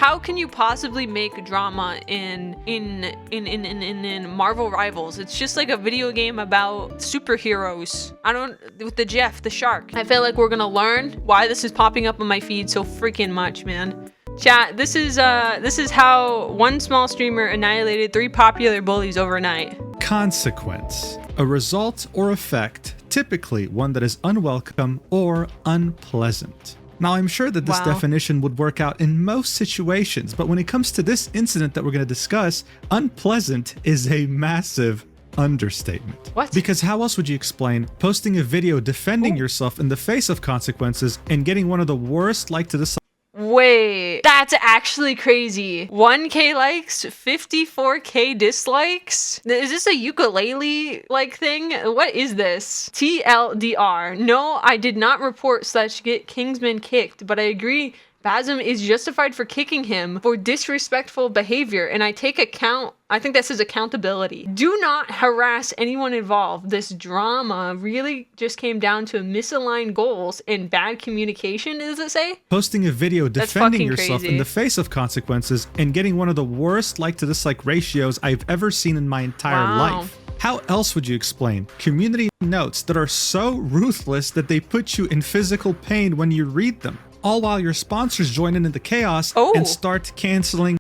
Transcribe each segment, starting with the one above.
how can you possibly make drama in Marvel Rivals? It's just like a video game about superheroes. With the Jeff, the shark. I feel like we're gonna learn why this is popping up on my feed so freaking much, man. Chat, this is how one small streamer annihilated 3 popular bullies overnight. Consequence. A result or effect, typically one that is unwelcome or unpleasant. Now, I'm sure that this definition would work out in most situations, but when it comes to this incident that we're going to discuss, unpleasant is a massive understatement. What? Because how else would you explain posting a video defending yourself in the face of consequences and getting one of the worst liked to the Wait, that's actually crazy. 1K likes, 54K dislikes? Is this a ukulele-like thing? What is this? TLDR. No, I did not report / get Kingsman kicked, but I agree Basm is justified for kicking him for disrespectful behavior, and I think that says accountability. Do not harass anyone involved. This drama really just came down to misaligned goals and bad communication, does it say? Posting a video defending yourself in the face of consequences and getting one of the worst like to dislike ratios I've ever seen in my entire life. How else would you explain community notes that are so ruthless that they put you in physical pain when you read them? All while your sponsors join in the chaos and start canceling.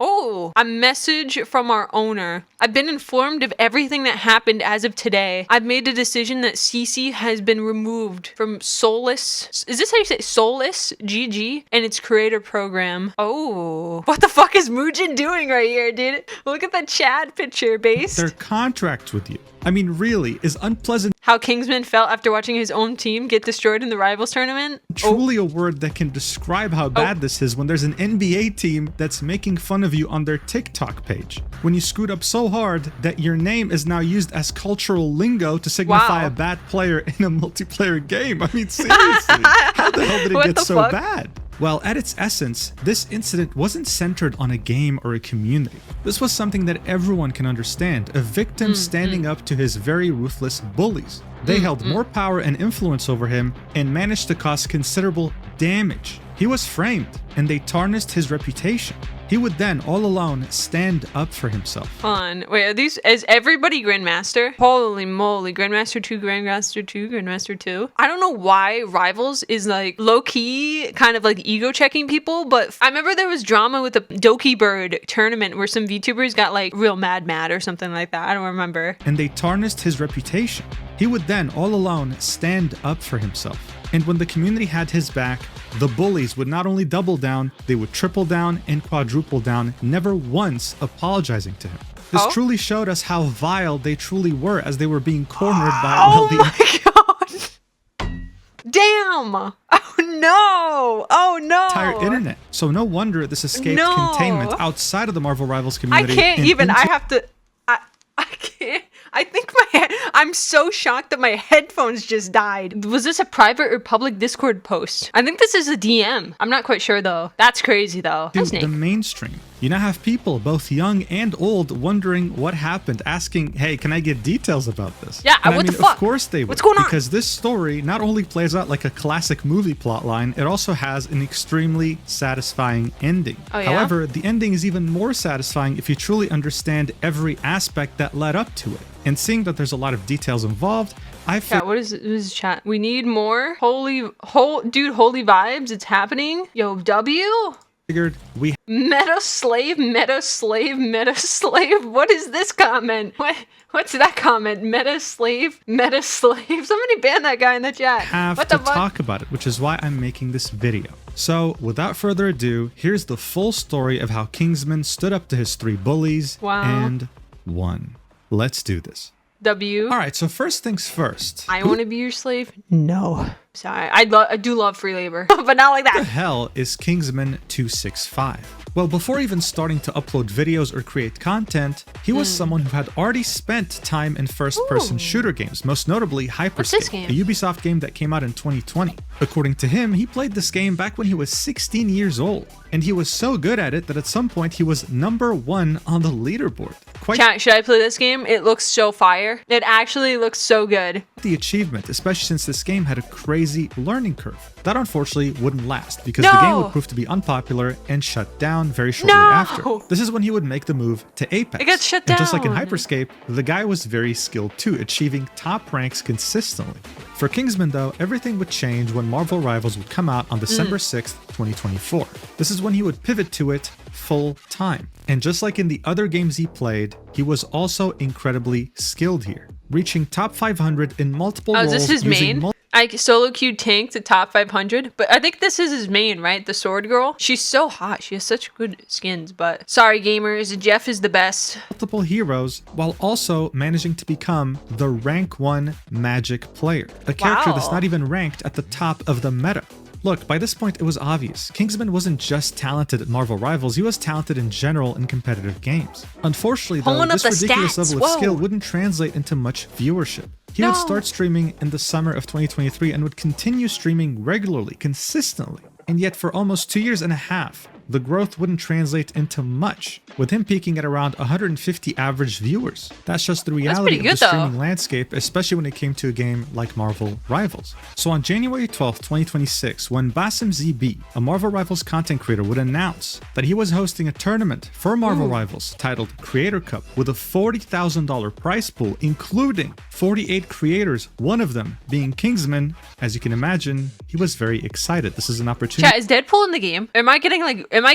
A message from our owner. I've been informed of everything that happened as of today. I've made a decision that CC has been removed from Solus. Is this how you say it? Solus GG and its creator program. Oh, what the fuck is Muujin doing right here, dude? Look at the chat picture, base. Their contract with you. I mean, really, is unpleasant. How Kingsman felt after watching his own team get destroyed in the Rivals tournament? Truly a word that can describe how bad this is when there's an NBA team that's making fun of you on their TikTok page. When you screwed up so hard that your name is now used as cultural lingo to signify a bad player in a multiplayer game. I mean, seriously, how the hell did it get so bad? Well, at its essence, this incident wasn't centered on a game or a community. This was something that everyone can understand, a victim standing up to his very ruthless bullies. They held more power and influence over him and managed to cause considerable damage. He was framed, and they tarnished his reputation. He would then, all alone, stand up for himself. Wait, is everybody Grandmaster? Holy moly, Grandmaster 2, Grandmaster 2, Grandmaster 2. I don't know why Rivals is like low-key, kind of like ego-checking people, but I remember there was drama with the Doki Bird tournament where some VTubers got like real mad or something like that. I don't remember. And they tarnished his reputation. He would then, all alone, stand up for himself. And when the community had his back, the bullies would not only double down, they would triple down and quadruple down, never once apologizing to him. This truly showed us how vile they truly were as they were being cornered by all the... Oh my god! Damn! Oh no! Oh no! Entire internet. So no wonder this escaped containment outside of the Marvel Rivals community. I can't even. I have to. I can't. I think I'm so shocked that my headphones just died. Was this a private or public Discord post? I think this is a DM. I'm not quite sure though. That's crazy though. Dude, the mainstream. You now have people, both young and old, wondering what happened, asking, hey, can I get details about this? Yeah, what the fuck? Of course they would. What's going on? Because this story not only plays out like a classic movie plotline, it also has an extremely satisfying ending. Oh, yeah? However, the ending is even more satisfying if you truly understand every aspect that led up to it. And seeing that there's a lot of details involved, what is chat? We need more holy vibes. It's happening. Yo, W. Figured we meta slave. What is this comment? What's that comment? Meta slave. Somebody ban that guy in the chat. Have to talk about it, which is why I'm making this video. So, without further ado, here's the full story of how Kingsman stood up to his 3 bullies and won. Let's do this. W. All right, so first things first. I want to be your slave? No. Sorry, I do love free labor, but not like that. Who the hell is Kingsman 265? Well, before even starting to upload videos or create content, he was someone who had already spent time in first-person shooter games, most notably Hyperscape, a Ubisoft game that came out in 2020. According to him, he played this game back when he was 16 years old, and he was so good at it that at some point he was #1 on the leaderboard. quite Chat, should I play this game? It looks so fire. It actually looks so good. the achievement, especially since this game had a crazy learning curve. That unfortunately wouldn't last because the game would prove to be unpopular and shut down very shortly after. This is when he would make the move to Apex. It got shut And just like in down. Hyperscape, the guy was very skilled too, achieving top ranks consistently. For Kingsman though, everything would change when Marvel Rivals would come out on December 6th, 2024. This is when he would pivot to it full time. And just like in the other games he played, he was also incredibly skilled here, reaching top 500 in multiple Oh, roles. is this his using main? I solo queued Tank to top 500, but I think this is his main, right? The sword girl. She's so hot. She has such good skins, but sorry gamers, Jeff is the best. multiple heroes while also managing to become the rank 1 magic player, a character that's Wow. not even ranked at the top of the meta. Look, by this point it was obvious. Kingsman wasn't just talented at Marvel Rivals, he was talented in general in competitive games. Unfortunately though, Pulling up this the ridiculous stats, level of skill whoa. wouldn't translate into much viewership. He would No. start streaming in the summer of 2023 and would continue streaming regularly, consistently. And yet for almost 2 years and a half, the growth wouldn't translate into much, with him peaking at around 150 average viewers. That's just the reality of pretty the good, streaming though. landscape, especially when it came to a game like Marvel Rivals. So on January 12th, 2026, when Basim ZB, a Marvel Rivals content creator, would announce that he was hosting a tournament for Marvel Rivals titled Creator Cup with a $40,000 prize pool, including 48 creators, one of them being Kingsman, as you can imagine, he was very excited. This is an opportunity. Chat, is Deadpool in the game? Am I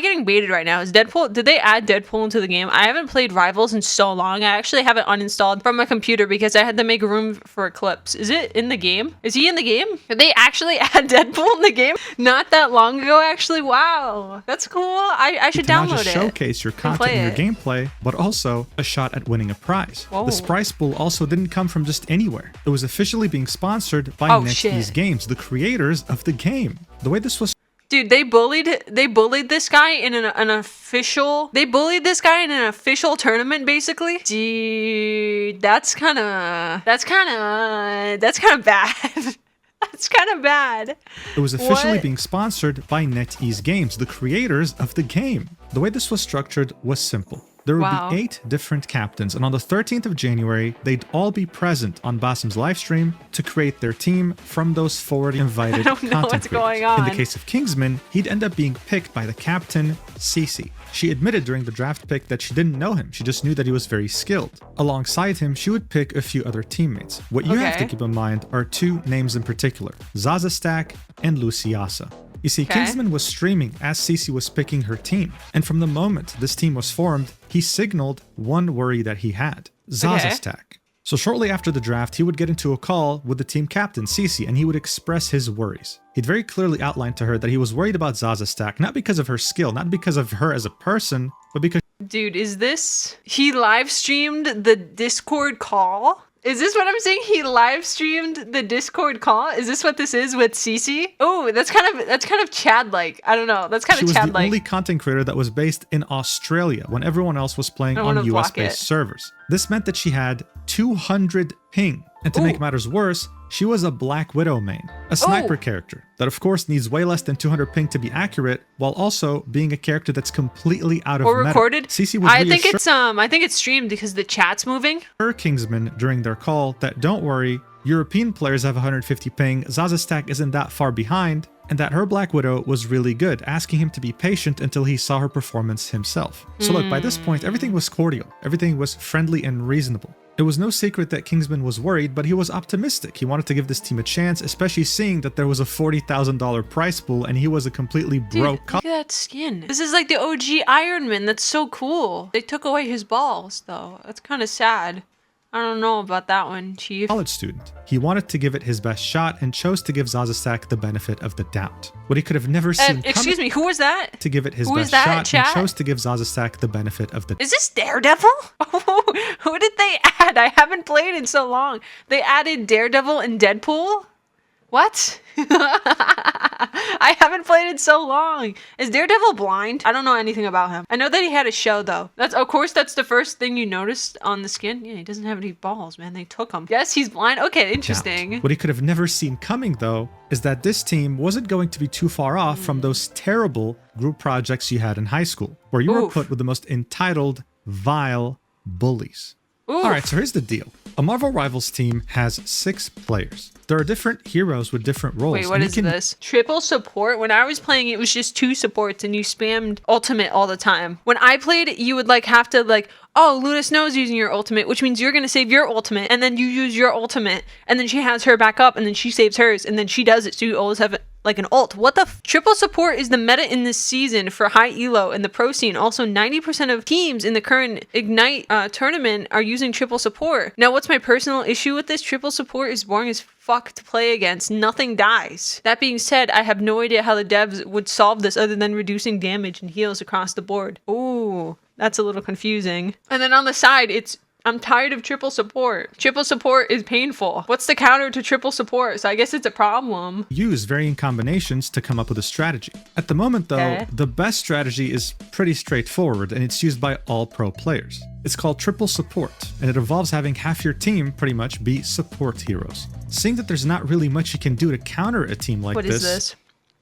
getting baited right now? Is Deadpool, did they add Deadpool into the game? I haven't played Rivals in so long. I actually have it uninstalled from my computer because I had to make room for Eclipse. Is it in the game? Is he in the game? Did they actually add Deadpool in the game? Not that long ago, actually. Wow. That's cool. I should to not download just it. showcase your content play and your it. gameplay, but also a shot at winning a prize. Whoa. This prize pool also didn't come from just anywhere. It was officially being sponsored by Oh, NetEase shit. Games, the creators of the game. The way this was Dude, they bullied this guy in an official. They bullied this guy in an official tournament, basically. Dude, that's kind of bad. That's kind of bad. It was officially What? being sponsored by NetEase Games, the creators of the game. The way this was structured was simple. There would Wow. be 8 different captains, and on the 13th of January, they'd all be present on Basim's livestream to create their team from those forward invited I don't know content what's creators. going on. In the case of Kingsman, he'd end up being picked by the captain, Cece. She admitted during the draft pick that she didn't know him, she just knew that he was very skilled. Alongside him, she would pick a few other teammates. What you have to Okay. keep in mind are 2 names in particular, Zaza Stack and Luciasa. You see, Okay. Kingsman was streaming as Cece was picking her team, and from the moment this team was formed, he signaled one worry that he had, Zaza Okay. Stack. So shortly after the draft, he would get into a call with the team captain, Cece, and he would express his worries. He'd very clearly outlined to her that he was worried about Zaza Stack, not because of her skill, not because of her as a person, but because Dude, is this? He live streamed the Discord call? Is this what I'm saying? He live streamed the Discord call? Is this what this is with Cece? Oh, that's kind of Chad-like. I don't know. That's kind she of was the Chad-like. only content creator that was based in Australia when everyone else was playing I on wanna block US-based it. servers. This meant that she had 200 ping. And to make Ooh. matters worse, she was a Black Widow main, a sniper Oh. character that of course needs way less than 200 ping to be accurate, while also being a character that's completely out of Or meta. recorded. Cece would I think reassure I think it's streamed because the chat's moving. Kingsman during their call that don't worry, European players have 150 ping, Zaza Stack isn't that far behind, and that her Black Widow was really good, asking him to be patient until he saw her performance himself. So look, by this point, everything was cordial, everything was friendly and reasonable. It was no secret that Kingsman was worried, but he was optimistic. He wanted to give this team a chance, especially seeing that there was a $40,000 prize pool and he was a completely Dude, broke look at that skin. This is like the OG Iron Man. That's so cool. They took away his balls, though. That's kind of sad. I don't know about that one, Chief. college student. He wanted to give it his best shot and chose to give Zaza Stack the benefit of the doubt. What he could have never seen Excuse coming me, who was that? to give it his Who is best that, shot chat? and chose to give Zaza Stack the benefit of the Is this Daredevil? Who did they add? I haven't played in so long. They added Daredevil and Deadpool? What? I haven't played in so long. Is Daredevil blind? I don't know anything about him. I know that he had a show though. That's of course that's the first thing you noticed on the skin. Yeah, he doesn't have any balls, man. They took him. Yes, he's blind. Okay, interesting. doubt. What he could have never seen coming, though, is that this team wasn't going to be too far off from those terrible group projects you had in high school, where you were Oof. put with the most entitled, vile, bullies. Ooh. All right, so here's the deal. A Marvel Rivals team has 6 players. There are different heroes with different roles. Wait, what is this? Triple support? When I was playing, it was just 2 supports and you spammed ultimate all the time. When I played, you would like have to like, oh, Luna Snow's using your ultimate, which means you're going to save your ultimate and then you use your ultimate and then she has her back up and then she saves hers and then she does it. So you always have like an ult. What the triple support is the meta in this season for high elo and the pro scene. Also, 90% of teams in the current Ignite tournament are using triple support. Now, what's my personal issue with this? Triple support is boring as fuck to play against. Nothing dies. That being said, I have no idea how the devs would solve this other than reducing damage and heals across the board. Ooh, that's a little confusing. And then on the side, I'm tired of triple support. Triple support is painful. What's the counter to triple support? So I guess it's a problem. Use varying combinations to come up with a strategy. At the moment, though, the best strategy is pretty straightforward, and it's used by all pro players. It's called triple support, and it involves having half your team pretty much be support heroes. Seeing that there's not really much you can do to counter a team like What is this?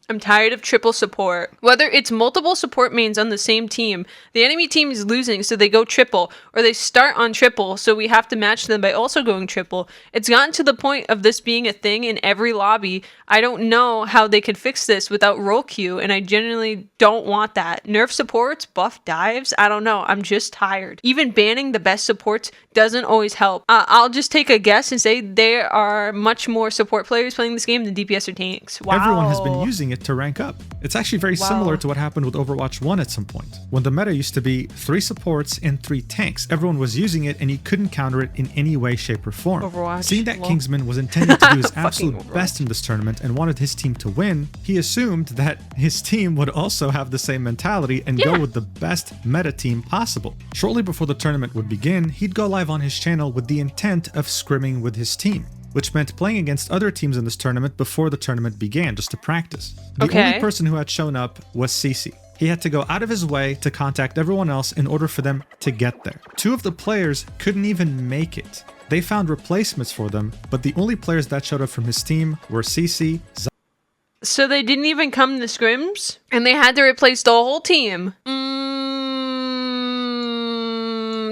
I'm tired of triple support. Whether it's multiple support mains on the same team, the enemy team is losing so they go triple, or they start on triple so we have to match them by also going triple. It's gotten to the point of this being a thing in every lobby. I don't know how they could fix this without role queue, and I genuinely don't want that. Nerf supports, buff dives, I don't know. I'm just tired. Even banning the best supports doesn't always help. I'll just take a guess and say there are much more support players playing this game than DPS or tanks. Wow. Everyone has been using it to rank up. It's actually very similar to what happened with Overwatch 1 at some point. When the meta used to be 3 supports and 3 tanks, everyone was using it and you couldn't counter it in any way, shape, or form. Overwatch. Seeing that Kingsman was intending to do his absolute best in this tournament and wanted his team to win, he assumed that his team would also have the same mentality and go with the best meta team possible. Shortly before the tournament would begin, he'd go live on his channel with the intent of scrimming with his team, which meant playing against other teams in this tournament before the tournament began, just to practice. The only person who had shown up was CC. He had to go out of his way to contact everyone else in order for them to get there. 2 of the players couldn't even make it. They found replacements for them, but the only players that showed up from his team were CC, So they didn't even come to scrims? And they had to replace the whole team?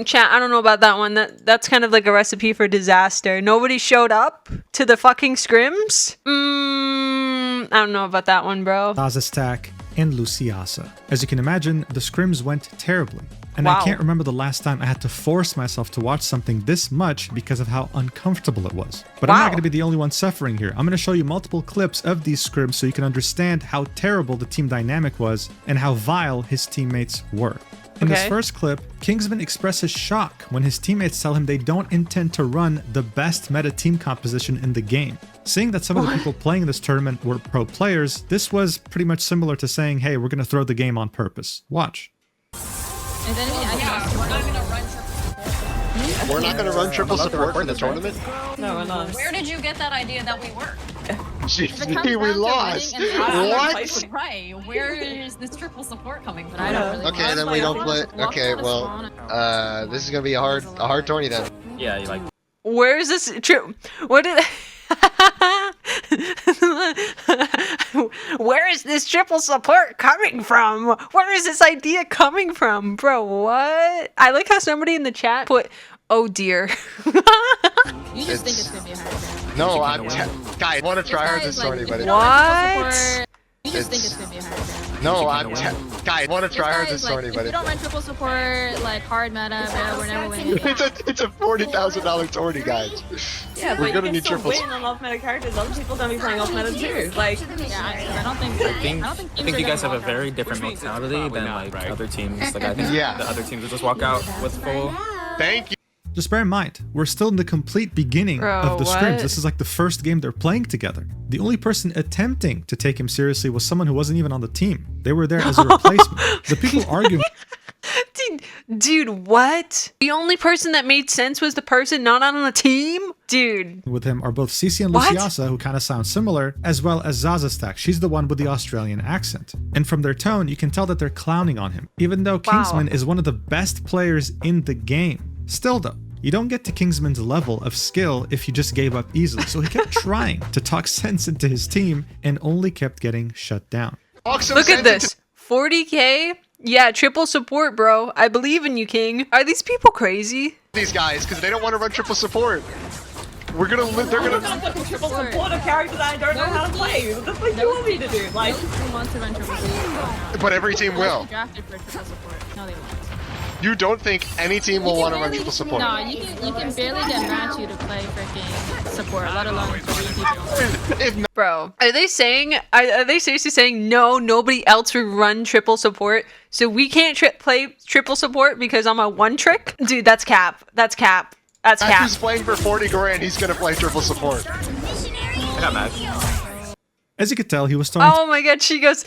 Chat, I don't know about that one. That's kind of like a recipe for disaster. Nobody showed up to the fucking scrims? I don't know about that one, bro. Zazastack, and Luciasa. As you can imagine, the scrims went terribly. And I can't remember the last time I had to force myself to watch something this much because of how uncomfortable it was. But I'm not going to be the only one suffering here. I'm going to show you multiple clips of these scrims so you can understand how terrible the team dynamic was and how vile his teammates were. In this first clip, Kingsman expresses shock when his teammates tell him they don't intend to run the best meta team composition in the game. Seeing that some of the people playing this tournament were pro players, this was pretty much similar to saying, hey, we're going to throw the game on purpose. Watch. We're not going to run triple support in the tournament? No, we're not. Where did you get that idea that we were? GG, we lost. What? Right. Where is this triple support coming from? I don't really Okay, then we don't play. Okay, well, this is going to be a hard tourney then. Yeah, you like. Where is this true? What did Where is this triple support coming from? Where is this idea coming from? Bro, what? I like how somebody in the chat put, oh dear. You just think it's gonna be a hard. No, guys, I want to try hard this tourney, but What? You just think it's gonna be a hard. No, guys, I want to try hard this tourney, but if you don't run triple support, like hard meta, we're never winning. it's a $40,000 tourney, guys. Yeah, we're but gonna you need can still triple. win on off-meta characters. Other people gonna be playing off-meta too. Like, I don't think. I think you guys have a very different mentality than like other teams. Like I think the other teams will just walk out with full. Thank you. Just bear in mind, we're still in the complete beginning of the scrims. This is like the first game they're playing together. The only person attempting to take him seriously was someone who wasn't even on the team. They were there as a replacement. The people arguing. Dude, what? The only person that made sense was the person not on the team? Dude. With him are both Cici and Luciasa, who kind of sound similar, as well as Zazastack. She's the one with the Australian accent. And from their tone, you can tell that they're clowning on him, even though Kingsman is one of the best players in the game. Still though, you don't get to Kingsman's level of skill if you just gave up easily, so he kept trying to talk sense into his team and only kept getting shut down. Look at this. 40k? Yeah, triple support, bro. I believe in you, King. Are these people crazy? These guys, because they don't want to run triple support. We're gonna live. They're I'm gonna. gonna fucking triple support a character that I don't know how to play. What the fuck do you want me to do? Like, No team wants to run triple support. But every team will. Drafted for triple support. No, they won't. You don't think any team will want to run triple support? No, you can barely get Matthew to play freaking support, let alone 3 people. If not, Bro, are they saying, are they seriously saying, no, nobody else would run triple support, so we can't play triple support because I'm a one trick? Dude, that's cap. That's cap. That's cap. Matthew's playing for 40 grand. He's gonna play triple support. I got mad. As you could tell, he was starting Oh my god, she goes,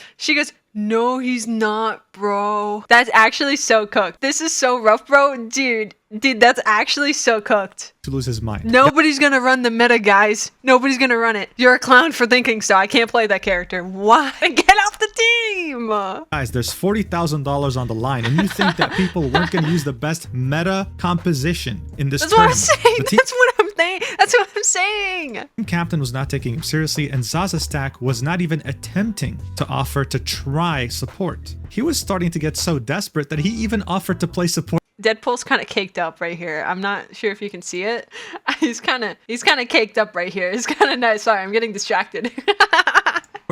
no, he's not, bro. That's actually so cooked. This is so rough, bro. Dude, that's actually so cooked. to lose his mind. Nobody's gonna run the meta, guys. Nobody's gonna run it. You're a clown for thinking so. I can't play that character. Why? Get off the team! Guys, there's $40,000 on the line, and you think that people weren't going to use the best meta composition in this That's what I'm tournament. saying. The team That's what I'm saying. That's what I'm saying. captain was not taking him seriously, and Zaza Stack was not even attempting to offer to try support. He was starting to get so desperate that he even offered to play support Deadpool's kind of caked up right here. I'm not sure if you can see it. He's kind of caked up right here. It's kind of nice. Sorry, I'm getting distracted.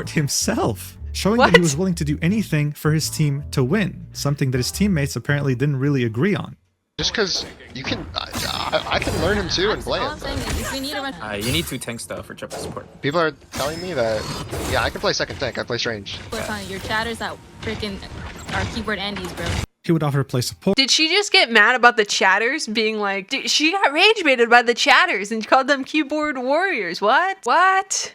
himself, showing that he What? was willing to do anything for his team to win, something that his teammates apparently didn't really agree on. Just because you can, I can learn him too and play All I'm him. saying is if we need to run You need 2 tanks though for triple support. People are telling me that, yeah, I can play second tank. I play Strange. support on your chatters that freaking are keyboard Andes, bro. He would offer to play support, Did she just get mad about the chatters being like, dude, she got rage baited by the chatters and called them keyboard warriors? What?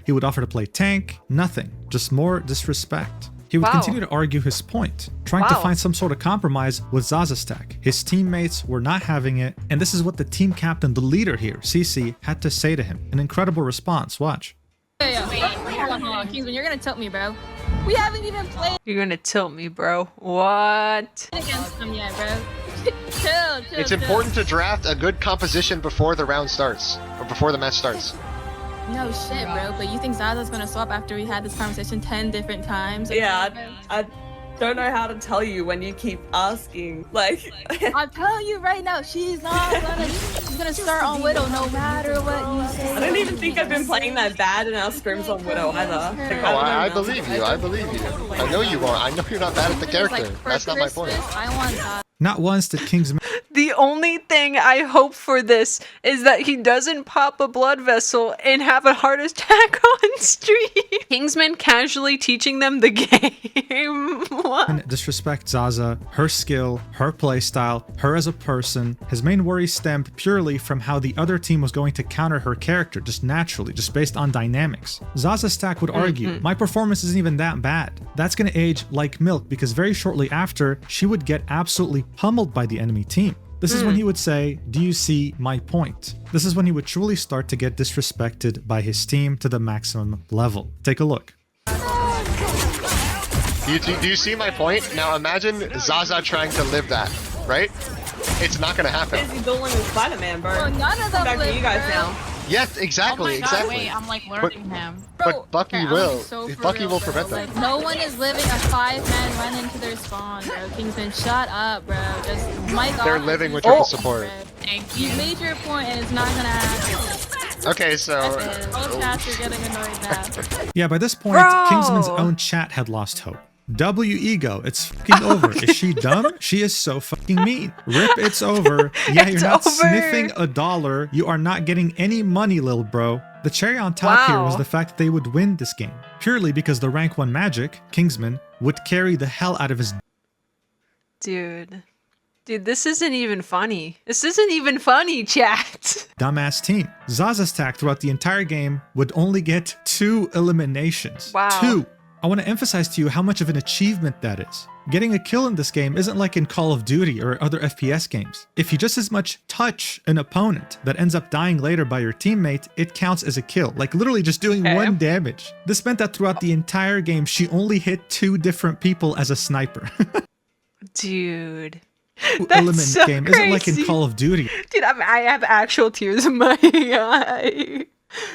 he would offer to play tank, nothing, just more disrespect. He would Wow. continue to argue his point, trying to Wow. find some sort of compromise with Zaza Stack. His teammates were not having it, and this is what the team captain, the leader here, CC, had to say to him. An incredible response, watch. Yeah. Hold on. Kingsman, you're gonna tilt me, bro. We haven't even played You're gonna tilt me, bro. What? against them yet, bro. chill. It's important to draft a good composition before the round starts, or before the match starts. No shit, bro. But you think Zaza's gonna swap after we had this conversation 10 different times? yeah, I don't know how to tell you when you keep asking. Like, I'm telling you right now, she's gonna start on Widow no matter what you say. I don't even think I've been playing that bad in our scrims on Widow either. Like, Oh, I don't know. believe you. I believe you. I know you won't. I know you're not bad at the character. Like, for That's not my point. Christmas, I want Zaza. Not once did Kingsman The only thing I hope for this is that he doesn't pop a blood vessel and have a heart attack on stream. Kingsman casually teaching them the game. What? disrespect Zaza, her skill, her playstyle, her as a person. His main worry stemmed purely from how the other team was going to counter her character, just naturally, just based on dynamics. Zaza Stack would argue, my performance isn't even that bad. That's gonna age like milk, because very shortly after, she would get absolutely pummeled by the enemy team. This is when he would say, do you see my point? This is when he would truly start to get disrespected by his team to the maximum level. Take a look. Do you see my point? Now imagine Zaza trying to live that, right? It's not gonna happen. Busy dueling with Spider-Man, bro. Bro, none of them Back to live, you guys bro. now. Yes, exactly, exactly. Wait, I'm like learning him. But Bucky I'm will. so for Bucky real, will bro. prevent that. Like, no one is living a 5-man run into their spawn, bro. Kingsman, shut up, bro. Just mic They're off living and with just triple bro. support. Thank You you. made your point and it's not gonna happen. Okay, so That's it. All chats are getting annoyed now. Yeah, by this point, Bro! Kingsman's own chat had lost hope. W ego, it's fucking over. Is she dumb? She is so fucking mean. Rip, it's over. Yeah, It's you're not over. sniffing $1. You are not getting any money, lil bro. The cherry on top here was Wow. the fact that they would win this game. Purely because the rank 1 Magic, Kingsman, would carry the hell out of his Dude, this isn't even funny. This isn't even funny, chat. dumbass team. Zaza Stack throughout the entire game would only get 2 eliminations. Wow. 2. I want to emphasize to you how much of an achievement that is. Getting a kill in this game isn't like in Call of Duty or other FPS games. If you just as much touch an opponent that ends up dying later by your teammate, it counts as a kill. Like literally just doing Okay. 1 damage. This meant that throughout the entire game, she only hit 2 different people as a sniper. Dude. Element so game isn't like in crazy. Call of Duty. Dude, I have actual tears in my eye.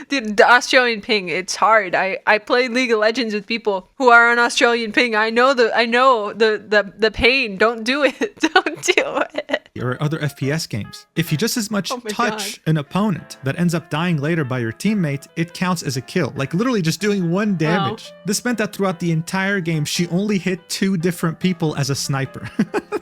Dude, the Australian ping, it's hard. I play League of Legends with people who are on Australian ping. I know the pain. Don't do it. Don't do it. Or other FPS games. If you just as much Oh my touch God. an opponent that ends up dying later by your teammate, it counts as a kill. Like literally just doing 1 damage. This meant that throughout the entire game, she only hit 2 different people as a sniper.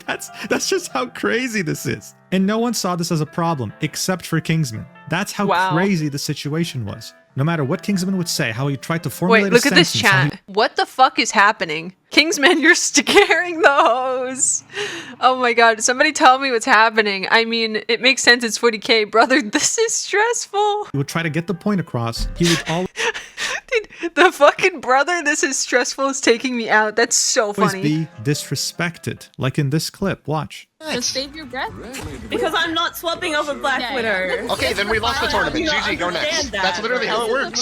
That's just how crazy this is. And no one saw this as a problem except for Kingsman. That's how Wow. crazy the situation was. No matter what Kingsman would say, how he tried to formulate Wait, a look at this sentence, how he- chat. What the fuck is happening? Kingsman, you're scaring the hose. Oh my god, somebody tell me what's happening. I mean, it makes sense, it's 40k. Brother, this is stressful. he would try to get the point across. He would always Dude, the fucking brother, this is stressful, is taking me out. That's so funny. be disrespected. Like in this clip. Watch. Just save your breath. Because I'm not swapping over Black Yeah, Widow. yeah. Okay, then we lost the tournament. You don't GG, go next. understand that, That's literally how it right? works.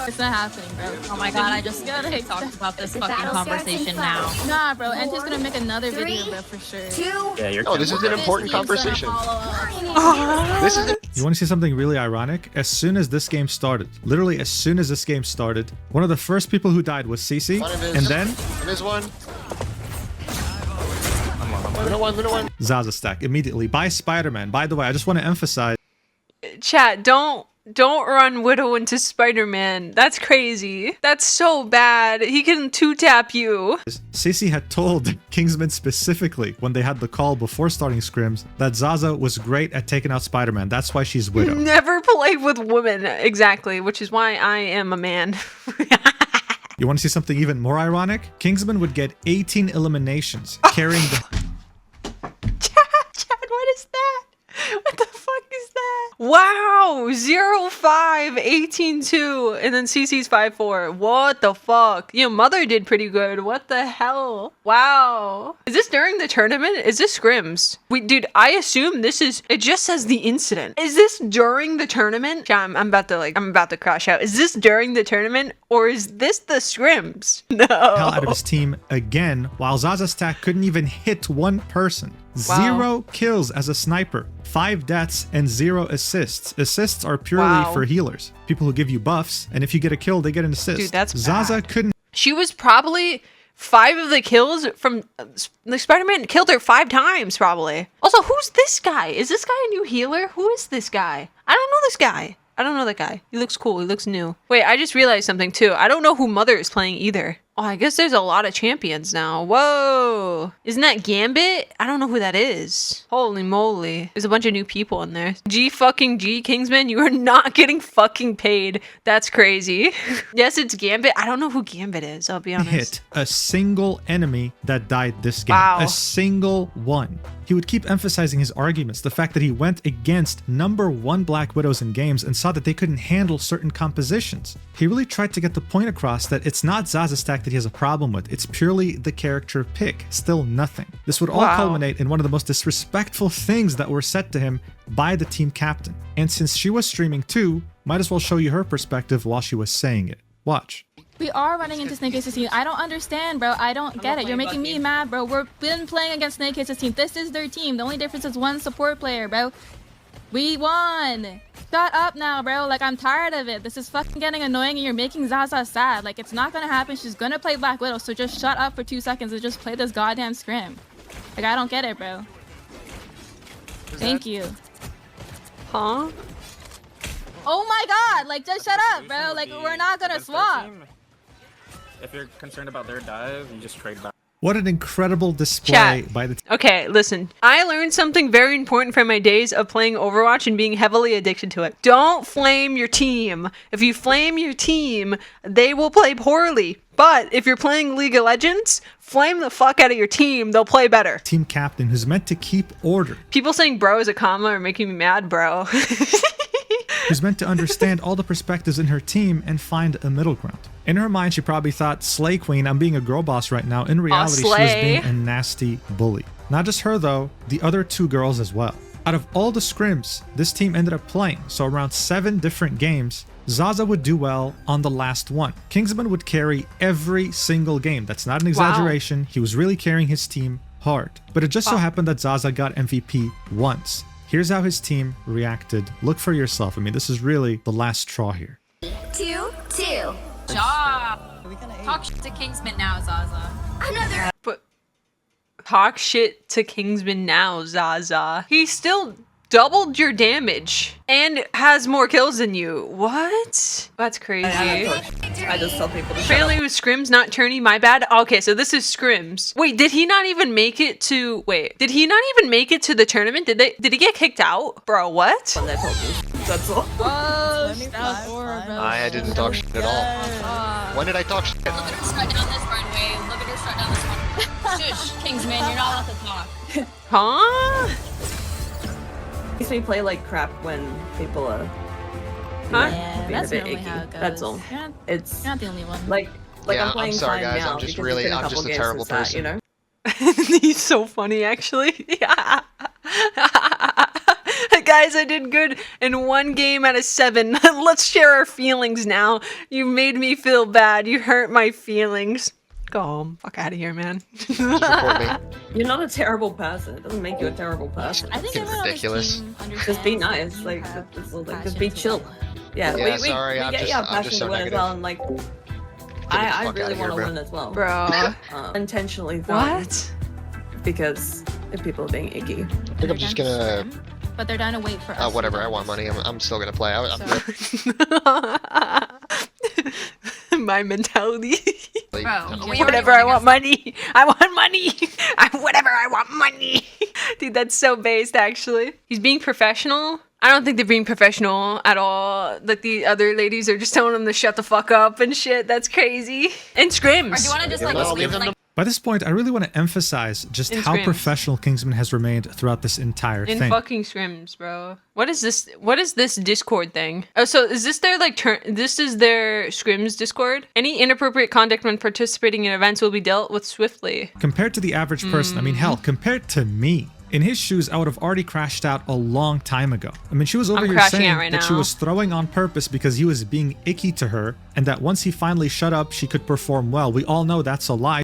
It's not happening, bro. Oh my god, I just gotta talk about this fucking conversation now. Nah, bro. And he's gonna make another video, bro, for sure. Yeah, you're. Oh, this is an important conversation. Follow-up. This is You want to see something really ironic? As soon as this game started, literally as soon as this game started, one of the first people who died was CC, and then There's one. Little one. Zaza Stack immediately by Spider-Man. By the way, I just want to emphasize Chat, don't run Widow into Spider-Man. That's crazy. That's so bad. He can 2-tap you. CC had told Kingsman specifically when they had the call before starting scrims that Zaza was great at taking out Spider-Man. That's why she's Widow. Never played with women. Exactly, which is why I am a man. You want to see something even more ironic? Kingsman would get 18 eliminations, carrying the Chad, what is that? What the fuck is that? Wow, 0-5, 18-2, and then CC's 5-4. What the fuck? Your mother did pretty good. What the hell? Wow. Is this during the tournament? Is this scrims? Wait, dude, I assume this is, it just says the incident. Is this during the tournament? Yeah, I'm about to crash out. Is this during the tournament or is this the scrims? No. hell out of his team again, while Zaza Stack couldn't even hit one person. Wow. 0 kills as a sniper, 5 deaths, and 0 assists. Assists are purely Wow. for healers, people who give you buffs, and if you get a kill, they get an assist. Dude, that's Zaza bad. couldn't She was probably 5 of the kills from the Spider-Man killed her 5 times probably. Also, who's this guy? Is this guy a new healer? Who is this guy? I don't know this guy. I don't know that guy. He looks cool. He looks new. Wait, I just realized something too. I don't know who Mother is playing either. Oh, I guess there's a lot of champions now. Whoa. Isn't that Gambit? I don't know who that is. Holy moly. There's a bunch of new people in there. G, Kingsman, you are not getting fucking paid. That's crazy. Yes, it's Gambit. I don't know who Gambit is, I'll be honest. hit a single enemy that died this game. Wow. A single one. He would keep emphasizing his arguments, the fact that he went against #1 Black Widows in games and saw that they couldn't handle certain compositions. He really tried to get the point across that it's not Zaza Stack that he has a problem with, it's purely the character pick, still nothing. This would all Wow. culminate in one of the most disrespectful things that were said to him by the team captain. And since she was streaming too, might as well show you her perspective while she was saying it. Watch. We are running into Snake Aces team. I don't understand, bro. I don't get it. You're making me mad, bro. We've been playing against Snake Aces team. This is their team. The only difference is one support player, bro. We won. Shut up now, bro. Like, I'm tired of it. This is fucking getting annoying and you're making Zaza sad. Like, it's not gonna happen. She's gonna play Black Widow, so just shut up for 2 seconds and just play this goddamn scrim. Like, I don't get it, bro. Thank you. Huh? Oh my god, like, just shut up, bro. Like, we're not gonna swap. If you're concerned about their dive, you just trade back. What an incredible display Chat. by the Okay, listen. I learned something very important from my days of playing Overwatch and being heavily addicted to it. Don't flame your team. If you flame your team, they will play poorly. But if you're playing League of Legends, flame the fuck out of your team. They'll play better. team captain who's meant to keep order, People saying bro is a comma are making me mad, bro. who's meant to understand all the perspectives in her team and find a middle ground. In her mind, she probably thought, Slay Queen, I'm being a girl boss right now. In reality, she was Slay. being a nasty bully. Not just her though, the other 2 girls as well. Out of all the scrims this team ended up playing, so around 7 different games, Zaza would do well on the last one. Kingsman would carry every single game. That's not an exaggeration. He was really carrying his team hard. But it just so happened that Zaza got MVP once. Here's how his team reacted. Look for yourself. I mean, this is really the last straw here. 2-2. Job. Talk shit to Kingsman now, Zaza. Another. But talk shit to Kingsman now, Zaza. He still doubled your damage and has more kills than you. What? That's crazy. I just tell people to shut Apparently up. it was Scrims, not Tourney. My bad. Okay, so this is Scrims. Wait, did he not even make it to? Wait, did he not even make it to the tournament? Did he get kicked out, bro? What? When they told me. That's all. Oh, that was horrible. I didn't talk shit at all. When did I talk shit? Look at her strut down this runway. Look at her strut down this one. Shush, Kingsman, you're not allowed to talk. Huh? Makes me play like crap when people are Huh? Yeah, being that's a bit normally icky. how it goes. That's all. You're not, It's you're not the only one. like Yeah, I'm playing I'm sorry, fine guys. now I'm just because really- it's been a I'm couple just a games terrible since that, you person. know? He's so funny, actually. Yeah. Guys, I did good in 1 game out of 7. Let's share our feelings now. You made me feel bad. You hurt my feelings. Go home. Fuck out of here, man. Just report me. You're not a terrible person. It doesn't make you a terrible person. I think Fucking everyone ridiculous. on this team understands Just be that nice. you Like, have just be passion chill. to win. Yeah, Yeah, we sorry, I'm get just- your I'm passion just so to win as negative. well, and like the I fuck really outta here, want to bro. win as well. Bro. Intentionally thrown What? because if people are being icky. I think I'm just gonna. But they're down to wait for us. to Whatever. do I want this. money. I'm still gonna play. My mentality. Bro, we Whatever, I want money. I want money. Whatever, I want money. Dude, that's so based, actually. He's being professional. I don't think they're being professional at all. Like, the other ladies are just telling him to shut the fuck up and shit. That's crazy. And Or do you scrims. want to just Yeah, like no, switch leave them like By this point, I really want to emphasize just In how scrims. professional Kingsman has remained throughout this entire In thing. fucking scrims, bro. What is this? What is this Discord thing? Oh, so is this their like turn? This is their scrims Discord. Any inappropriate conduct when participating in events will be dealt with swiftly. Compared to the average person, I mean, hell, compared to me. In his shoes, I would have already crashed out a long time ago. I mean, she was over I'm here crashing saying out right that she now. was throwing on purpose because he was being icky to her, and that once he finally shut up, she could perform well. We all know that's a lie.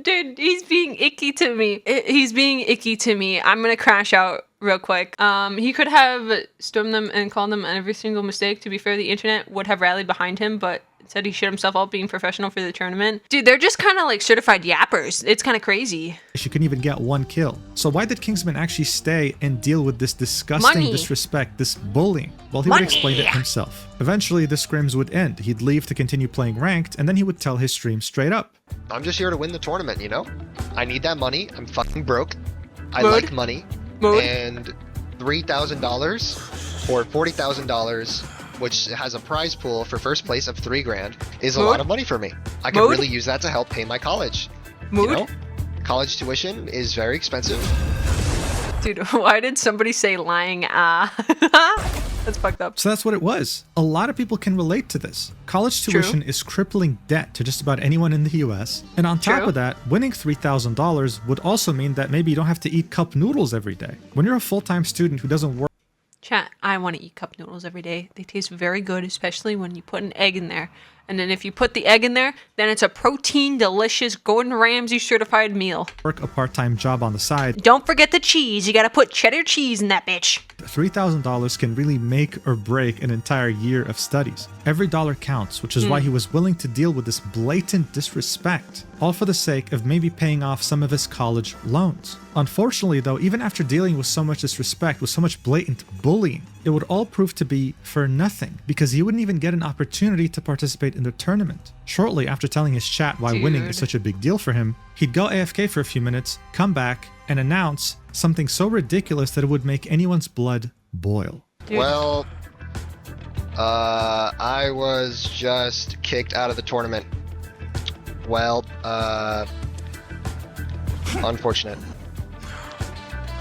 Dude, he's being icky to me. He's being icky to me. I'm gonna crash out real quick. He could have stormed them and called them on every single mistake. To be fair, the internet would have rallied behind him, but said he shit himself out being professional for the tournament. Dude, they're just kind of like certified yappers. It's kind of crazy. She couldn't even get 1 kill. So why did Kingsman actually stay and deal with this disgusting Money. disrespect, this bullying? Well, he would explain it himself. Eventually, the scrims would end. He'd leave to continue playing ranked, and then he would tell his stream straight up. I'm just here to win the tournament, you know? I need that money. I'm fucking broke. I Mood. like money. Mood. And $3,000 or $40,000, which has a prize pool for first place of $3,000, is a Mood. lot of money for me. I could Mood. really use that to help pay my college. Mood? You know? College tuition is very expensive. Dude, why did somebody say lying? That's fucked up. So that's what it was. A lot of people can relate to this. College True. tuition is crippling debt to just about anyone in the US. And on top True. of that, winning $3,000 would also mean that maybe you don't have to eat cup noodles every day. When you're a full-time student who doesn't work Chat, I want to eat cup noodles every day. They taste very good, especially when you put an egg in there. And then if you put the egg in there, then it's a protein, delicious Gordon Ramsay certified meal. a part-time job on the side, Don't forget the cheese. You gotta put cheddar cheese in that bitch. $3,000 can really make or break an entire year of studies. Every dollar counts, which is why he was willing to deal with this blatant disrespect, all for the sake of maybe paying off some of his college loans. Unfortunately, though, even after dealing with so much disrespect, with so much blatant bullying, it would all prove to be for nothing, because he wouldn't even get an opportunity to participate in the tournament. Shortly after telling his chat why winning is Dude. such a big deal for him, he'd go AFK for a few minutes, come back, and announce something so ridiculous that it would make anyone's blood boil. Dude. Well, I was just kicked out of the tournament. Well, unfortunate.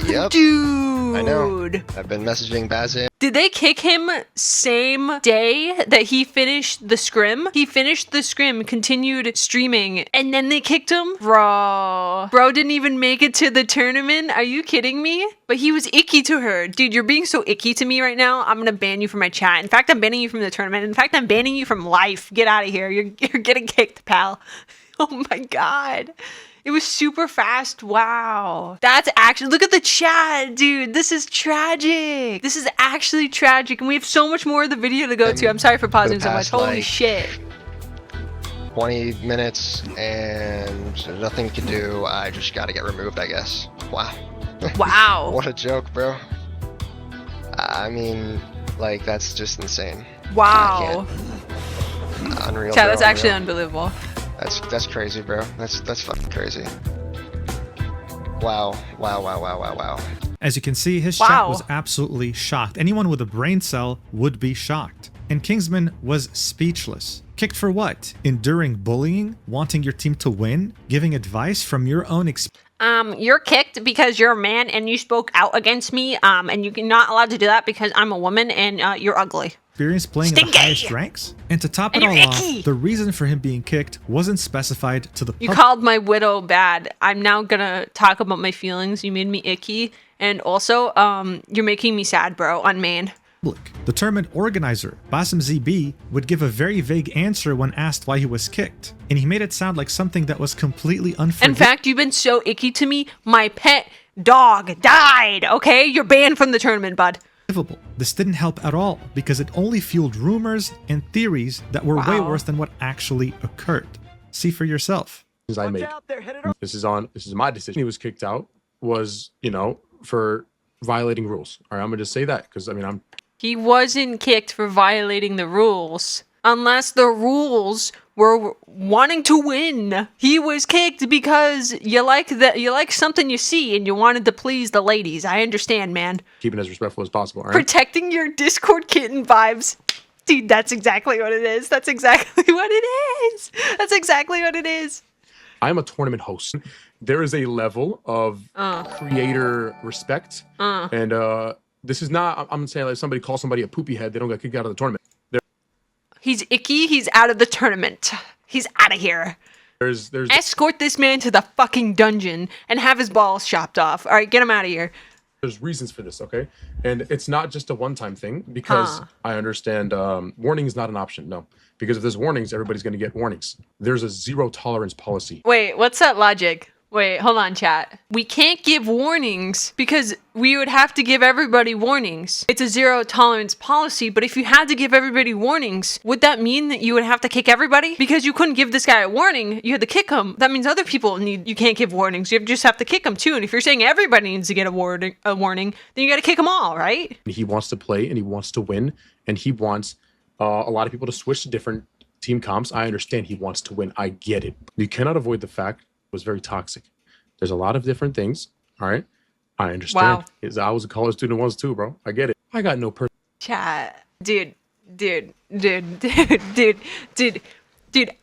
Yep, Dude. I know. I've been messaging Bazin. Did they kick him same day that he finished the scrim? He finished the scrim, continued streaming, and then they kicked him? Bro didn't even make it to the tournament? Are you kidding me? But he was icky to her. Dude, you're being so icky to me right now. I'm gonna ban you from my chat. In fact, I'm banning you from the tournament. In fact, I'm banning you from life. Get out of here. You're getting kicked, pal. Oh my god. It was super fast. Wow. That's actually, look at the chat, dude. This is tragic. This is actually tragic. And we have so much more of the video to go to. I'm sorry for pausing so much. Holy shit. 20 minutes and there's nothing to do. I just gotta get removed, I guess. Wow. Wow. What a joke, bro. I mean, like, that's just insane. Wow. Unreal. Chat, bro, that's actually unreal. unbelievable. That's crazy, bro. That's fucking crazy. Wow. Wow. As you can see, his Wow. chat was absolutely shocked. Anyone with a brain cell would be shocked. And Kingsman was speechless. Kicked for what? Enduring bullying? Wanting your team to win? Giving advice from your own experience? You're kicked because you're a man and you spoke out against me. And you're not allowed to do that because I'm a woman and you're ugly. Experience playing in the highest ranks? And to top it all off, the reason for him being kicked wasn't specified to the You called my widow bad. I'm now gonna talk about my feelings. You made me icky. And also, you're making me sad, bro, on main. public. The tournament organizer, Basim ZB, would give a very vague answer when asked why he was kicked, and he made it sound like something that was completely unforgivable. In fact, you've been so icky to me, my pet dog died, okay? You're banned from the tournament, bud. This didn't help at all because it only fueled rumors and theories that were way worse than what actually occurred. See for yourself. I made. This is my decision. He was kicked out was, for violating rules. All right, I'm gonna just say that because He wasn't kicked for violating the rules. Unless the rules were wanting to win. He was kicked because you like something you see and you wanted to please the ladies. I understand, man. keeping as respectful as possible. All right? Protecting your Discord kitten vibes. Dude, that's exactly what it is. That's exactly what it is. That's exactly what it is. I'm a tournament host. There is a level of creator respect. And this is not, I'm saying like somebody calls somebody a poopy head, they don't get kicked out of the tournament. He's icky. He's out of the tournament. He's out of here. There's Escort this man to the fucking dungeon and have his balls chopped off. All right, get him out of here. There's reasons for this, okay? And it's not just a one-time thing because I understand warning is not an option, no. Because if there's warnings, everybody's going to get warnings. There's a zero tolerance policy. Wait, what's that logic? Wait, hold on, chat. We can't give warnings because we would have to give everybody warnings. It's a zero tolerance policy, but if you had to give everybody warnings, would that mean that you would have to kick everybody? Because you couldn't give this guy a warning, you had to kick him. That means other people you can't give warnings. You just have to kick them too. And if you're saying everybody needs to get a warning, then you got to kick them all, right? He wants to play and he wants to win and he wants a lot of people to switch to different team comps. I understand he wants to win. I get it. You cannot avoid the fact was very toxic. There's a lot of different things. All right. I understand. Wow. I was a college student once too, bro. I get it. I got no person. Chat. Dude.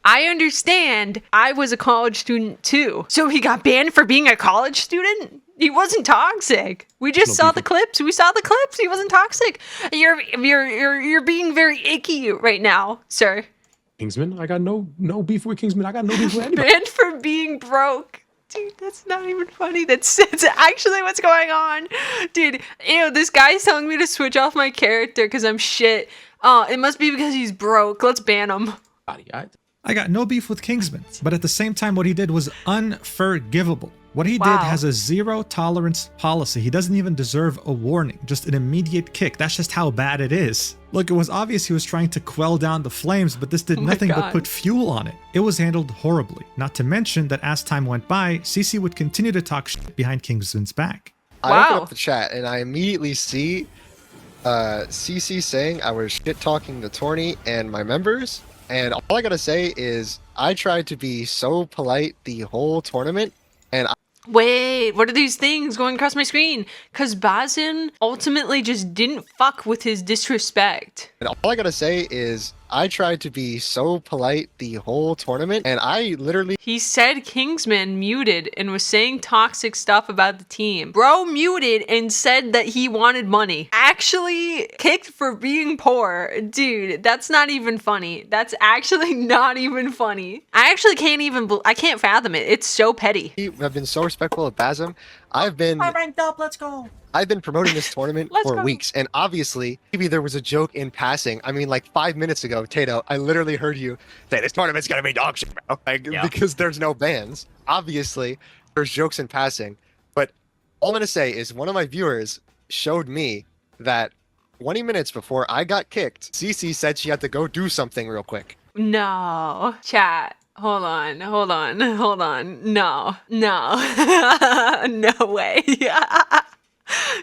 I understand. I was a college student too. So he got banned for being a college student? He wasn't toxic. We just saw the clips. We saw the clips. He wasn't toxic. You're being very icky right now, sir. Kingsman, I got no beef with Kingsman. I got no beef with anybody. Banned for being broke. Dude, that's not even funny. That's actually what's going on. Dude, this guy's telling me to switch off my character because I'm shit. It must be because he's broke. Let's ban him. I got no beef with Kingsman, but at the same time, what he did was unforgivable. What he did has a zero tolerance policy. He doesn't even deserve a warning, just an immediate kick. That's just how bad it is. Look, it was obvious he was trying to quell down the flames, but this did nothing but put fuel on it. It was handled horribly. Not to mention that as time went by, CC would continue to talk shit behind Kingsman's back. I open up the chat and I immediately see CC saying I was shit talking the tourney and my members. And all I gotta say is I tried to be so polite the whole tournament and Wait, what are these things going across my screen? Because Basim ultimately just didn't fuck with his disrespect. And all I gotta say is I tried to be so polite the whole tournament and I literally... He said Kingsman muted and was saying toxic stuff about the team. Bro muted and said that he wanted money. Actually kicked for being poor. Dude, that's not even funny. That's actually not even funny. I actually can't fathom it. It's so petty. I've been so respectful of Basim. I've been ranked up. Let's go. I've been promoting this tournament Let's for go. weeks, and obviously, maybe there was a joke in passing. I mean, like 5 minutes ago, Tato, I literally heard you say this tournament's gonna be dog shit, bro. Like, because there's no bans. Obviously, there's jokes in passing, but all I'm gonna say is one of my viewers showed me that 20 minutes before I got kicked, Cece said she had to go do something real quick. No. Chat. Hold on. No. No. No way.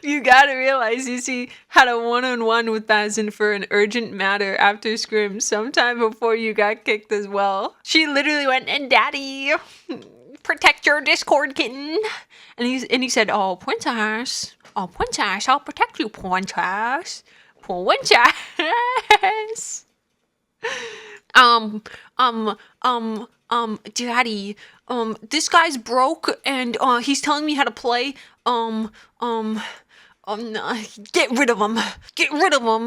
You gotta realize Cece had a one-on-one with Bazin for an urgent matter after scrim sometime before you got kicked as well. She literally went, and Daddy, protect your Discord kitten. And he said, oh, Princess, I'll protect you, Princess. Daddy, this guy's broke and he's telling me how to play. Get rid of him.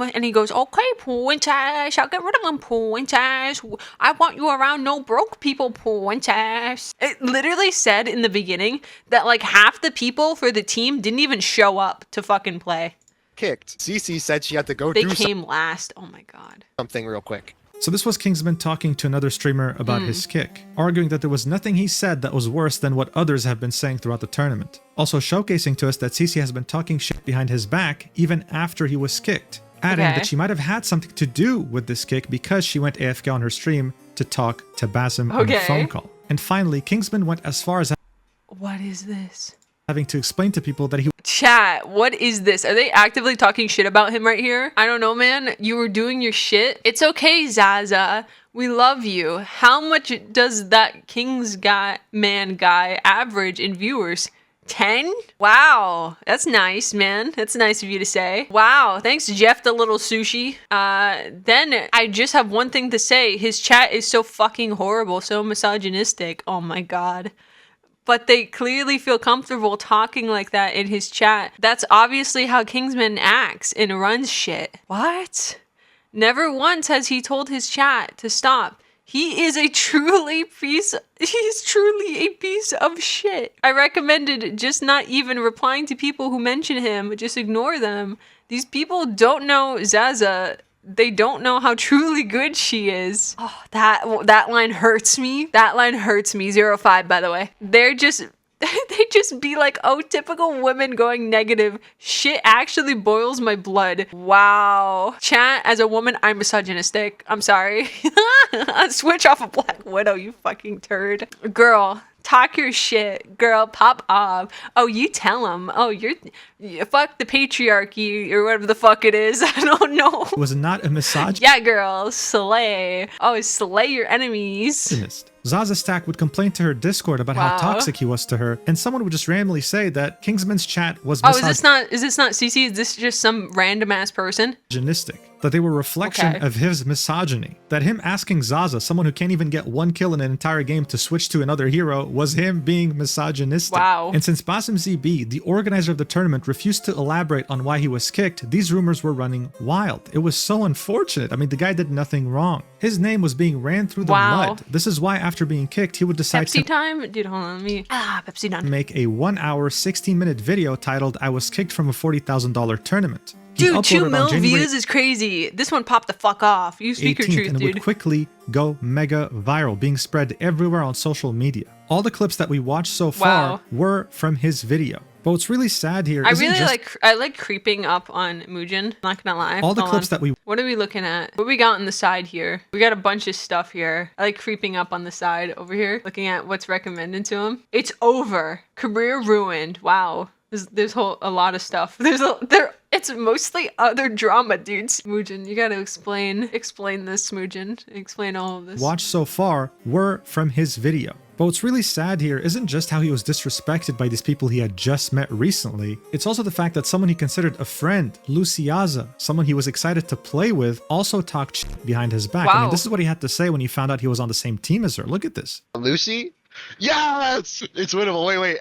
And he goes, okay, Princess, I'll get rid of him, Princess. I want you around no broke people, Princess. It literally said in the beginning that like half the people for the team didn't even show up to fucking play. Kicked. Cece said she had to go They do came last. Oh my god. something real quick. So this was Kingsman talking to another streamer about his kick, arguing that there was nothing he said that was worse than what others have been saying throughout the tournament. Also showcasing to us that CC has been talking shit behind his back even after he was kicked, adding that she might have had something to do with this kick because she went AFK on her stream to talk to Basim on a phone call. And finally, Kingsman went as far as What is this? having to explain to people that he Chat, what is this? Are they actively talking shit about him right here? I don't know, man. You were doing your shit. It's okay, Zaza. We love you. How much does that King's guy average in viewers? 10? Wow. That's nice, man. That's nice of you to say. Wow. Thanks, Jeff the Little Sushi. Then I just have one thing to say. His chat is so fucking horrible, so misogynistic. Oh my god. But they clearly feel comfortable talking like that in his chat. That's obviously how Kingsman acts and runs shit. What? Never once has he told his chat to stop. He's truly a piece of shit. I recommended just not even replying to people who mention him. Just ignore them. These people don't know Zaza. They don't know how truly good she is. Oh, that line hurts me. That line hurts me. 05, by the way. They just be like, oh, typical women going negative. Shit actually boils my blood. Wow. Chat, as a woman, I'm misogynistic. I'm sorry. Switch off a Black Widow, you fucking turd. Girl, talk your shit. Girl, pop off. Oh, you tell them. Oh, fuck the patriarchy or whatever the fuck it is. I don't know. was not a misogynist. Yeah, girl, slay. Oh, slay your enemies. Zaza Stack would complain to her Discord about how toxic he was to her, and someone would just randomly say that Kingsman's chat was is this not CC? Is this just some random ass person? misogynistic. That they were a reflection of his misogyny. That him asking Zaza, someone who can't even get one kill in an entire game, to switch to another hero was him being misogynistic. Wow. And since Basim ZB, the organizer of the tournament, refused to elaborate on why he was kicked, these rumors were running wild. It was so unfortunate. I mean, the guy did nothing wrong. His name was being ran through the mud. This is why after being kicked, he would decide Pepsi time? Dude, hold on. Pepsi time. Make a 1 hour, 16-minute video titled, I was kicked from a $40,000 tournament. Dude, 2 million views is crazy. This one popped the fuck off. You speak your truth, and dude. it would quickly go mega viral, being spread everywhere on social media. All the clips that we watched so far were from his video. But what's really sad here is I like creeping up on Muujin, not gonna lie. All the clips that we... What are we looking at? What we got on the side here? We got a bunch of stuff here. I like creeping up on the side over here, looking at what's recommended to him. It's over. Career ruined. Wow. There's a lot of stuff. It's mostly other drama, dudes. Muujin, you gotta explain this, Muujin. Explain all of this. Watched so far were from his video. But what's really sad here isn't just how he was disrespected by these people he had just met recently. It's also the fact that someone he considered a friend, Luciaza, someone he was excited to play with, also talked shit behind his back. I mean, this is what he had to say when he found out he was on the same team as her. Look at this. Lucy? Yes! It's winnable. Wait,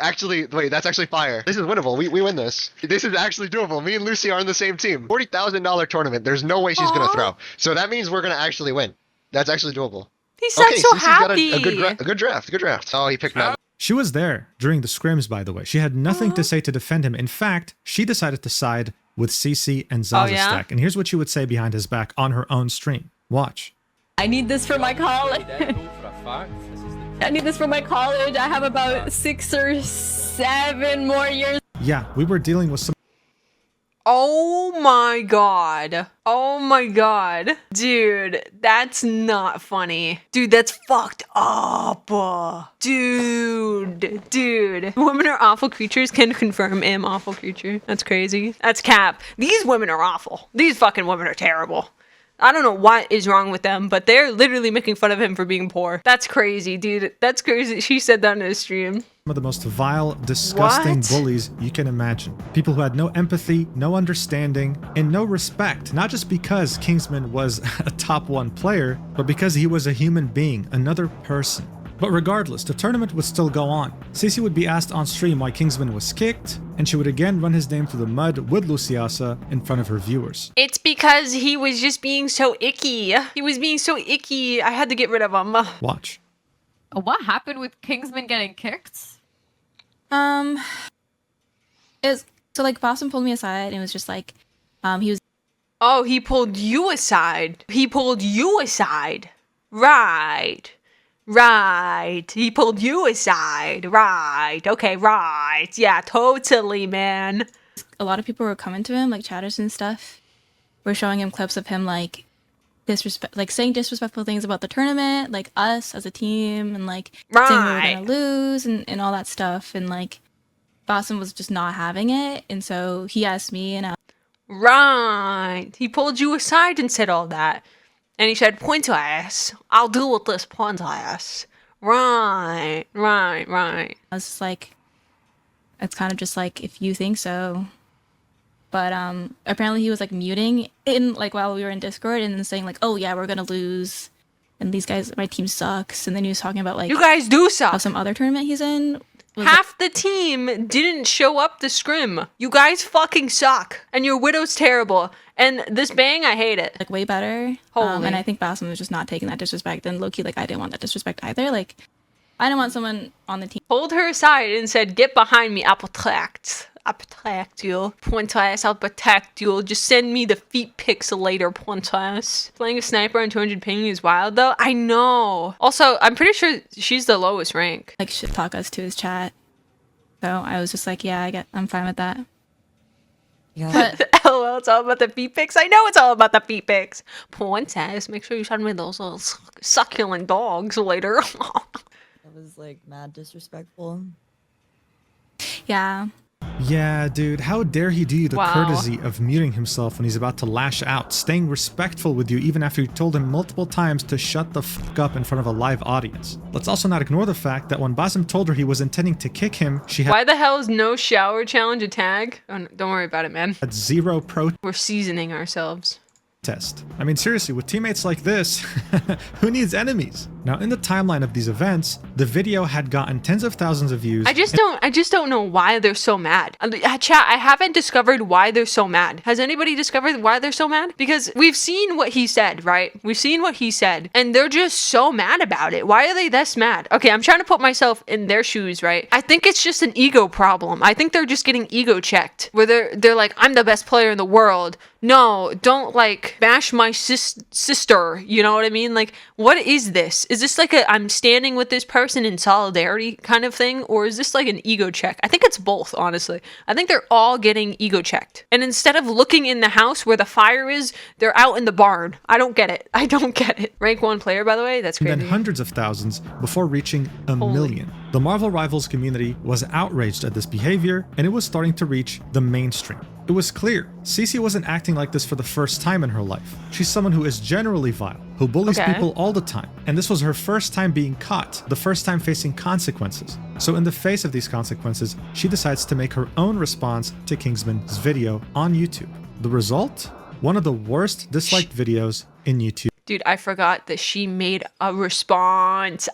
that's actually fire. This is winnable. We win this. This is actually doable. Me and Lucy are on the same team. $40,000 tournament. There's no way she's gonna throw. So that means we're gonna actually win. That's actually doable. He sounds so Cece's happy. Got a good draft. Oh, he picked Matt. She was there during the scrims, by the way. She had nothing to say to defend him. In fact, she decided to side with CC and Zaza yeah? Stack. And here's what she would say behind his back on her own stream. Watch. I need this for my college. I need this for my college. I have about 6 or 7 more years. Yeah, we were dealing with some Oh my god. Oh my god. Dude, that's not funny. Dude, that's fucked up. Dude. Women are awful creatures. Can confirm am awful creature. That's crazy. That's cap. These women are awful. These fucking women are terrible. I don't know what is wrong with them, but they're literally making fun of him for being poor. That's crazy, dude. That's crazy. She said that in a stream. of the most vile, disgusting What? bullies you can imagine. People who had no empathy, no understanding, and no respect, not just because Kingsman was a top 1 player, but because he was a human being, another person. But regardless, the tournament would still go on. Cici would be asked on stream why Kingsman was kicked, and she would again run his name through the mud with Luciasa in front of her viewers. It's because he was just being so icky. He was being so icky. I had to get rid of him. Watch. What happened with Kingsman getting kicked? Is so like Boston pulled me aside and was just like, he was. Oh, he pulled you aside. He pulled you aside. Right. He pulled you aside. Right. Okay, right. Yeah, totally, man. A lot of people were coming to him, like chatters and stuff, were showing him clips of him like saying disrespectful things about the tournament, like us as a team, and like saying we were gonna lose and all that stuff. And like Boston was just not having it, and so he asked me, and Right. He pulled you aside and said all that. And he said, point to ass. I'll deal with this point to ass. Right. I was just like, it's kind of just like, if you think so. But apparently he was like muting in like while we were in Discord and then saying like, oh yeah, we're gonna lose, and these guys, my team sucks. And then he was talking about like, You guys do suck. some other tournament he's in. Half the team didn't show up to scrim. You guys fucking suck. And your widow's terrible. And this bang, I hate it. Like way better. Holy. And I think Boston was just not taking that disrespect. And low-key, like I didn't want that disrespect either. Like I didn't want someone on the team. Pulled her aside and said, get behind me, I'll protect you. Pointas, I'll protect you. Just send me the feet pics later, Pointas. Playing a sniper on 200 ping is wild though. I know. Also, I'm pretty sure she's the lowest rank. Like shit talk us to his chat. So I was just like, yeah, I'm fine with that. Yeah. But LOL, it's all about the feet pics. I know it's all about the feet pics. Pointas, make sure you send me those little succulent dogs later. That was like mad disrespectful. yeah. Yeah, dude, how dare he do you the Wow. courtesy of muting himself when he's about to lash out, staying respectful with you even after you told him multiple times to shut the fuck up in front of a live audience. Let's also not ignore the fact that when Basim told her he was intending to kick him, she Why the hell is no shower challenge a tag? Oh, no, don't worry about it, man. had zero protest. We're seasoning ourselves. I mean, seriously, with teammates like this, who needs enemies? Now, in the timeline of these events, the video had gotten tens of thousands of views. I just don't know why they're so mad. Chat, I haven't discovered why they're so mad. Has anybody discovered why they're so mad? Because we've seen what he said, right? We've seen what he said, and they're just so mad about it. Why are they this mad? Okay, I'm trying to put myself in their shoes, right? I think it's just an ego problem. I think they're just getting ego checked, where they're like, I'm the best player in the world. No, don't like bash my sister. You know what I mean? Like, what is this? Is this like I'm standing with this person in solidarity kind of thing? Or is this like an ego check? I think it's both, honestly. I think they're all getting ego checked. And instead of looking in the house where the fire is, they're out in the barn. I don't get it. Rank 1 player, by the way? That's crazy. And then hundreds of thousands before reaching a million. The Marvel Rivals community was outraged at this behavior, and it was starting to reach the mainstream. It was clear, Cici wasn't acting like this for the first time in her life. She's someone who is generally vile, who bullies people all the time, and this was her first time being caught, the first time facing consequences. So in the face of these consequences, she decides to make her own response to Kingsman's video on YouTube. The result? One of the worst disliked videos in YouTube. Dude, I forgot that she made a response.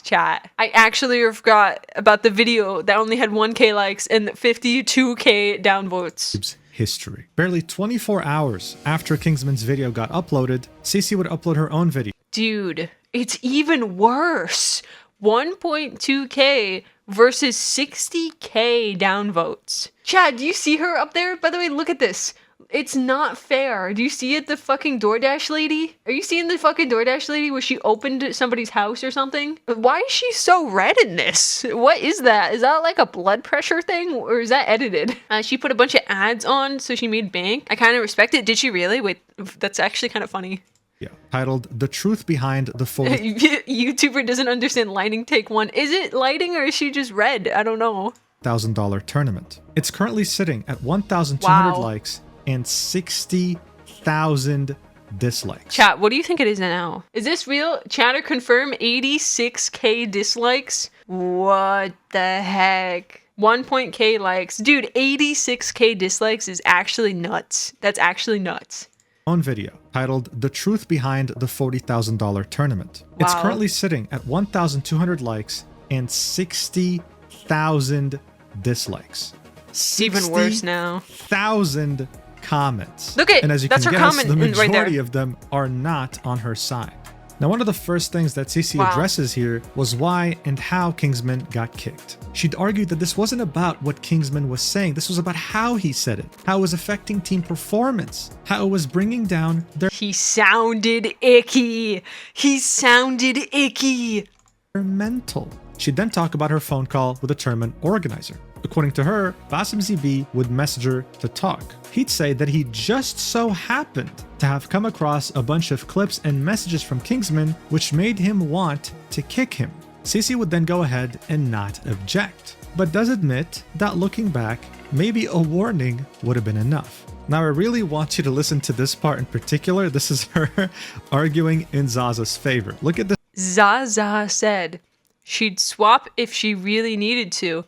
Chat. I actually forgot about the video that only had 1K likes and 52K downvotes. History. Barely 24 hours after Kingsman's video got uploaded, Cici would upload her own video. Dude, it's even worse. 1.2k versus 60k downvotes. Chad, do you see her up there? By the way, look at this. It's not fair. Do you see it, the fucking DoorDash lady? Are you seeing the fucking DoorDash lady where she opened somebody's house or something? Why is she so red in this? What is that? Is that like a blood pressure thing or is that edited? She put a bunch of ads on so she made bank. I kind of respect it. Did she really? Wait, that's actually kind of funny. Yeah, titled The Truth Behind the 40... YouTuber doesn't understand lighting, take one. Is it lighting or is she just red? I don't know. $1,000 tournament. It's currently sitting at 1,200 Wow. likes and 60,000 dislikes. Chat, what do you think it is now? Is this real? Chatter confirm 86k dislikes? What the heck? 1.k likes. Dude, 86k dislikes is actually nuts. That's actually nuts. Own video titled The Truth Behind the $40,000 Tournament. It's Wow. currently sitting at 1,200 likes and 60,000 dislikes. It's even worse now. 60,000 comments. Look at- and as you that's can her guess, comment the right there. majority of them are not on her side. Now, one of the first things that CC Wow. addresses here was why and how Kingsman got kicked. She'd argued that this wasn't about what Kingsman was saying, this was about how he said it, how it was affecting team performance, how it was bringing down their He sounded icky. He sounded icky. mental. She'd then talk about her phone call with the tournament organizer. According to her, Basim ZB would message her to talk. He'd say that he just so happened to have come across a bunch of clips and messages from Kingsman which made him want to kick him. CC would then go ahead and not object, but does admit that looking back, maybe a warning would have been enough. Now, I really want you to listen to this part in particular. This is her arguing in Zaza's favor. Look at this. Zaza said she'd swap if she really needed to,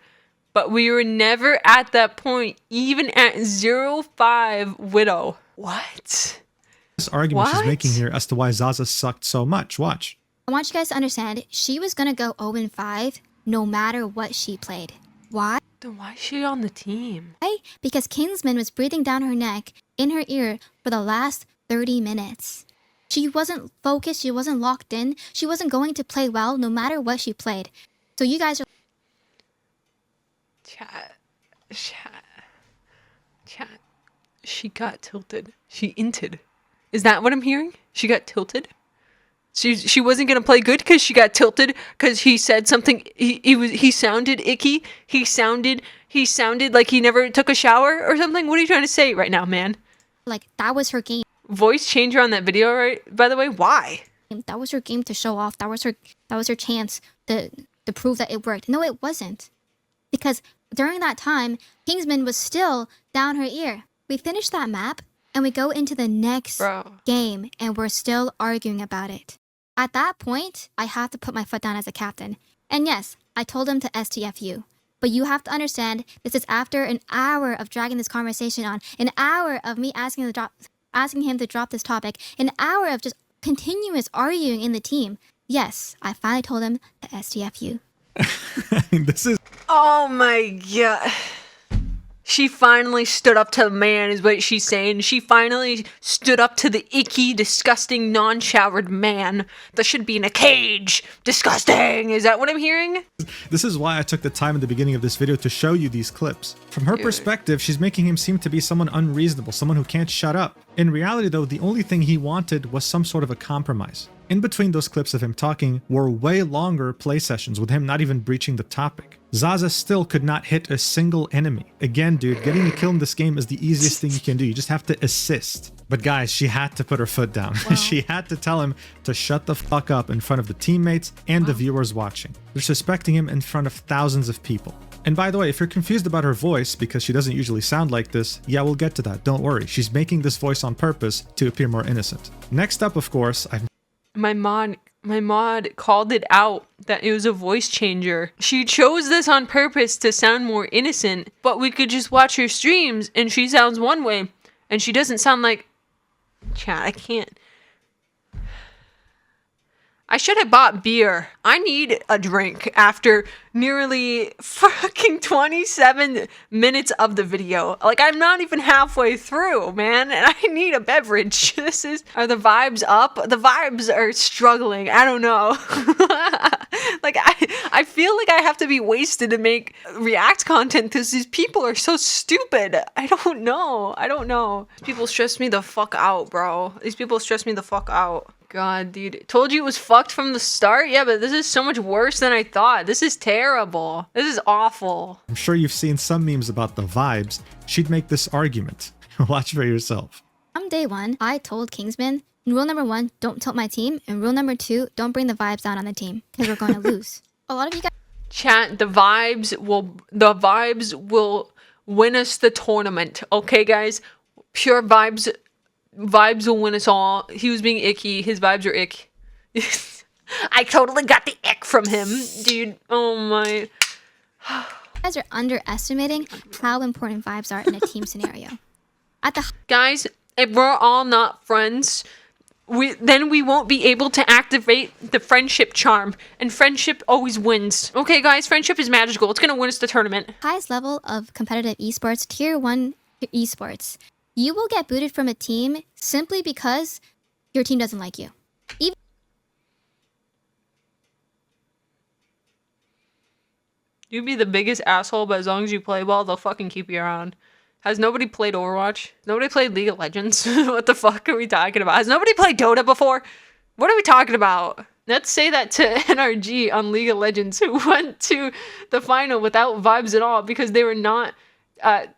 but we were never at that point, even at 0-5 Widow. What? This argument she's What? making here as to why Zaza sucked so much. Watch. I want you guys to understand, she was gonna go 0-5 no matter what she played. Why? Then why is she on the team? Because Kingsman was breathing down her neck, in her ear, for the last 30 minutes. She wasn't focused, she wasn't locked in, she wasn't going to play well no matter what she played. So you guys are Chat. She got tilted. She inted. Is that what I'm hearing? She got tilted? She wasn't gonna play good because she got tilted because he said something. He sounded icky. He sounded like he never took a shower or something. What are you trying to say right now, man? like, that was her game. Voice changer on that video, right? By the way, why? That was her game to show off. That was her chance to prove that it worked. No, it wasn't. Because during that time, Kingsman was still down her ear. We finished that map and we go into the next game and we're still arguing about it. At that point, I have to put my foot down as a captain. And yes, I told him to STFU. But you have to understand, this is after an hour of dragging this conversation on, an hour of me asking him to drop this topic, an hour of just continuous arguing in the team. Yes, I finally told him to STFU. This is... Oh my god. She finally stood up to the man, is what she's saying. She finally stood up to the icky, disgusting, non-showered man that should be in a cage. Disgusting! Is that what I'm hearing? This is why I took the time in the beginning of this video to show you these clips. From her perspective, she's making him seem to be someone unreasonable, someone who can't shut up. In reality, though, the only thing he wanted was some sort of a compromise. In between those clips of him talking were way longer play sessions with him not even breaching the topic. Zaza still could not hit a single enemy. Again, dude, getting a kill in this game is the easiest thing you can do. You just have to assist. But guys, she had to put her foot down. Wow. She had to tell him to shut the fuck up in front of the teammates and the viewers watching. They're suspecting him in front of thousands of people. And by the way, if you're confused about her voice, because she doesn't usually sound like this, yeah, we'll get to that. Don't worry. She's making this voice on purpose to appear more innocent. Next up, of course, My mod called it out that it was a voice changer. She chose this on purpose to sound more innocent, but we could just watch her streams and she sounds one way and she doesn't sound like... Chat, I can't. I should have bought beer. I need a drink after nearly fucking 27 minutes of the video. Like, I'm not even halfway through, man, and I need a beverage. Are the vibes up? The vibes are struggling. I don't know. Like, I feel like I have to be wasted to make React content because these people are so stupid. I don't know. People stress me the fuck out, bro. These people stress me the fuck out. God, dude. Told you it was fucked from the start? Yeah, but this is so much worse than I thought. This is terrible. This is awful. I'm sure you've seen some memes about the vibes. She'd make this argument. Watch for yourself. From day one, I told Kingsman, rule number 1, don't tilt my team, and rule number 2, don't bring the vibes down on the team, because we're going to lose. A lot of you guys... Chat, the vibes will win us the tournament. Okay, guys? Pure vibes will win us all. He was being icky. His vibes are ick. I totally got the ick from him, dude. Oh my. You guys are underestimating how important vibes are in a team scenario. Guys, if we're all not friends, then we won't be able to activate the friendship charm, and friendship always wins. Okay, guys, friendship is magical. It's gonna win us the tournament. Highest level of competitive esports, tier 1 esports. You will get booted from a team simply because your team doesn't like you. You'd be the biggest asshole, but as long as you play well, they'll fucking keep you around. Has nobody played Overwatch? Nobody played League of Legends? What the fuck are we talking about? Has nobody played Dota before? What are we talking about? Let's say that to NRG on League of Legends, who went to the final without vibes at all because they were not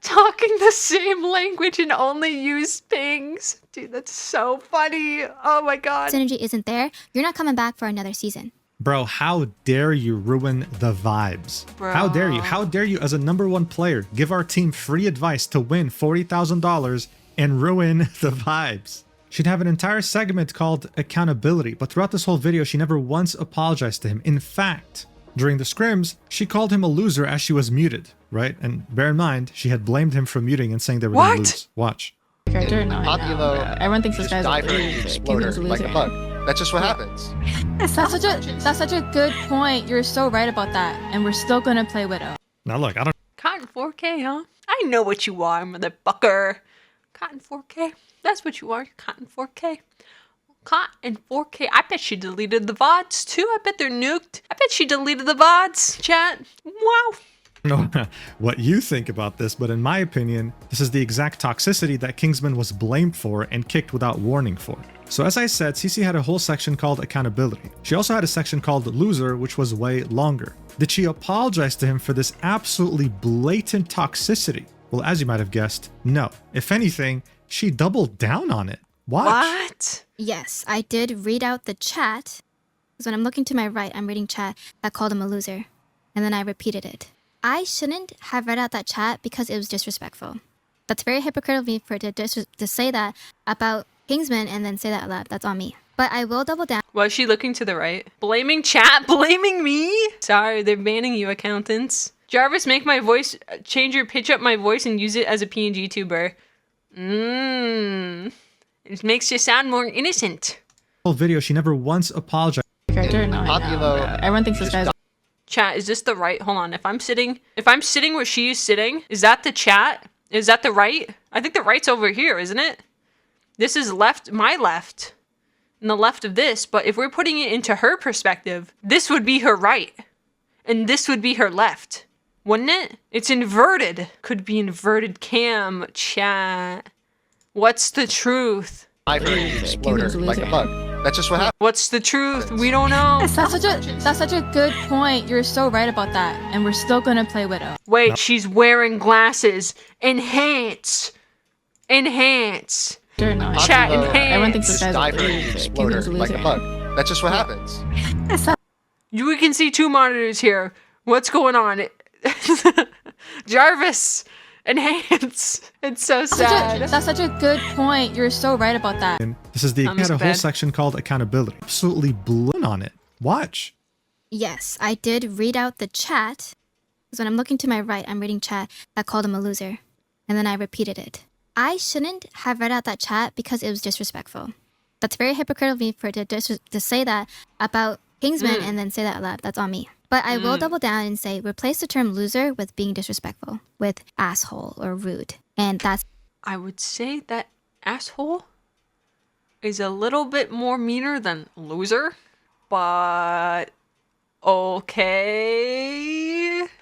talking the same language and only use pings. Dude, that's so funny. Oh my god. Synergy isn't there. You're not coming back for another season. Bro, how dare you ruin the vibes? Bro. How dare you? How dare you, as a #1 player, give our team free advice to win $40,000 and ruin the vibes? She'd have an entire segment called accountability, but throughout this whole video, she never once apologized to him. In fact, during the scrims, she called him a loser as she was muted, right? And bear in mind, she had blamed him for muting and saying they were going to lose. Watch. Everyone thinks this guy's a exploder like a bug. That's just what happens. That's such a good point. You're so right about that. And we're still gonna play Widow. Now look, I don't... Cotton 4K, huh? I know what you are, motherfucker. Cotton 4K. That's what you are, Cotton 4K. Cotton 4K. I bet she deleted the VODs too. I bet they're nuked. I bet she deleted the VODs, chat. Wow. know what you think about this, but in my opinion, this is the exact toxicity that Kingsman was blamed for and kicked without warning for. So as I said, CC had a whole section called accountability. She also had a section called loser, which was way longer. Did she apologize to him for this absolutely blatant toxicity? Well, as you might have guessed, no. If anything, she doubled down on it. Watch. What? Yes, I did read out the chat. Because when I'm looking to my right, I'm reading chat that called him a loser. And then I repeated it. I shouldn't have read out that chat because it was disrespectful. That's very hypocritical of me for to say that about Kingsman and then say that aloud. That's on me. But I will double down. Was she looking to the right? Blaming chat? Blaming me? Sorry, they're banning you, accountants. Jarvis, make my voice, change your pitch up my voice and use it as a PNG tuber. It makes you sound more innocent. Whole video, she never once apologized. Everyone thinks this guy's... Chat, is this the right? Hold on. If I'm sitting where she is sitting, is that the chat? Is that the right? I think the right's over here, isn't it? This is left, my left, and the left of this. But if we're putting it into her perspective, this would be her right, and this would be her left, wouldn't it? It's inverted. Could be inverted cam. Chat. What's the truth? I've heard you exploder like a bug. That's just what happened. What's the truth? We don't know. That's such a good point. You're so right about that. And we're still gonna play Widow. Wait, no. She's wearing glasses. Enhance. Enhance. Chat, enhance. Everyone thinks this guy's I've heard you exploder like a bug. That's just what happens. We can see two monitors here. What's going on? Jarvis. Enhance. It's so sad. That's such a good point. You're so right about that. And this is the had a whole section called accountability. Absolutely blown on it. Watch. Yes, I did read out the chat. Because when I'm looking to my right, I'm reading chat that called him a loser. And then I repeated it. I shouldn't have read out that chat because it was disrespectful. That's very hypocritical of me for to say that about Kingsman and then say that aloud. That's on me. But I will double down and say replace the term loser with being disrespectful, with asshole or rude. And that's... I would say that asshole is a little bit more meaner than loser, but okay.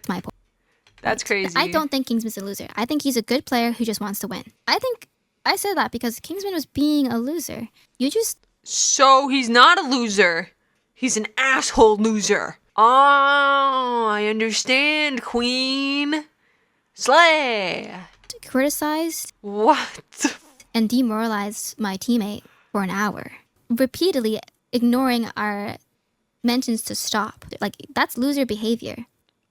my point. That's crazy. I don't think Kingsman's a loser. I think he's a good player who just wants to win. I think I said that because Kingsman was being a loser. You just... So he's not a loser. He's an asshole loser. Oh, I understand, Queen. Slay. criticized What? and demoralized my teammate for an hour, repeatedly ignoring our mentions to stop. Like, that's loser behavior.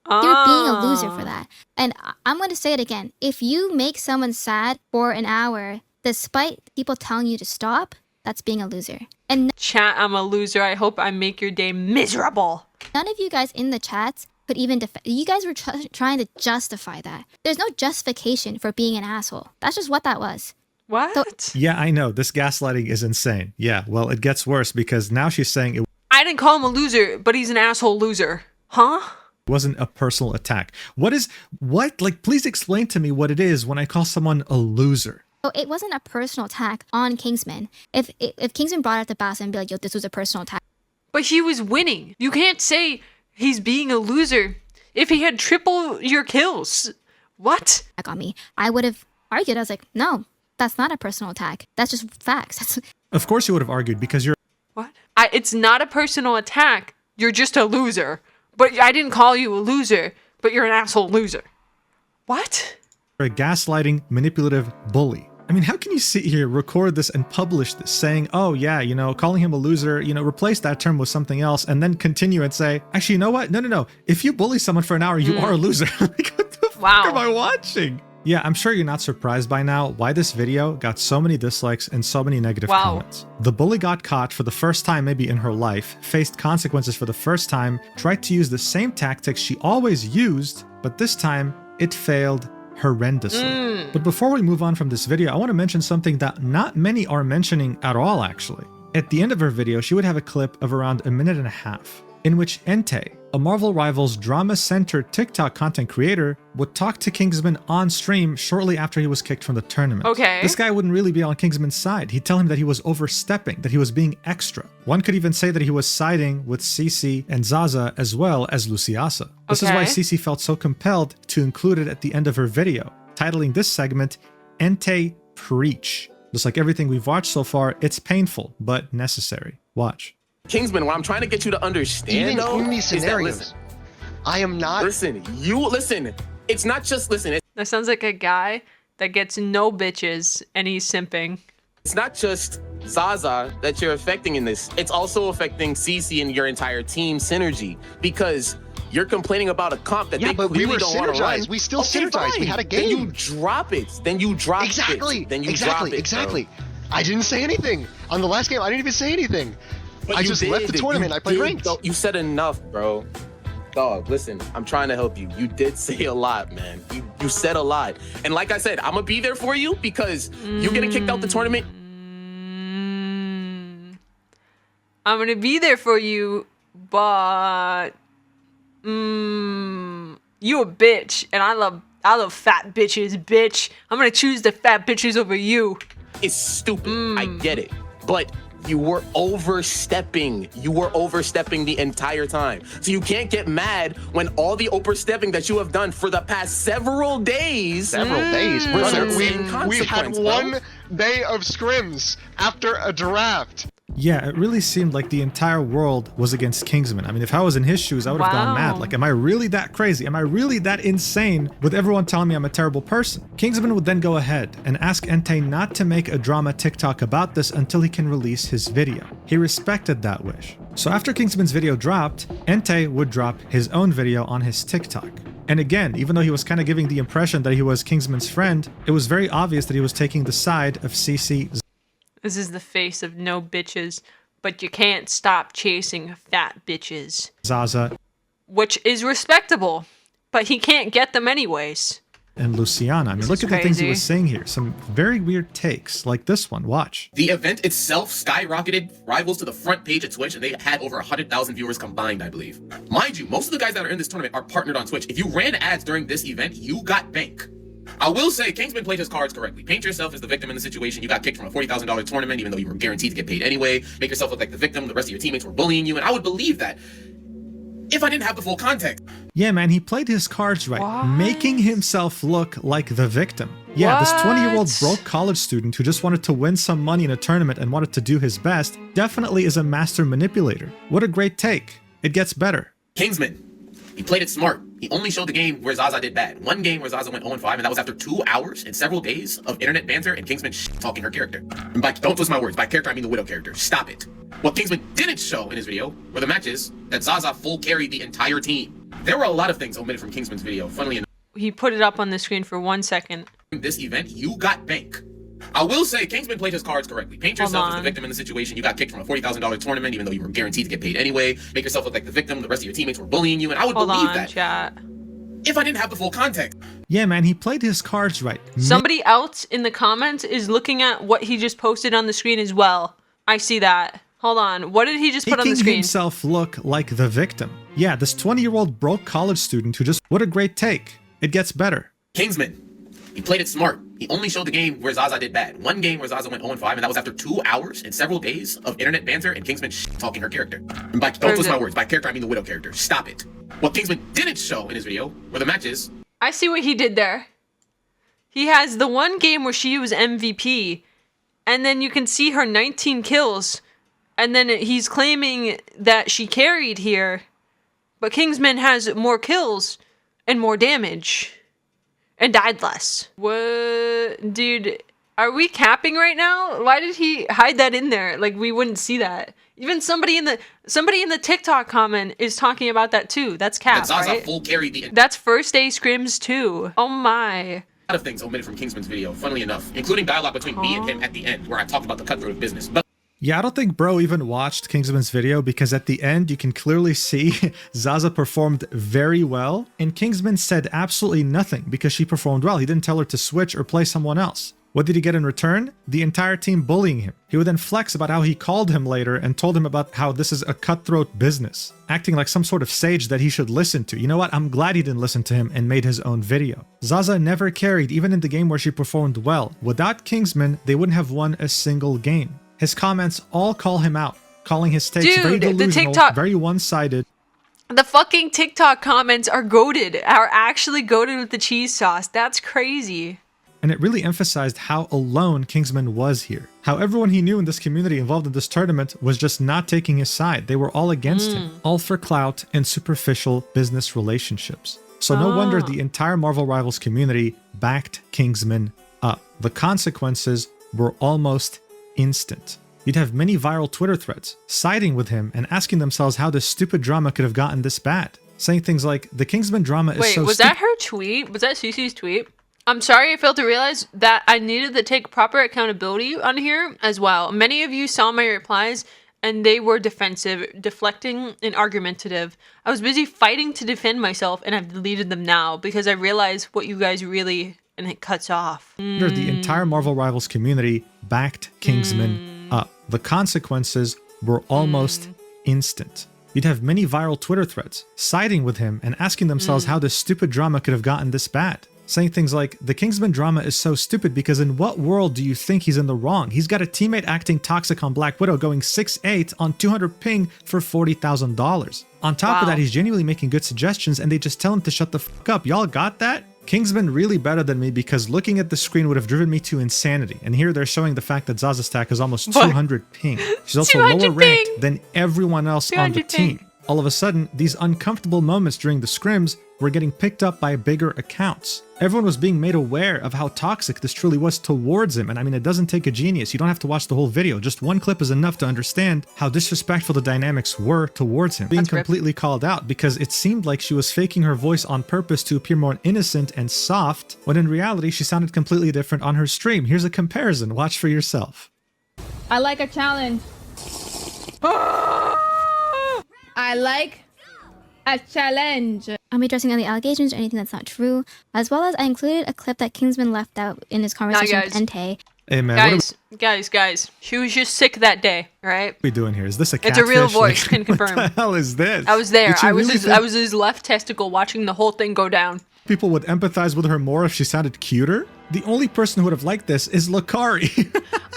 You're being a loser for that. And I'm going to say it again. If you make someone sad for an hour, despite people telling you to stop, that's being a loser. And Chat, I'm a loser. I hope I make your day miserable. none of you guys in the chats could even you guys were trying to justify that. There's no justification for being an asshole. That's just what that was. What? So, Yeah, I know. This gaslighting is insane. Yeah, well, it gets worse because now she's saying it I didn't call him a loser, but he's an asshole loser. Huh? wasn't a personal attack. What? Like, please explain to me what it is when I call someone a loser. so it wasn't a personal attack on Kingsman. If Kingsman brought it up to Bass and be like, yo, this was a personal attack. But he was winning. You can't say he's being a loser if he had triple your kills. What? On me, I would have argued. I was like, no, that's not a personal attack. That's just facts. That's Of course you would have argued because you're What? It's not a personal attack. You're just a loser. But I didn't call you a loser, but you're an asshole loser. What? a gaslighting, manipulative bully. I mean, how can you sit here, record this, and publish this saying, oh, yeah, calling him a loser, replace that term with something else, and then continue and say, actually, you know what? No. If you bully someone for an hour, you are a loser. Like, what the fuck am I watching? Yeah, I'm sure you're not surprised by now why this video got so many dislikes and so many negative comments. The bully got caught for the first time maybe in her life, faced consequences for the first time, tried to use the same tactics she always used, but this time it failed horrendously. But before we move on from this video, I want to mention something that not many are mentioning at all, actually. At the end of her video, she would have a clip of around a minute and a half, in which Entei, a Marvel Rivals drama-centered TikTok content creator, would talk to Kingsman on stream shortly after he was kicked from the tournament. Okay. This guy wouldn't really be on Kingsman's side. He'd tell him that he was overstepping, that he was being extra. One could even say that he was siding with CC and Zaza as well as Luciasa. This is why CC felt so compelled to include it at the end of her video, titling this segment, Entei Preach. Just like everything we've watched so far, it's painful, but necessary. Watch. Kingsman, what I'm trying to get you to understand, though, in these scenarios, I am not. Listen. It's not just That sounds like a guy that gets no bitches and he's simping. It's not just Zaza that you're affecting in this. It's also affecting CC and your entire team synergy because you're complaining about a comp that they clearly don't want to run. We still synergized. Fine. We had a game. Then you drop it. Exactly. I didn't say anything on the last game. I didn't even say anything. But I just left the tournament. I played ranked. You said enough, bro. Dog, listen, I'm trying to help you. You did say a lot, man. You said a lot. And like I said, I'm going to be there for you because you're getting kicked out the tournament. I'm going to be there for you, but you a bitch, and I love fat bitches, bitch. I'm going to choose the fat bitches over you. It's stupid. I get it. But you were overstepping. You were overstepping the entire time. So you can't get mad when all the overstepping that you have done for the past several days. Brother, we had one day of scrims after a draft. Yeah, it really seemed like the entire world was against Kingsman. I mean, if I was in his shoes, I would have gone mad. Like, am I really that crazy? Am I really that insane with everyone telling me I'm a terrible person? Kingsman would then go ahead and ask Entei not to make a drama TikTok about this until he can release his video. He respected that wish. So after Kingsman's video dropped, Entei would drop his own video on his TikTok. And again, even though he was kind of giving the impression that he was Kingsman's friend, it was very obvious that he was taking the side of CC. This is the face of no bitches, but you can't stop chasing fat bitches. Zaza. Which is respectable, but he can't get them anyways. and Luciana. I mean, look at the things he was saying here. Some very weird takes, like this one. Watch. The event itself skyrocketed rivals to the front page of Twitch, and they had over 100,000 viewers combined, I believe. Mind you, most of the guys that are in this tournament are partnered on Twitch. If you ran ads during this event, you got bank. I will say Kingsman played his cards correctly. Paint yourself as the victim in the situation. You got kicked from a $40,000 tournament, even though you were guaranteed to get paid anyway. Make yourself look like the victim. The rest of your teammates were bullying you, and I would believe that if I didn't have the full context. Yeah, man, he played his cards right, making himself look like the victim. Yeah, this 20-year-old broke college student who just wanted to win some money in a tournament and wanted to do his best definitely is a master manipulator. What a great take. It gets better. Kingsman, he played it smart. He only showed the game where Zaza did bad. One game where Zaza went 0-5, and that was after 2 hours and several days of internet banter and Kingsman talking her character. And don't twist my words. By character, I mean the Widow character. Stop it. What Kingsman didn't show in his video were the matches that Zaza full carried the entire team. There were a lot of things omitted from Kingsman's video, funnily enough. He put it up on the screen for 1 second. In this event, you got bank. I will say Kingsman played his cards correctly. Paint yourself as the victim in the situation. You got kicked from a $40,000 tournament, even though you were guaranteed to get paid anyway. Make yourself look like the victim. The rest of your teammates were bullying you, and I would believe that. Chat. If I didn't have the full context. Yeah, man, he played his cards right. Somebody else in the comments is looking at what he just posted on the screen as well. I see that. Hold on. What did he just put on the screen? Making himself look like the victim. Yeah, this 20-year-old broke college student who just... What a great take. It gets better. Kingsman, he played it smart. He only showed the game where Zaza did bad. One game where Zaza went 0-5, and that was after 2 hours and several days of internet banter and Kingsman talking her character. And don't twist my words. By character, I mean the Widow character. Stop it. What Kingsman didn't show in his video were the matches. I see what he did there. He has the one game where she was MVP, and then you can see her 19 kills, and then he's claiming that she carried here, but Kingsman has more kills and more damage. And died less. What? Dude, are we capping right now? Why did he hide that in there? Like, we wouldn't see that. Even somebody in the TikTok comment is talking about that too. That's cap, right? Full carried the... That's first day scrims too. Oh my. A lot of things omitted from Kingsman's video, funnily enough, including dialogue between me and him at the end, where I talked about the cutthroat of business. But yeah, I don't think bro even watched Kingsman's video because at the end you can clearly see Zaza performed very well and Kingsman said absolutely nothing because she performed well. He didn't tell her to switch or play someone else. What did he get in return? The entire team bullying him. He would then flex about how he called him later and told him about how this is a cutthroat business, acting like some sort of sage that he should listen to. You know what? I'm glad he didn't listen to him and made his own video. Zaza never carried, even in the game where she performed well. Without Kingsman, they wouldn't have won a single game. His comments all call him out, calling his takes very delusional, very one-sided. The fucking TikTok comments are goated, are actually goated with the cheese sauce. That's crazy. And it really emphasized how alone Kingsman was here. How everyone he knew in this community involved in this tournament was just not taking his side. They were all against him, all for clout and superficial business relationships. So no wonder the entire Marvel Rivals community backed Kingsman up. The consequences were almost instant. You'd have many viral Twitter threads siding with him and asking themselves how this stupid drama could have gotten this bad. Saying things like, the Kingsman drama is so stupid. Wait, was that her tweet? Was that Cece's tweet? I'm sorry I failed to realize that I needed to take proper accountability on here as well. Many of you saw my replies and they were defensive, deflecting, and argumentative. I was busy fighting to defend myself and I've deleted them now because I realized what you guys really... and it cuts off. The entire Marvel Rivals community backed Kingsman up. The consequences were almost instant. You'd have many viral Twitter threads siding with him and asking themselves how this stupid drama could have gotten this bad. Saying things like, the Kingsman drama is so stupid because in what world do you think he's in the wrong? He's got a teammate acting toxic on Black Widow going 6'8" on 200 ping for $40,000. On top of that, he's genuinely making good suggestions and they just tell him to shut the fuck up. Y'all got that? Kingsman really better than me because looking at the screen would have driven me to insanity. And here they're showing the fact that Zaza's stack is almost 200 ping. She's also lower ranked than everyone else on the team. All of a sudden, these uncomfortable moments during the scrims were getting picked up by bigger accounts. Everyone was being made aware of how toxic this truly was towards him. And I mean, it doesn't take a genius. You don't have to watch the whole video. Just one clip is enough to understand how disrespectful the dynamics were towards him. Being completely called out because it seemed like she was faking her voice on purpose to appear more innocent and soft, when in reality, she sounded completely different on her stream. Here's a comparison. Watch for yourself. I like a challenge. I like A challenge. I'll be addressing any allegations or anything that's not true, as well as I included a clip that Kingsman left out in his conversation with Entei. Hey man, guys. She was just sick that day, right? what are we doing here? Is this a It's catfish? a real voice, can confirm. What the hell is this? I was there. Did she I was really his, think I was his left testicle watching the whole thing go down. people would empathize with her more if she sounded cuter? The only person who would have liked this is Lakari.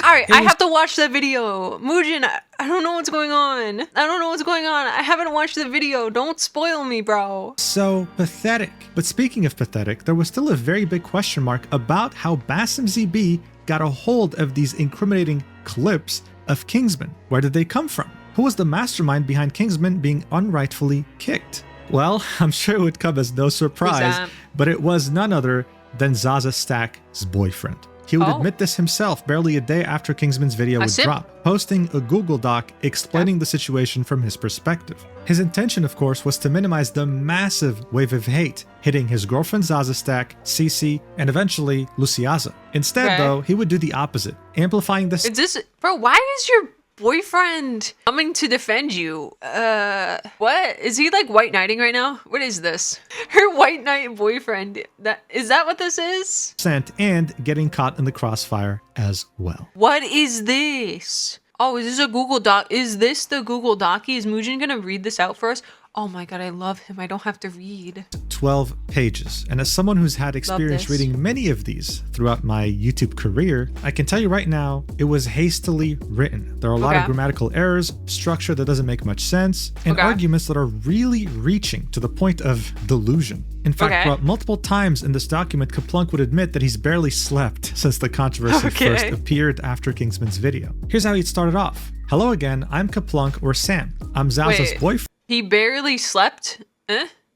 Alright, I have to watch that video. Mujin, I don't know what's going on. I haven't watched the video. Don't spoil me, bro. So pathetic. But speaking of pathetic, there was still a very big question mark about how Basim ZB got a hold of these incriminating clips of Kingsman. Where did they come from? Who was the mastermind behind Kingsman being unrightfully kicked? Well, I'm sure it would come as no surprise, but it was none other than Zaza Stack's boyfriend. He would admit this himself barely a day after Kingsman's video would drop, posting a Google Doc explaining the situation from his perspective. His intention, of course, was to minimize the massive wave of hate hitting his girlfriend Zaza Stack, Cece, and eventually Luciaza. Instead, though, he would do the opposite, amplifying this. Is this, bro, why is your boyfriend coming to defend you? What? Is he like white knighting right now? What is this? Her white knight boyfriend. Is that what this is? And getting caught in the crossfire as well. What is this? Oh, is this a Google Doc? Is this the Google Docie? Is Mujin gonna read this out for us? Oh my god, I love him. I don't have to read. 12 pages. And as someone who's had experience reading many of these throughout my YouTube career, I can tell you right now, it was hastily written. There are a lot of grammatical errors, structure that doesn't make much sense, and arguments that are really reaching to the point of delusion. In fact, throughout multiple times in this document, Kaplunk would admit that he's barely slept since the controversy first appeared after Kingsman's video. Here's how he started off. Hello again, I'm Kaplunk or Sam. I'm Zaza's boyfriend. He barely slept?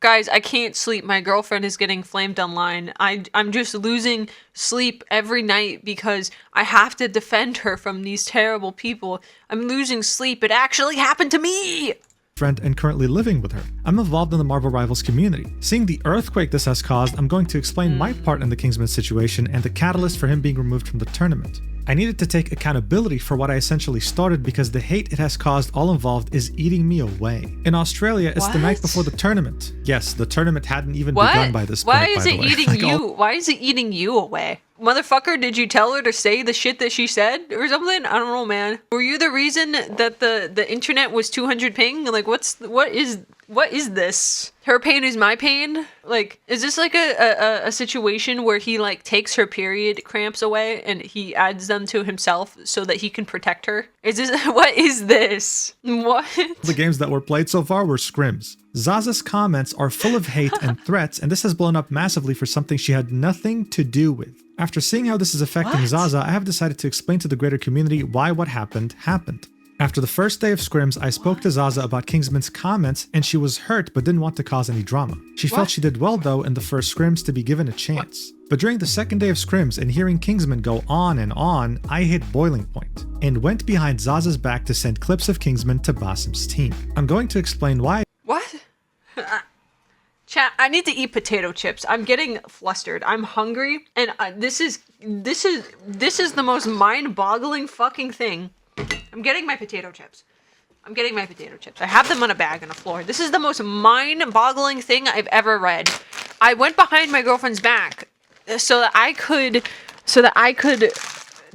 Guys, I can't sleep. My girlfriend is getting flamed online. I'm just losing sleep every night because I have to defend her from these terrible people. I'm losing sleep. It actually happened to me! Friend and currently living with her. I'm involved in the Marvel Rivals community. Seeing the earthquake this has caused, I'm going to explain my part in the Kingsman situation and the catalyst for him being removed from the tournament. I needed to take accountability for what I essentially started because the hate it has caused all involved is eating me away. In Australia, it's the night before the tournament. Yes, the tournament hadn't even begun by this point, Why is it eating you? Why is it eating you away? Motherfucker, did you tell her to say the shit that she said or something? I don't know, man. Were you the reason that the internet was 200 ping? Like, what is this? Her pain is my pain? Like, is this like a situation where he like takes her period cramps away and he adds them to himself so that he can protect her? Is this, what is this? What? The games that were played so far were scrims. Zaza's comments are full of hate and threats, and this has blown up massively for something she had nothing to do with. After seeing how this is affecting Zaza, I have decided to explain to the greater community why what happened. After the first day of scrims, I spoke to Zaza about Kingsman's comments, and she was hurt but didn't want to cause any drama. She felt she did well though in the first scrims to be given a chance. But during the second day of scrims and hearing Kingsman go on and on, I hit boiling point and went behind Zaza's back to send clips of Kingsman to Basim's team. I'm going to explain why. What? Chat, I need to eat potato chips. I'm getting flustered. I'm hungry, and this is the most mind-boggling fucking thing. I'm getting my potato chips. I have them on a bag on the floor. This is the most mind-boggling thing I've ever read. I went behind my girlfriend's back so that I could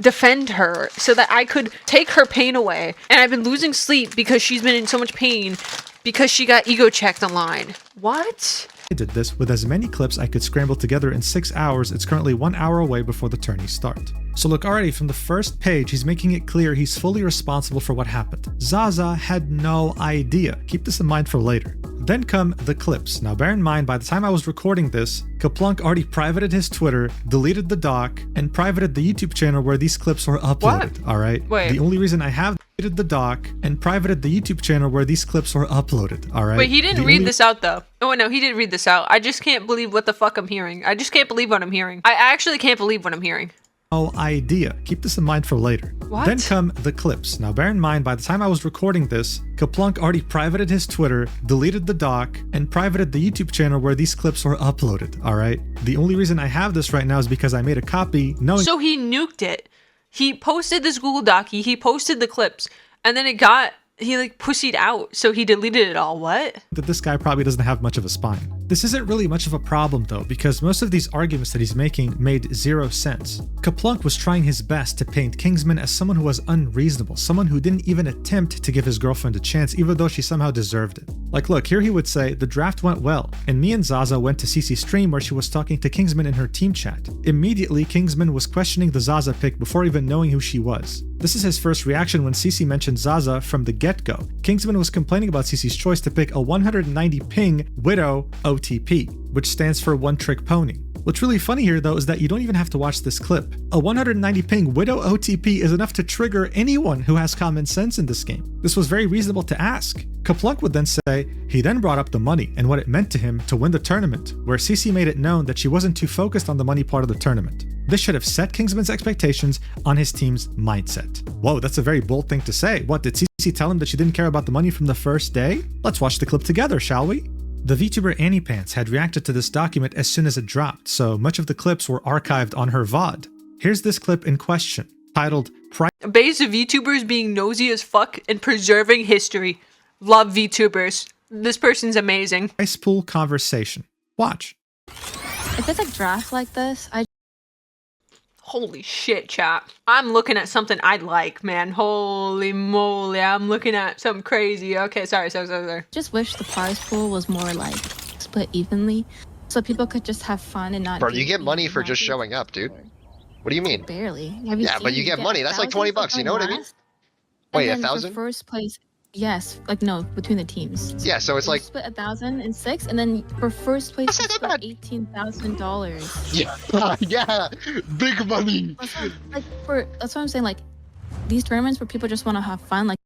defend her, so that I could take her pain away. And I've been losing sleep because she's been in so much pain because she got ego checked online. What? I did this with as many clips I could scramble together in 6 hours. It's currently 1 hour away before the tourneys start. So look, already from the first page, he's making it clear he's fully responsible for what happened. Zaza had no idea. Keep this in mind for later. Then come the clips. Now bear in mind, by the time I was recording this, Kaplunk already privated his Twitter, deleted the doc, and privated the YouTube channel where these clips were uploaded. Alright? The only reason I have deleted the doc and privated the YouTube channel where these clips were uploaded. Alright? Wait, he didn't read this out though. Oh no, he didn't read this out. I just can't believe what the fuck I'm hearing. I just can't believe what I'm hearing. I actually can't believe what I'm hearing. No idea. Keep this in mind for later. Then come the clips. Now bear in mind, by the time I was recording this, Kaplunk already privated his Twitter, deleted the doc, and privated the YouTube channel where these clips were uploaded. Alright? The only reason I have this right now is because I made a copy knowing— So he nuked it. He posted this Google Docie, he posted the clips, and then it got he like pussied out, so he deleted it all. What? That this guy probably doesn't have much of a spine. This isn't really much of a problem though, because most of these arguments that he's making made zero sense. Kaplunk was trying his best to paint Kingsman as someone who was unreasonable, someone who didn't even attempt to give his girlfriend a chance, even though she somehow deserved it. Like, look, here he would say, the draft went well, and me and Zaza went to CC's stream where she was talking to Kingsman in her team chat. Immediately, Kingsman was questioning the Zaza pick before even knowing who she was. This is his first reaction when CC mentioned Zaza from the get-go. Kingsman was complaining about CC's choice to pick a 190 ping Widow OTP, which stands for One Trick Pony. What's really funny here though is that you don't even have to watch this clip. A 190 ping Widow OTP is enough to trigger anyone who has common sense in this game. This was very reasonable to ask. Kaplunk would then say, he then brought up the money and what it meant to him to win the tournament, where CC made it known that she wasn't too focused on the money part of the tournament. This should have set Kingsman's expectations on his team's mindset. Whoa, that's a very bold thing to say. What, did CC tell him that she didn't care about the money from the first day? Let's watch the clip together, shall we? The VTuber Annie Pants had reacted to this document as soon as it dropped, so much of the clips were archived on her VOD. Here's this clip in question, titled Base of VTubers being nosy as fuck and preserving history. Love VTubers. This person's amazing. Price Pool Conversation. Watch. If it's a draft like this, Holy shit, chat. I'm looking at something I like, man. Holy moly, I'm looking at something crazy. Okay, sorry. just wish the prize pool was more like split evenly, so people could just have fun and not. Bro, you get money for just showing up, dude. What do you mean? Barely. Yeah, but you get money. That's like 20 bucks. You know what I mean? Wait, 1,000? First place. Yes, like no, between the teams. Yeah, so it's like split 1,006, and then for first place, you split $18,000. Yeah, yeah, big money. Like that's what I'm saying. Like these tournaments where people just want to have fun. Like,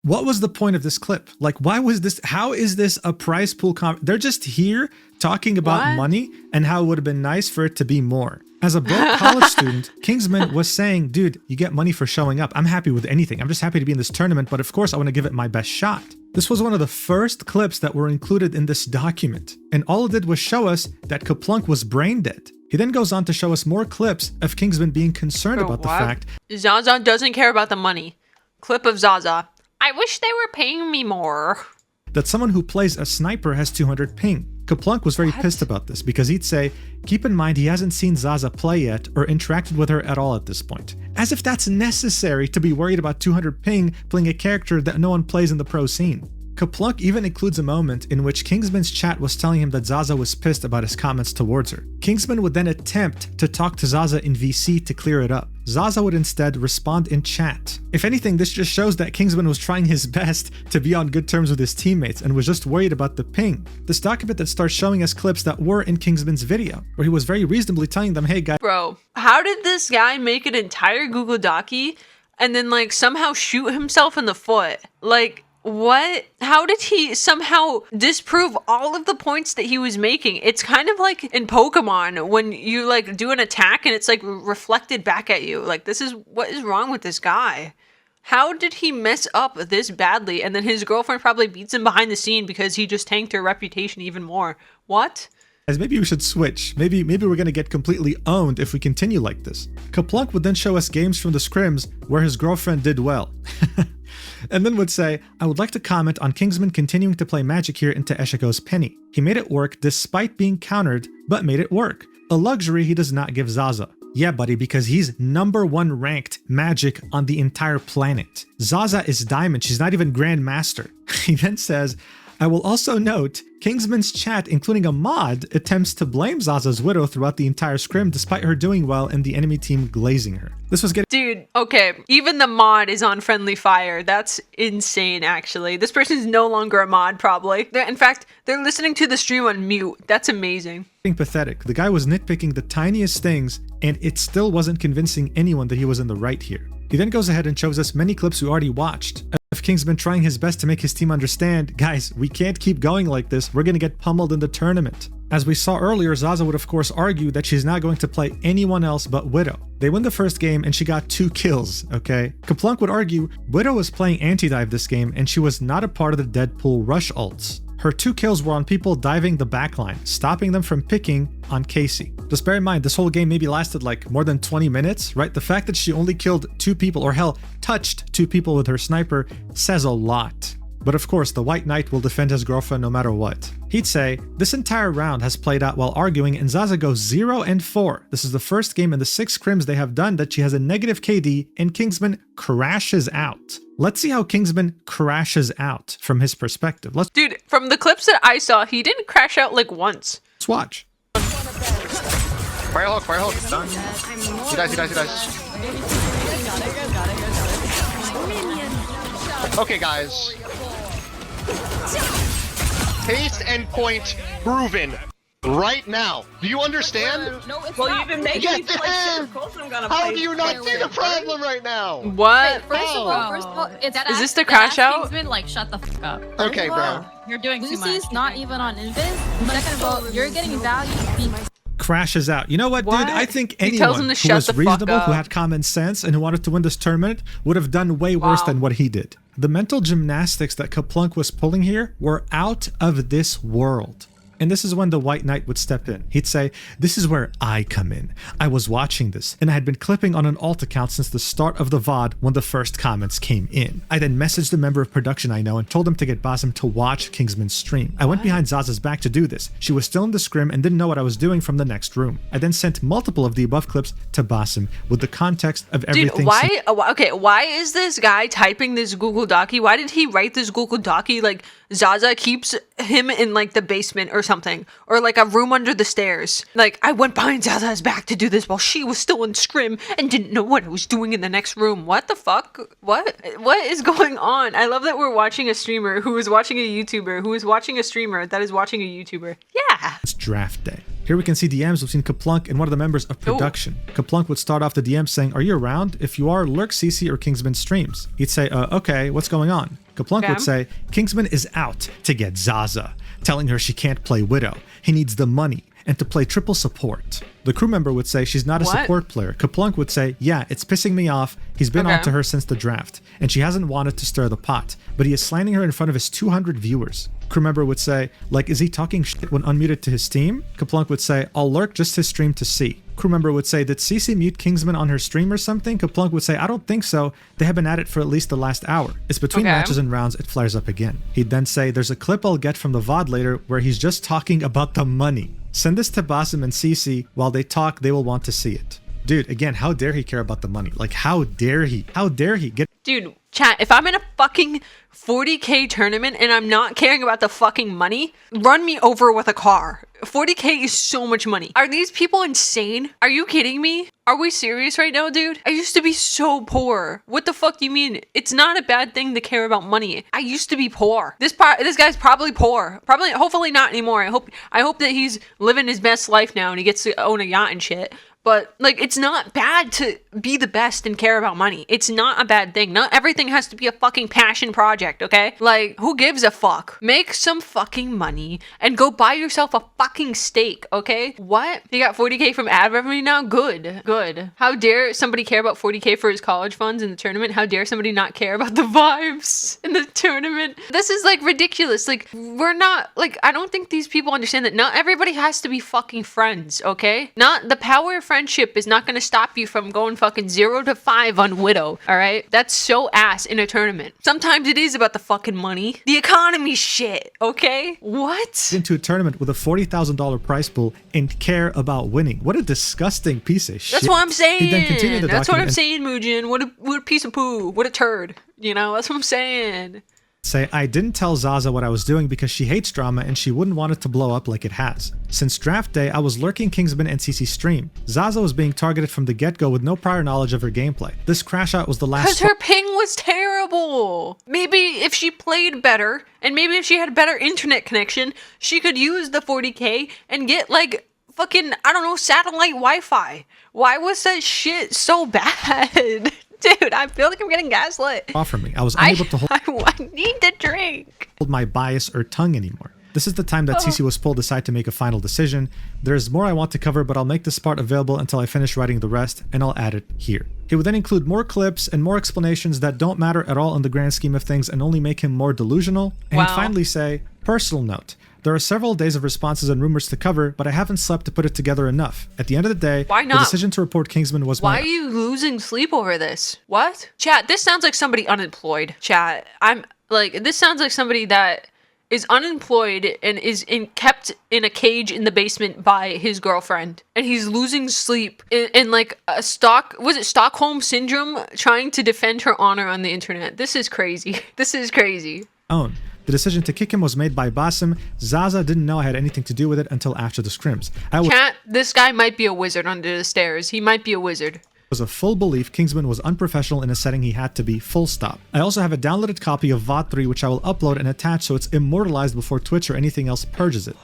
what was the point of this clip? Like, why was this? How is this a prize pool? They're just here talking about money and how it would have been nice for it to be more. As a broke college student, Kingsman was saying, dude, you get money for showing up. I'm happy with anything. I'm just happy to be in this tournament, but of course I want to give it my best shot. This was one of the first clips that were included in this document, and all it did was show us that Kaplunk was brain dead. He then goes on to show us more clips of Kingsman being concerned about the fact Zaza doesn't care about the money. Clip of Zaza. I wish they were paying me more. That someone who plays a sniper has 200 ping. Kaplunk was very pissed about this because he'd say, keep in mind he hasn't seen Zaza play yet or interacted with her at all at this point. As if that's necessary to be worried about 200 ping playing a character that no one plays in the pro scene. Kaplunk even includes a moment in which Kingsman's chat was telling him that Zaza was pissed about his comments towards her. Kingsman would then attempt to talk to Zaza in VC to clear it up. Zaza would instead respond in chat. If anything, this just shows that Kingsman was trying his best to be on good terms with his teammates and was just worried about the ping. This document that starts showing us clips that were in Kingsman's video, where he was very reasonably telling them, hey guys. Bro, how did this guy make an entire Google Docie and then like somehow shoot himself in the foot? Like, what? How did he somehow disprove all of the points that he was making? It's kind of like in Pokemon when you like do an attack and it's like reflected back at you. Like, this is what is wrong with this guy. How did he mess up this badly? And then his girlfriend probably beats him behind the scene because he just tanked her reputation even more. What? Maybe we should switch. Maybe we're gonna get completely owned if we continue like this. Kaplunk would then show us games from the scrims where his girlfriend did well. And then would say, I would like to comment on Kingsman continuing to play Magic here into Eshiko's Penny. He made it work despite being countered, but made it work. A luxury he does not give Zaza. Yeah, buddy, because he's #1 ranked Magic on the entire planet. Zaza is Diamond, she's not even Grandmaster. He then says, I will also note, Kingsman's chat, including a mod, attempts to blame Zaza's Widow throughout the entire scrim despite her doing well and the enemy team glazing her. This was getting— Dude, okay, even the mod is on friendly fire. That's insane, actually. This person's no longer a mod, probably. In fact, they're listening to the stream on mute. That's amazing. Pathetic. The guy was nitpicking the tiniest things, and it still wasn't convincing anyone that he was in the right here. He then goes ahead and shows us many clips we already watched of Kingsman trying his best to make his team understand, guys, we can't keep going like this, we're gonna get pummeled in the tournament. As we saw earlier, Zaza would of course argue that she's not going to play anyone else but Widow. They win the first game and she got 2 kills, okay? Kaplunk would argue Widow was playing anti-dive this game and she was not a part of the Deadpool rush ults. Her 2 kills were on people diving the backline, stopping them from picking on Casey. Just bear in mind, this whole game maybe lasted like more than 20 minutes, right? The fact that she only killed 2 people, or hell, touched 2 people with her sniper says a lot. But of course, the White Knight will defend his girlfriend no matter what. He'd say, this entire round has played out while arguing and Zaza goes 0-4. This is the first game in the 6 scrims they have done that she has a negative KD and Kingsman crashes out. Let's see how Kingsman crashes out from his perspective. Dude, from the clips that I saw, he didn't crash out like once. Let's watch. Fire hook, fire hook. He dies, he dies, he dies. Okay, guys. Taste and point proven right now. Do you understand? No, it's Well, not. you've been making me feel like shit. Of course I'm gonna How play do you not see the problem right now? What? First of all, it's Is this the crash out? Kingsman, like, shut the fuck up. Okay, bro. You're doing too much. Lucy's not even on Invis. Second of all, you're getting value. Crashes out. You know what, What? dude? I think He tells anyone him who to shut was the fuck reasonable, who up. had common sense, and who wanted to win this tournament would have done way worse Wow. than what he did. The mental gymnastics that Kaplunk was pulling here were out of this world. And this is when the White Knight would step in. He'd say, this is where I come in. I was watching this, and I had been clipping on an alt account since the start of the VOD when the first comments came in. I then messaged a member of production I know and told him to get Basim to watch Kingsman's stream. I went behind Zaza's back to do this. She was still in the scrim and didn't know what I was doing from the next room. I then sent multiple of the above clips to Basim with the context of everything. Dude, why? Okay, why is this guy typing this Google Docie? Why did he write this Google Docie? Like Zaza keeps him in like the basement or something, or like a room under the stairs. Like, I went behind Zaza's back to do this while she was still in scrim and didn't know what I was doing in the next room. What the fuck? What is going on? I love that we're watching a streamer who is watching a YouTuber who is watching a streamer that is watching a YouTuber. Yeah. It's draft day. Here we can see DMs between Kaplunk and one of the members of production. Kaplunk would start off the DM saying, are you around? If you are, lurk CC or Kingsman streams. He'd say, okay, what's going on? Kaplunk would say, Kingsman is out to get Zaza, telling her she can't play Widow. He needs the money and to play triple support. The crew member would say she's not a support player. Kaplunk would say, yeah, it's pissing me off. He's been on to her since the draft, and she hasn't wanted to stir the pot, but he is slandering her in front of his 200 viewers. Crew member would say, like, is he talking shit when unmuted to his team? Kaplunk would say, I'll lurk just his stream to see. Crew member would say, did CC mute Kingsman on her stream or something? Kaplunk would say, I don't think so. They have been at it for at least the last hour. It's between matches and rounds, it flares up again. He'd then say, there's a clip I'll get from the VOD later where he's just talking about the money. Send this to Basim and CC. While they talk, they will want to see it. Dude, again, how dare he care about the money? Like, how dare he? How dare he get... Dude, chat, if I'm in a fucking 40k tournament and I'm not caring about the fucking money, run me over with a car. 40k is so much money. Are these people insane? Are you kidding me? Are we serious right now, dude? I used to be so poor. What the fuck do you mean? It's not a bad thing to care about money. I used to be poor. This guy's probably poor. Hopefully not anymore. I hope that he's living his best life now and he gets to own a yacht and shit. But, like, it's not bad to be the best and care about money. It's not a bad thing. Not everything has to be a fucking passion project, okay? Like, who gives a fuck? Make some fucking money and go buy yourself a fucking steak, okay? What? You got 40k from ad revenue now? Good. Good. How dare somebody care about 40k for his college funds in the tournament? How dare somebody not care about the vibes in the tournament? This is, like, ridiculous. Like, we're not, like, I don't think these people understand that not everybody has to be fucking friends, okay? Not the power of friendship is not going to stop you from going fucking 0 to 5 on Widow, all right? That's so ass in a tournament. Sometimes it is about the fucking money. The economy shit, okay? What? Into a tournament with a $40,000 prize pool and care about winning. What a disgusting piece of shit. That's what I'm saying. He then continued the That's what I'm document saying, Muujin. What a piece of poo. What a turd. You know, that's what I'm saying. Say, I didn't tell Zaza what I was doing because she hates drama and she wouldn't want it to blow up like it has. Since draft day, I was lurking Kingsman and CC stream. Zaza was being targeted from the get-go with no prior knowledge of her gameplay. This crash out was the last— Because her ping was terrible. Maybe if she played better, and maybe if she had a better internet connection, she could use the 40k and get, like, fucking, I don't know, satellite Wi-Fi. Why was that shit so bad? Dude, I feel like I'm getting gaslit. Offer me. I was unable to hold I need to drink. my bias or tongue anymore. This is the time that CC was pulled aside to make a final decision. There's more I want to cover, but I'll make this part available until I finish writing the rest, and I'll add it here. He would then include more clips and more explanations that don't matter at all in the grand scheme of things and only make him more delusional. And he'd finally say, personal note. There are several days of responses and rumors to cover, but I haven't slept to put it together enough. At the end of the day, Why not? the decision to report Kingsman was Why are you losing sleep over this? What? Chat, this sounds like somebody unemployed. Chat, this sounds like somebody that is unemployed and is kept in a cage in the basement by his girlfriend. And he's losing sleep in like a Stockholm syndrome, trying to defend her honor on the internet. This is crazy. This is crazy. own. The decision to kick him was made by Basim. Zaza didn't know I had anything to do with it until after the scrims. Chat, this guy might be a wizard under the stairs. He might be a wizard. Was a full belief Kingsman was unprofessional in a setting he had to be, full stop. I also have a downloaded copy of VOD 3 which I will upload and attach so it's immortalized before Twitch or anything else purges it.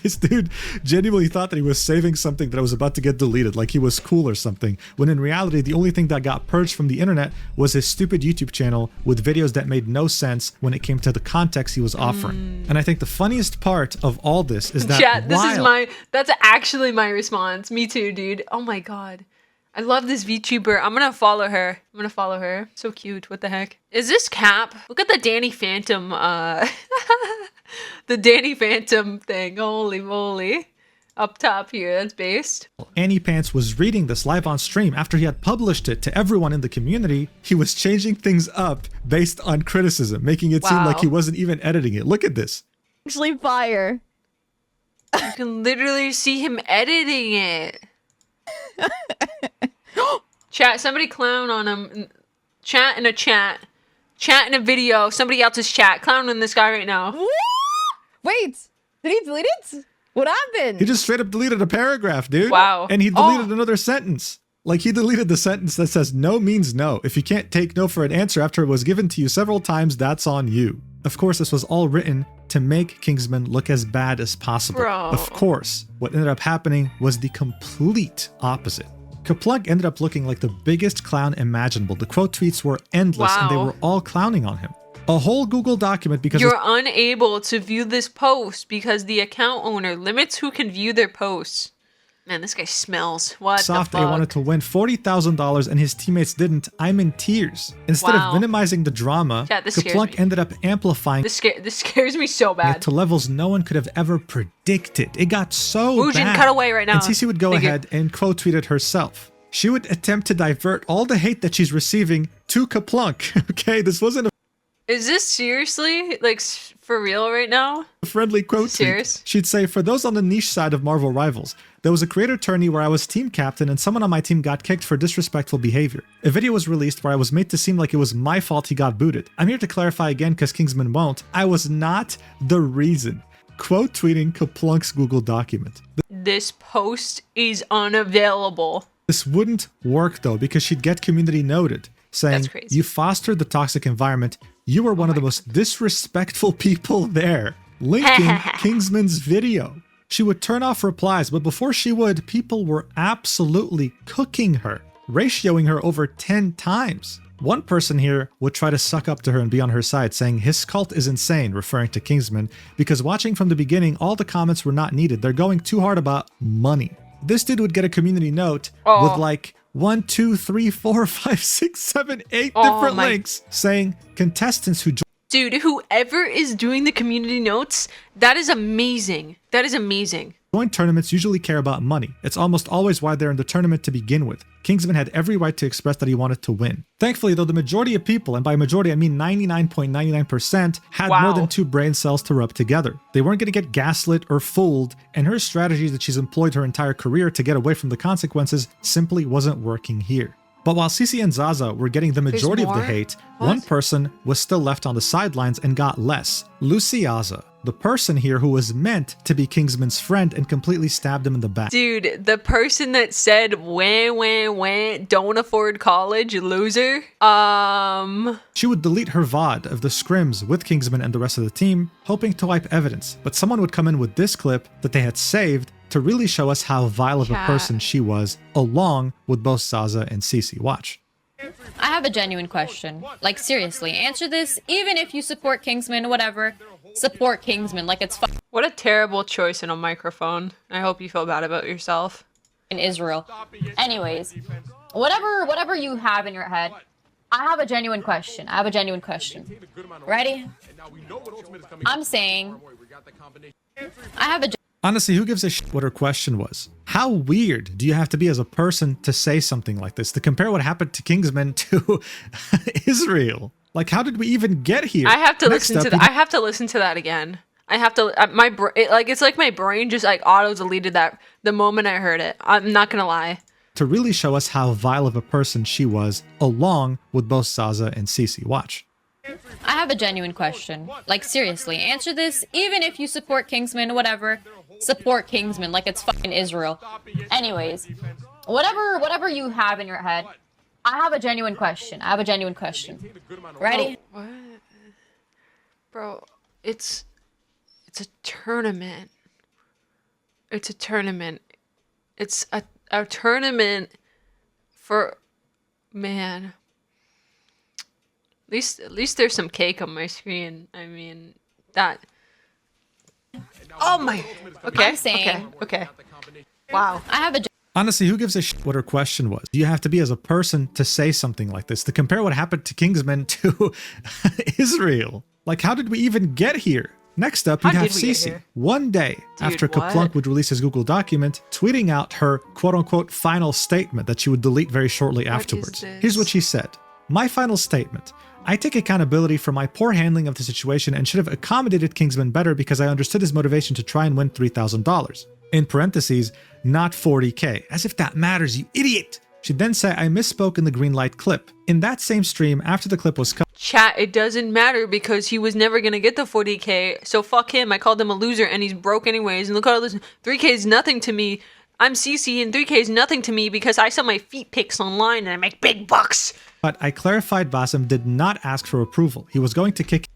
This dude genuinely thought that he was saving something that was about to get deleted, like he was cool or something, when in reality the only thing that got purged from the internet was his stupid YouTube channel with videos that made no sense when it came to the context he was offering. And I think the funniest part of all this is that Chat, that's actually my response. Me too, dude. Oh my god. I love this VTuber. I'm gonna follow her. So cute. What the heck? Is this Cap? Look at the Danny Phantom, the Danny Phantom thing. Holy moly. Up top here, that's based. Annie Pants was reading this live on stream after he had published it to everyone in the community. He was changing things up based on criticism, making it seem like he wasn't even editing it. Look at this. Actually fire. You can literally see him editing it. Chat, somebody clown on him. Chat in a chat. Chat in a video. Somebody else's chat. Clown on this guy right now. Wait, did he delete it? What happened? He just straight up deleted a paragraph, dude. Wow. And he deleted another sentence. Like, he deleted the sentence that says, no means no. If you can't take no for an answer after it was given to you several times, that's on you. Of course, this was all written to make Kingsman look as bad as possible. Bro. Of course, what ended up happening was the complete opposite. Kaplunk ended up looking like the biggest clown imaginable. The quote tweets were endless and they were all clowning on him. A whole Google document because you're unable to view this post because the account owner limits who can view their posts. Man, this guy smells. What Soft the fuck? wanted to win $40,000 and his teammates didn't. I'm in tears. Instead of minimizing the drama, Kaplunk ended up amplifying this scares me so bad. it to levels no one could have ever predicted. It got so Mujin, bad. cut away right now. And Cece would go ahead and quote tweet it herself. She would attempt to divert all the hate that she's receiving to Kaplunk. Okay, this wasn't a Is this seriously, like, for real right now? friendly quote tweet. She'd say, for those on the niche side of Marvel Rivals, there was a creator tourney where I was team captain and someone on my team got kicked for disrespectful behavior. A video was released where I was made to seem like it was my fault he got booted. I'm here to clarify again because Kingsman won't. I was not the reason. Quote tweeting Kaplunk's Google document. This post is unavailable. This wouldn't work though because she'd get community noted, saying, you fostered the toxic environment. You were one of the most disrespectful people there. Linking Kingsman's video. She would turn off replies, but before she would, people were absolutely cooking her, ratioing her over 10 times. One person here would try to suck up to her and be on her side, saying his cult is insane, referring to Kingsman, because watching from the beginning, all the comments were not needed. They're going too hard about money. This dude would get a community note with like 1, 2, 3, 4, 5, 6, 7, 8 different links saying contestants who Dude, whoever is doing the community notes, that is amazing. That is amazing. join tournaments usually care about money. It's almost always why they're in the tournament to begin with. Kingsman had every right to express that he wanted to win. Thankfully, though, the majority of people, and by majority I mean 99.99%, had more than 2 brain cells to rub together. They weren't going to get gaslit or fooled, and her strategy that she's employed her entire career to get away from the consequences simply wasn't working here. But while Cece and Zaza were getting the majority of the hate, one person was still left on the sidelines and got less. Luciaza, the person here who was meant to be Kingsman's friend and completely stabbed him in the back. Dude, the person that said, don't afford college, loser. She would delete her VOD of the scrims with Kingsman and the rest of the team, hoping to wipe evidence, but someone would come in with this clip that they had saved to really show us how vile of a person she was, along with both Zaza and Cece. Watch. I have a genuine question. Like, seriously, answer this, even if you support Kingsman, whatever. support Kingsman like it's What a terrible choice in a microphone. I hope you feel bad about yourself. in Israel. Anyways, whatever you have in your head, I have a genuine question. Ready? I'm saying I have a Honestly, who gives a shit what her question was? How weird do you have to be as a person to say something like this? To compare what happened to Kingsman to Israel? Like, how did we even get here? I have to Next listen up, to that. I have to listen to that again. I have to. It's like my brain just like auto deleted that the moment I heard it. I'm not gonna lie. To really show us how vile of a person she was, along with both Zaza and Cece. Watch. I have a genuine question. Like, seriously, answer this. Even if you support Kingsman, whatever, support Kingsman like it's fucking Israel. Anyways, whatever you have in your head, I have a genuine question. Ready? What? Bro, it's a tournament. It's a tournament. It's a tournament for, man. At least there's some cake on my screen. I mean, that. Oh my. Okay. I'm saying. Okay. Wow. I have a Honestly, who gives a shit what her question was? You have to be as a person to say something like this, to compare what happened to Kingsman to Israel. Like, how did we even get here? Next up, you have Cece. One day after Kaplunk would release his Google document, tweeting out her quote-unquote final statement that she would delete very shortly afterwards. Here's what she said. My final statement. I take accountability for my poor handling of the situation and should have accommodated Kingsman better because I understood his motivation to try and win $3,000. In parentheses, not 40K. As if that matters, you idiot! She'd then say I misspoke in the green light clip. In that same stream, after the clip was cut. Chat, it doesn't matter because he was never gonna get the 40K, so fuck him. I called him a loser and he's broke anyways. And look how this 3K is nothing to me. I'm CC and 3K is nothing to me because I sell my feet pics online and I make big bucks. But I clarified Basim did not ask for approval. He was going to kick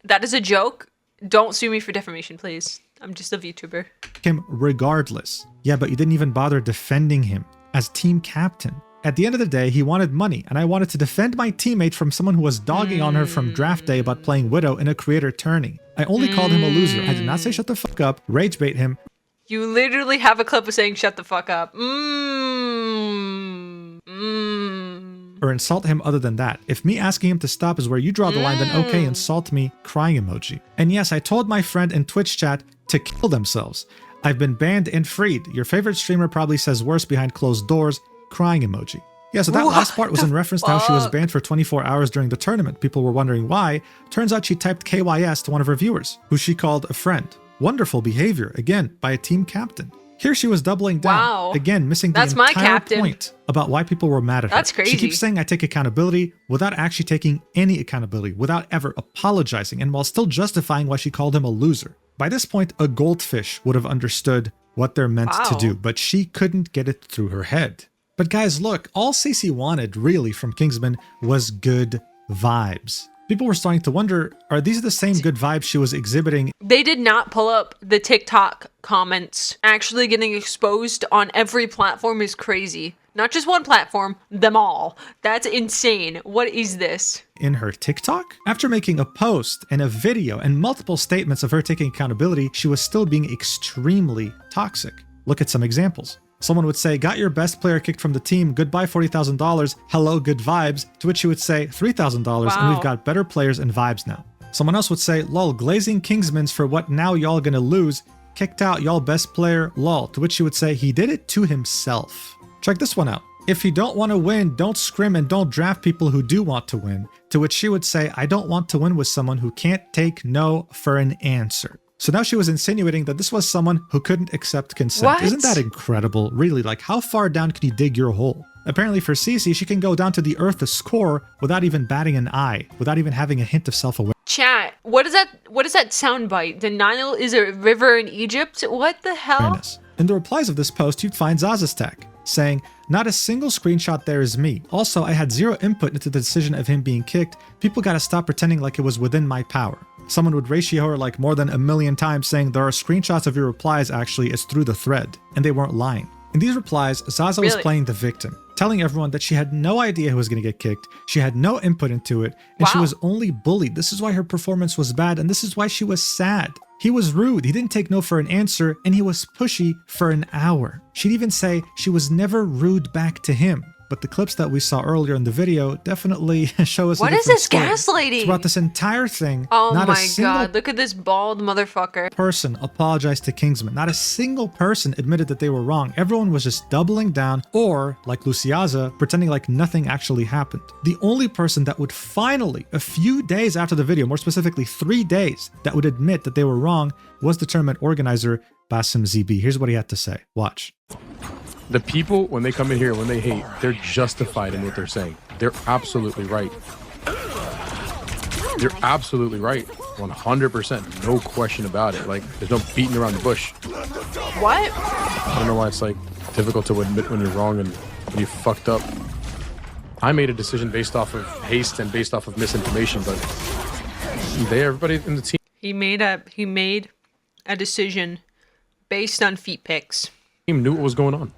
That is a joke. Don't sue me for defamation, please. I'm just a VTuber. him regardless. Yeah, but you didn't even bother defending him as team captain. At the end of the day, he wanted money, and I wanted to defend my teammate from someone who was dogging on her from draft day about playing Widow in a creator tourney. I only called him a loser. I did not say shut the fuck up, rage bait him. You literally have a clip of saying shut the fuck up. Or insult him other than that. If me asking him to stop is where you draw the line, then okay, insult me, crying emoji. And yes, I told my friend in Twitch chat to kill themselves. I've been banned and freed. Your favorite streamer probably says worse behind closed doors, crying emoji. Yeah, so that last part was in reference to how she was banned for 24 hours during the tournament. People were wondering why. Turns out she typed KYS to one of her viewers, who she called a friend. Wonderful behavior, again, by a team captain. Here she was doubling down, again missing the entire point about why people were mad at her. That's crazy. She keeps saying I take accountability without actually taking any accountability, without ever apologizing, and while still justifying why she called him a loser. By this point, a goldfish would have understood what they're meant to do, but she couldn't get it through her head. But guys, look, all Cece wanted really from Kingsman was good vibes. People were starting to wonder, are these the same good vibes she was exhibiting? They did not pull up the TikTok comments. Actually getting exposed on every platform is crazy. Not just one platform, them all. That's insane. What is this? In her TikTok? After making a post and a video and multiple statements of her taking accountability, she was still being extremely toxic. Look at some examples. Someone would say, got your best player kicked from the team, goodbye $40,000, hello good vibes, to which she would say $3,000 and we've got better players and vibes now. Someone else would say, lol, glazing Kingsman's for what now y'all gonna lose, kicked out y'all best player, lol, to which she would say he did it to himself. Check this one out. If you don't want to win, don't scrim and don't draft people who do want to win, to which she would say, I don't want to win with someone who can't take no for an answer. So now she was insinuating that this was someone who couldn't accept consent. What? Isn't that incredible? Really, like how far down can you dig your hole? Apparently for Cece, she can go down to the earth's core without even batting an eye, without even having a hint of self-awareness. Chat, what is that soundbite? The Nile is a river in Egypt? What the hell? In the replies of this post, you'd find Zaza's tag, saying, not a single screenshot there is me. Also, I had zero input into the decision of him being kicked. People gotta stop pretending like it was within my power. Someone would ratio her like more than 1,000,000 times saying there are screenshots of your replies actually, it's through the thread. And they weren't lying. In these replies, Zaza was playing the victim. telling everyone that she had no idea who was going to get kicked, she had no input into it, and she was only bullied. This is why her performance was bad, and this is why she was sad. He was rude, he didn't take no for an answer, and he was pushy for an hour. She'd even say she was never rude back to him. But the clips that we saw earlier in the video definitely show us what a is different this story. gaslighting? Throughout this entire thing, Oh not my a single god, look at this bald motherfucker. person apologized to Kingsman. Not a single person admitted that they were wrong. Everyone was just doubling down or, like Luciaza, pretending like nothing actually happened. The only person that would finally, a few days after the video, more specifically 3 days, that would admit that they were wrong was the tournament organizer, Basim ZB. Here's what he had to say. Watch. The people, when they come in here, when they hate, they're justified in what they're saying. They're absolutely right. You're absolutely right. 100%. No question about it. Like, there's no beating around the bush. What? I don't know why it's like difficult to admit when you're wrong and when you fucked up. I made a decision based off of haste and based off of misinformation, but everybody in the team. He made a decision based on feet pics. Team knew what was going on.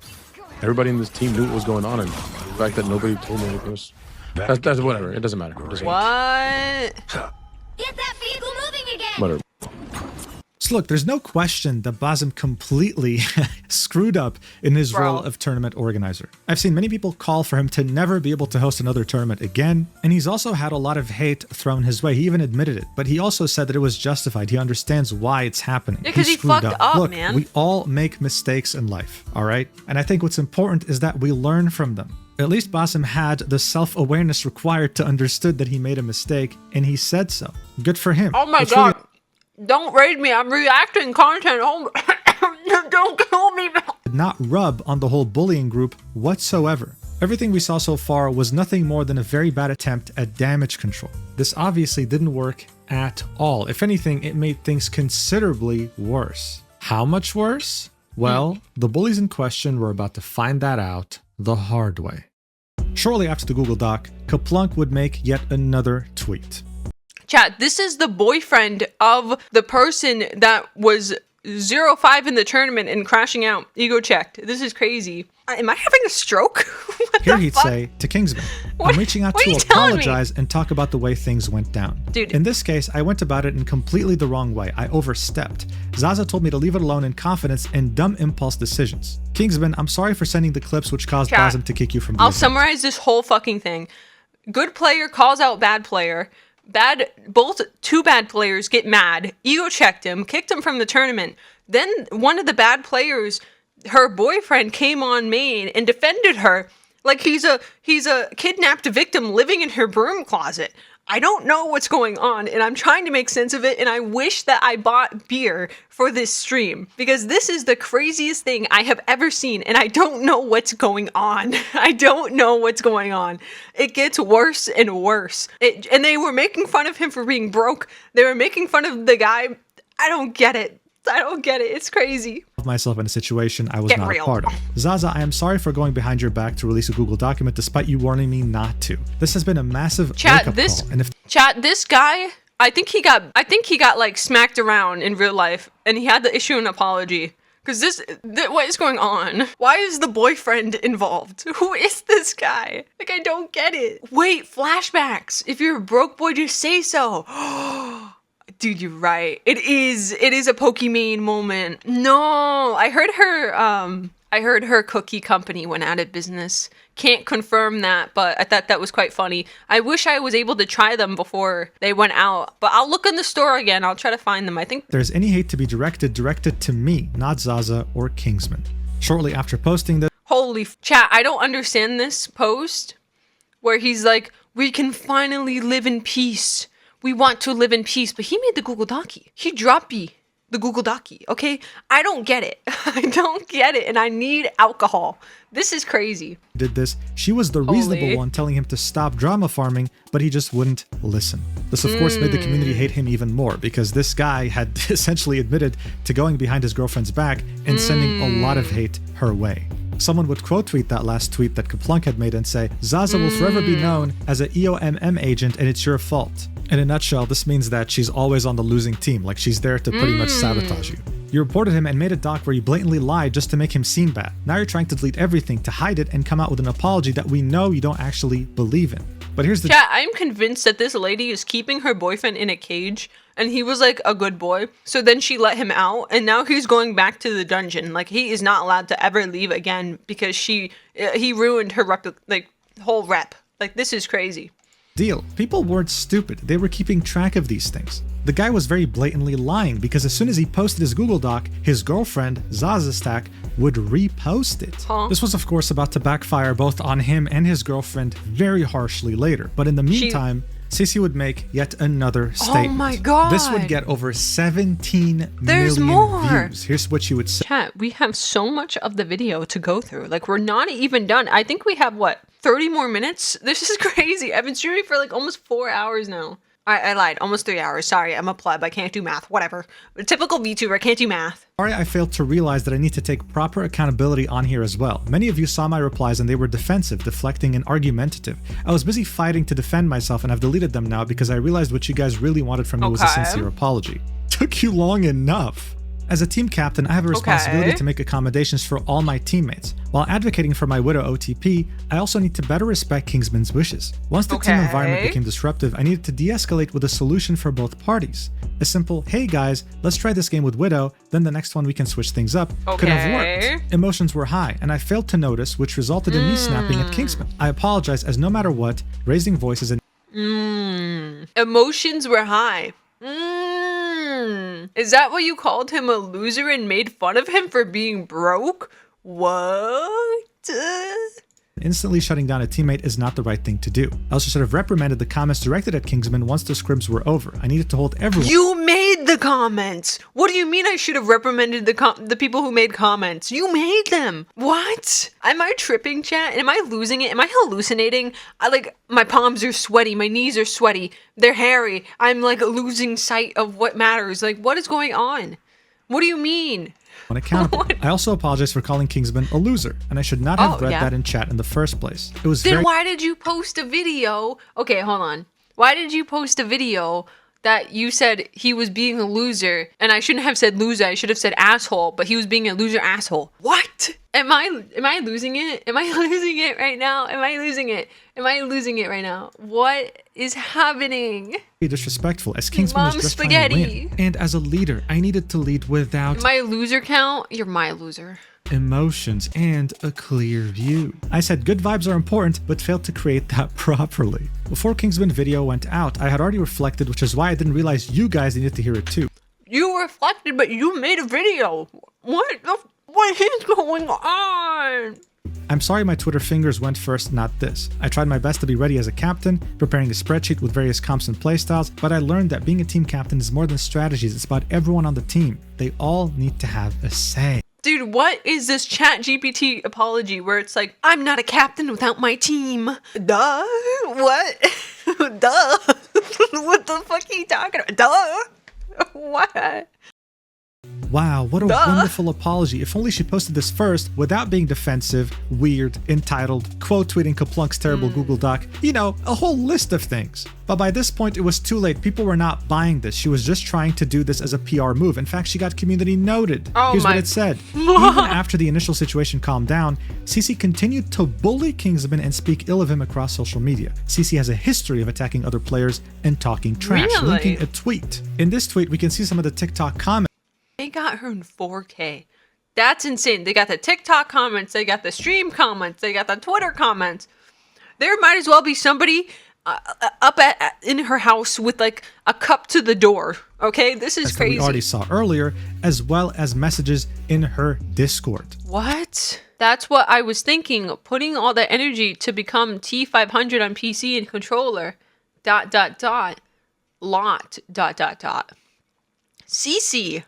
Everybody in this team knew what was going on, and the fact that nobody told me anything was that's whatever. It doesn't matter. It doesn't matter. What? Get that vehicle moving again. Whatever. So look, there's no question that Basim completely screwed up in his role of tournament organizer. I've seen many people call for him to never be able to host another tournament again, and he's also had a lot of hate thrown his way. He even admitted it, but he also said that it was justified. He understands why it's happening. Yeah, because he screwed fucked up, look, man. We all make mistakes in life, all right? And I think what's important is that we learn from them. At least Basim had the self-awareness required to understood that he made a mistake, and he said so. Good for him. Oh my It's god. really Don't raid me. I'm reacting content. Oh, don't kill me. did not rub on the whole bullying group whatsoever. Everything we saw so far was nothing more than a very bad attempt at damage control. This obviously didn't work at all. If anything, it made things considerably worse. How much worse? Well, the bullies in question were about to find that out the hard way. Shortly after the Google Doc, Kaplunk would make yet another tweet. Chat, this is the boyfriend of the person that was 0-5 in the tournament and crashing out. Ego checked. This is crazy. Am I having a stroke? Here he'd say to Kingsman, I'm reaching out to apologize and talk about the way things went down. Dude. In this case, I went about it in completely the wrong way. I overstepped. Zaza told me to leave it alone in confidence and dumb impulse decisions. Kingsman, I'm sorry for sending the clips which caused Chat, Basim to kick you from the I'll event. summarize this whole fucking thing. Good player calls out bad player. Both two bad players get mad. Ego checked him, kicked him from the tournament. Then one of the bad players, her boyfriend, came on main and defended her like he's a kidnapped victim living in her broom closet. I don't know what's going on, and I'm trying to make sense of it, and I wish that I bought beer for this stream, because this is the craziest thing I have ever seen, and I don't know what's going on. I don't know what's going on. It gets worse and worse. And they were making fun of him for being broke. They were making fun of the guy. I don't get it. I don't get it. It's crazy. Myself in a situation I was Get not real. a part of. Zaza, I am sorry for going behind your back to release a Google document despite you warning me not to. This has been a massive wake-up call. And if This guy, I think he got like smacked around in real life, and he had to issue an apology. Because what is going on? Why is the boyfriend involved? Who is this guy? Like, I don't get it. Wait, flashbacks. If you're a broke boy, just say so. Dude, you're right. It is a Pokimane moment. No, I heard her cookie company went out of business. Can't confirm that, but I thought that was quite funny. I wish I was able to try them before they went out, but I'll look in the store again. I'll try to find them. I think there's any hate to be directed to me, not Zaza or Kingsman. Shortly after posting this, holy chat, I don't understand this post where he's like, we can finally live in peace. We want to live in peace, but he made the Google Docky. He dropped the Google Docky, okay? I don't get it. I don't get it, and I need alcohol. This is crazy. did this, she was the reasonable one telling him to stop drama farming, but he just wouldn't listen. This, of course, made the community hate him even more because this guy had essentially admitted to going behind his girlfriend's back and sending a lot of hate her way. Someone would quote tweet that last tweet that Kaplunk had made and say, Zaza will forever be known as an EOMM agent and it's your fault. In a nutshell, this means that she's always on the losing team, like she's there to pretty much sabotage you. You reported him and made a doc where you blatantly lied just to make him seem bad. Now you're trying to delete everything to hide it and come out with an apology that we know you don't actually believe in. But here's the Chat, I'm convinced that this lady is keeping her boyfriend in a cage and he was like a good boy. So then she let him out and now he's going back to the dungeon. Like he is not allowed to ever leave again because he ruined her whole rep. Like this is crazy. deal. People weren't stupid. They were keeping track of these things. The guy was very blatantly lying because as soon as he posted his Google Doc, his girlfriend, Zazastack, would repost it. This was of course about to backfire both on him and his girlfriend very harshly later. But in the meantime, Sissy would make yet another statement. Oh my god. This would get over 17 There's million more. views. Here's what she would say. Chat, we have so much of the video to go through. Like, we're not even done. I think we have, what, 30 more minutes? This is crazy. I've been streaming for like almost 4 hours now. I lied. Almost 3 hours. Sorry, I'm a pleb. I can't do math. Whatever. A typical VTuber. I can't do math. Sorry, I failed to realize that I need to take proper accountability on here as well. Many of you saw my replies and they were defensive, deflecting, and argumentative. I was busy fighting to defend myself and I've deleted them now because I realized what you guys really wanted from me was a sincere apology. Took you long enough. As a team captain, I have a responsibility to make accommodations for all my teammates. While advocating for my Widow OTP, I also need to better respect Kingsman's wishes. Once the team environment became disruptive, I needed to de-escalate with a solution for both parties. A simple, hey guys, let's try this game with Widow, then the next one we can switch things up, could have worked. Emotions were high, and I failed to notice, which resulted in me snapping at Kingsman. I apologize, as no matter what, raising voices and Emotions were high. Is that what you called him, a loser, and made fun of him for being broke? What? instantly shutting down a teammate is not the right thing to do. I also should have reprimanded the comments directed at Kingsman once the scrims were over. I needed to hold everyone— You made the comments! What do you mean I should have reprimanded the people who made comments? You made them! What? Am I tripping, chat? Am I losing it? Am I hallucinating? My palms are sweaty, my knees are sweaty, they're hairy. I'm losing sight of what matters. What is going on? What do you mean? Accountable. I also apologize for calling Kingsman a loser, and I should not have read that in chat in the first place. It was Then why did you post a video? Okay, hold on. Why did you post a video that you said he was being a loser, and I shouldn't have said loser, I should have said asshole, but he was being a loser asshole? What? Am I losing it? Am I losing it right now? Am I losing it? Am I losing it right now? What is happening? Disrespectful, as Kingsman was just trying to win. And as a leader, I needed to lead without my loser count. You're my loser. Emotions and a clear view. I said good vibes are important, but failed to create that properly. Before Kingsman video went out, I had already reflected, which is why I didn't realize you guys needed to hear it too. You reflected, but you made a video. What is going on? I'm sorry my Twitter fingers went first, not this. I tried my best to be ready as a captain, preparing a spreadsheet with various comps and playstyles, but I learned that being a team captain is more than strategies, it's about everyone on the team. They all need to have a say. Dude, what is this ChatGPT apology where it's like, I'm not a captain without my team? Duh? What? Duh? What the fuck are you talking about? Duh? What? Wow, what a wonderful apology. If only she posted this first without being defensive, weird, entitled, quote tweeting Kaplunk's terrible Google Doc. You know, a whole list of things. But by this point, it was too late. People were not buying this. She was just trying to do this as a PR move. In fact, she got community noted. Here's what it said. Even after the initial situation calmed down, CC continued to bully Kingsman and speak ill of him across social media. CC has a history of attacking other players and talking trash, linking a tweet. In this tweet, we can see some of the TikTok comments. They got her in 4K. That's insane. They got the TikTok comments, they got the stream comments, they got the Twitter comments. There might as well be somebody up in her house with a cup to the door. Okay, this is crazy. We already saw earlier, as well as messages in her Discord. What? That's what I was thinking. Putting all that energy to become T500 on PC and controller. ... Lot ... CC.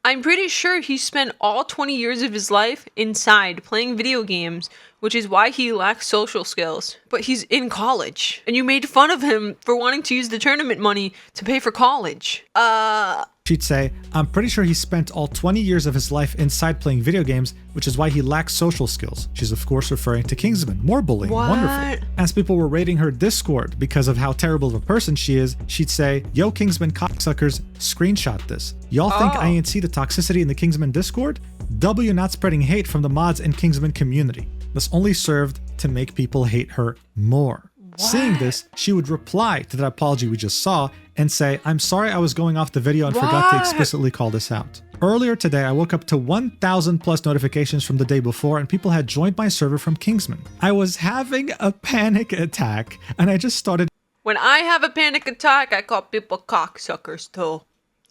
I'm pretty sure he spent all 20 years of his life inside playing video games, which is why he lacks social skills. But he's in college, and you made fun of him for wanting to use the tournament money to pay for college. She'd say, I'm pretty sure he spent all 20 years of his life inside playing video games, which is why he lacks social skills. She's of course referring to Kingsman. More bullying. What? Wonderful. As people were raiding her Discord because of how terrible of a person she is, she'd say, yo Kingsman cocksuckers, screenshot this. Y'all think I ain't see the toxicity in the Kingsman Discord? W not spreading hate from the mods and Kingsman community. This only served to make people hate her more. Seeing this, she would reply to that apology we just saw and say, I'm sorry I was going off the video and forgot to explicitly call this out. Earlier today, I woke up to 1,000 plus notifications from the day before and people had joined my server from Kingsman. I was having a panic attack and I just started. When I have a panic attack, I call people cocksuckers too.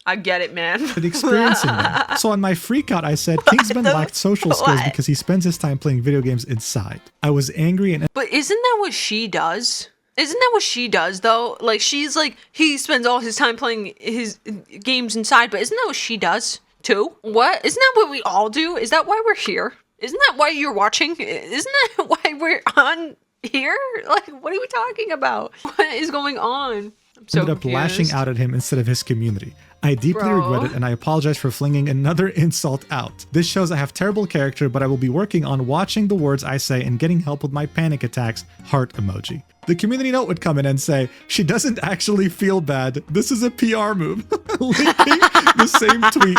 I get it, man. Experiencing that. So on my freak out, I said Kingsman lacked social skills because he spends his time playing video games inside. I was angry and. But isn't that what she does? Isn't that what she does though? Like she's like, he spends all his time playing his games inside, but isn't that what she does too? What? Isn't that what we all do? Is that why we're here? Isn't that why you're watching? Isn't that why we're on here? Like, what are we talking about? What is going on? I'm so ended up confused. lashing out at him instead of his community. I deeply regret it and I apologize for flinging another insult out. This shows I have terrible character, but I will be working on watching the words I say and getting help with my panic attacks, heart emoji. The community note would come in and say, she doesn't actually feel bad. This is a PR move. Linking the same tweet.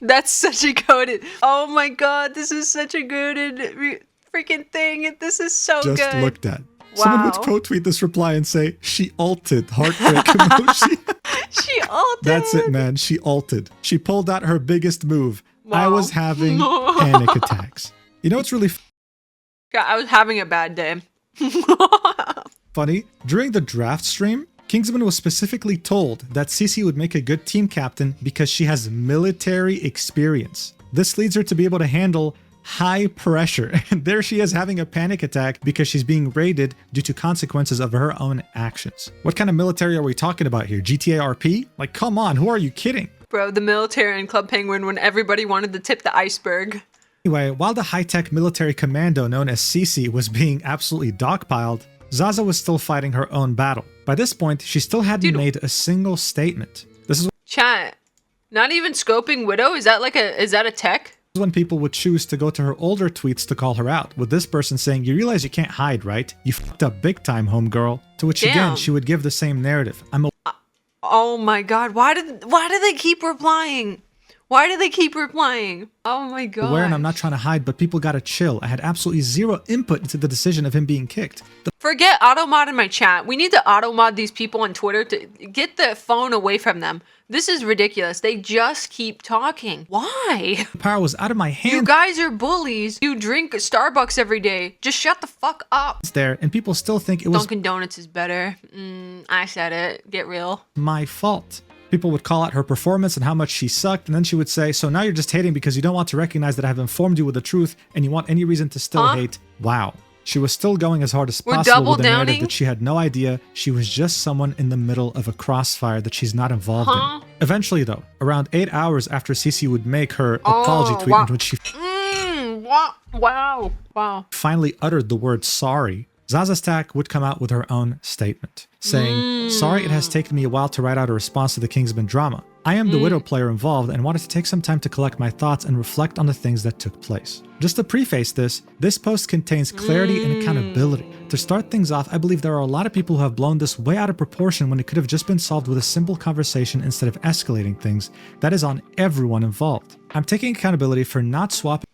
That's such a goated. Oh my god, this is such a goated freaking thing. This is so good. Just looked at. Someone would quote tweet this reply and say, she ulted, heartbreak emoji. She ulted. That's it, man. She ulted. She pulled out her biggest move. I was having panic attacks. You know what's really God, I was having a bad day. funny? During the draft stream, Kingsman was specifically told that CC would make a good team captain because she has military experience. This leads her to be able to handle high pressure, and there she is having a panic attack because she's being raided due to consequences of her own actions. What kind of military are we talking about here? GTA RP? Like, come on, who are you kidding? Bro, the military in Club Penguin when everybody wanted to tip the iceberg. Anyway, while the high-tech military commando known as CC was being absolutely dogpiled, Zaza was still fighting her own battle. By this point, she still hadn't made a single statement. This is Chat, not even scoping Widow? Is that a tech? when people would choose to go to her older tweets to call her out, with this person saying, you realize you can't hide, right? You fucked up big time, homegirl. To which again, she would give the same narrative. Oh my god, why do they keep replying? Why do they keep replying? Oh my god. Aware and I'm not trying to hide, but people gotta chill. I had absolutely zero input into the decision of him being kicked. Forget automod in my chat. We need to automod these people on Twitter to get the phone away from them. This is ridiculous. They just keep talking. Why? The power was out of my hands. You guys are bullies. You drink Starbucks every day. Just shut the fuck up. It's there, and people still think it was Dunkin' Donuts is better. I said it. Get real. my fault. People would call out her performance and how much she sucked, and then she would say, so now you're just hating because you don't want to recognize that I have informed you with the truth and you want any reason to still hate. Wow. She was still going as hard as possible with the narrative that she had no idea she was just someone in the middle of a crossfire that she's not involved in. Eventually though, around 8 hours after Cece would make her apology tweet in which she finally uttered the word sorry, Zaza Stack would come out with her own statement, saying, sorry it has taken me a while to write out a response to the Kingsman drama. I am the Widow player involved and wanted to take some time to collect my thoughts and reflect on the things that took place. Just to preface this post contains clarity and accountability. To start things off, I believe there are a lot of people who have blown this way out of proportion when it could have just been solved with a simple conversation instead of escalating things. That is on everyone involved. I'm taking accountability for not swapping.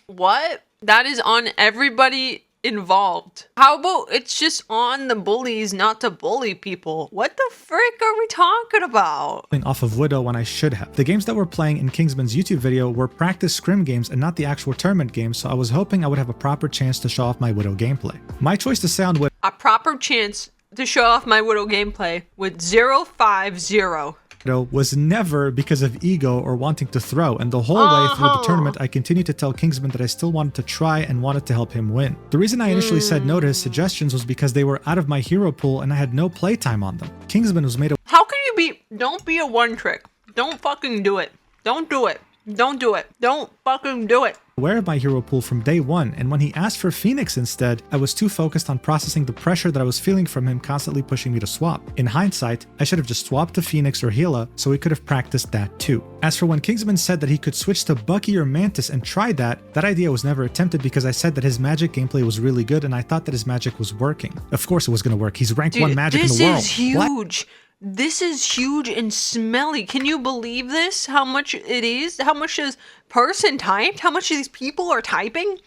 What? That is on everybody involved. How about it's just on the bullies not to bully people? What the frick are we talking about? Off of Widow when I should have. The games that we're playing in Kingsman's YouTube video were practice scrim games and not the actual tournament games, so I was hoping I would have a proper chance to show off my Widow gameplay. My choice to sound Widow. A proper chance to show off my Widow gameplay with 050. Was never because of ego or wanting to throw, and the whole way through the tournament I continued to tell Kingsman that I still wanted to try and wanted to help him win. The reason I initially said no to his suggestions was because they were out of my hero pool and I had no playtime on them. Kingsman was made a— How can you be— don't be a one trick. Don't fucking do it. Don't do it. Don't do it. Don't fucking do it. aware of my hero pool from day one, and when he asked for Phoenix instead, I was too focused on processing the pressure that I was feeling from him constantly pushing me to swap. In hindsight, I should have just swapped to Phoenix or Gila so we could have practiced that too. As for when Kingsman said that he could switch to Bucky or Mantis and try that idea was never attempted because I said that his magic gameplay was really good and I thought that his magic was working. Of course it was going to work. He's ranked 1 magic in the world. This is huge. This is huge and smelly. Can you believe this? How much it is? How much is person typed? How much of these people are typing?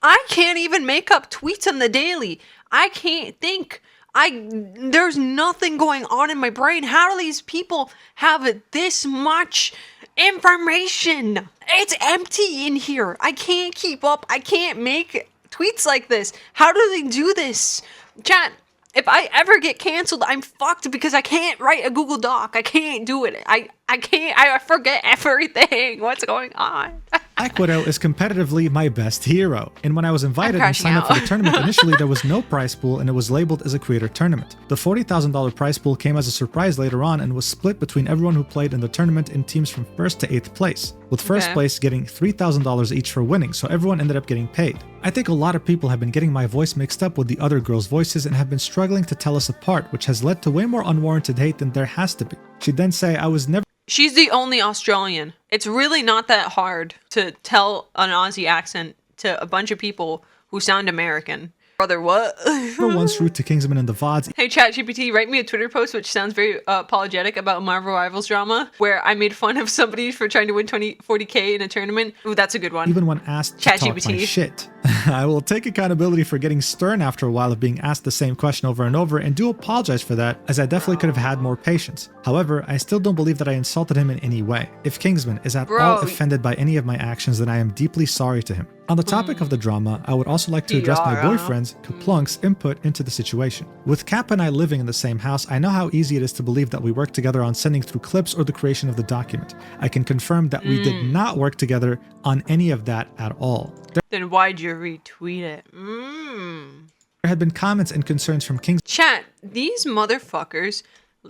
I can't even make up tweets on the daily. I can't think. There's nothing going on in my brain. How do these people have this much information? It's empty in here. I can't keep up. I can't make tweets like this. How do they do this? Chat. If I ever get canceled, I'm fucked because I can't write a Google Doc. I can't do it. I can't. I forget everything. What's going on? Black Widow is competitively my best hero, and when I was invited and signed up for the tournament, initially there was no prize pool and it was labeled as a creator tournament. The $40,000 prize pool came as a surprise later on and was split between everyone who played in the tournament in teams from 1st to 8th place, with first place getting $3,000 each for winning, so everyone ended up getting paid. I think a lot of people have been getting my voice mixed up with the other girls' voices and have been struggling to tell us apart, which has led to way more unwarranted hate than there has to be. She'd then say I was never She's the only Australian. It's really not that hard to tell an Aussie accent to a bunch of people who sound American. Brother, what? once root to Kingsman in the VODs. Hey ChatGPT, write me a Twitter post which sounds very apologetic about Marvel Rivals drama, where I made fun of somebody for trying to win 40k in a tournament. Ooh, that's a good one. Even when asked to talk my shit. I will take accountability for getting stern after a while of being asked the same question over and over, and do apologize for that, as I definitely could have had more patience. However, I still don't bbelieve that I insulted him in any way. If Kingsman is at all offended by any of my actions, then I am deeply sorry to him. On the topic of the drama, I would also like to address my boyfriend's, Kaplunk's, input into the situation. With Cap and I living in the same house, I know how easy it is to believe that we worked together on sending through clips or the creation of the document. I can confirm that we did not work together on any of that at all. Then why'd you retweet it? There had been comments and concerns from Kingsman. Chat, these motherfuckers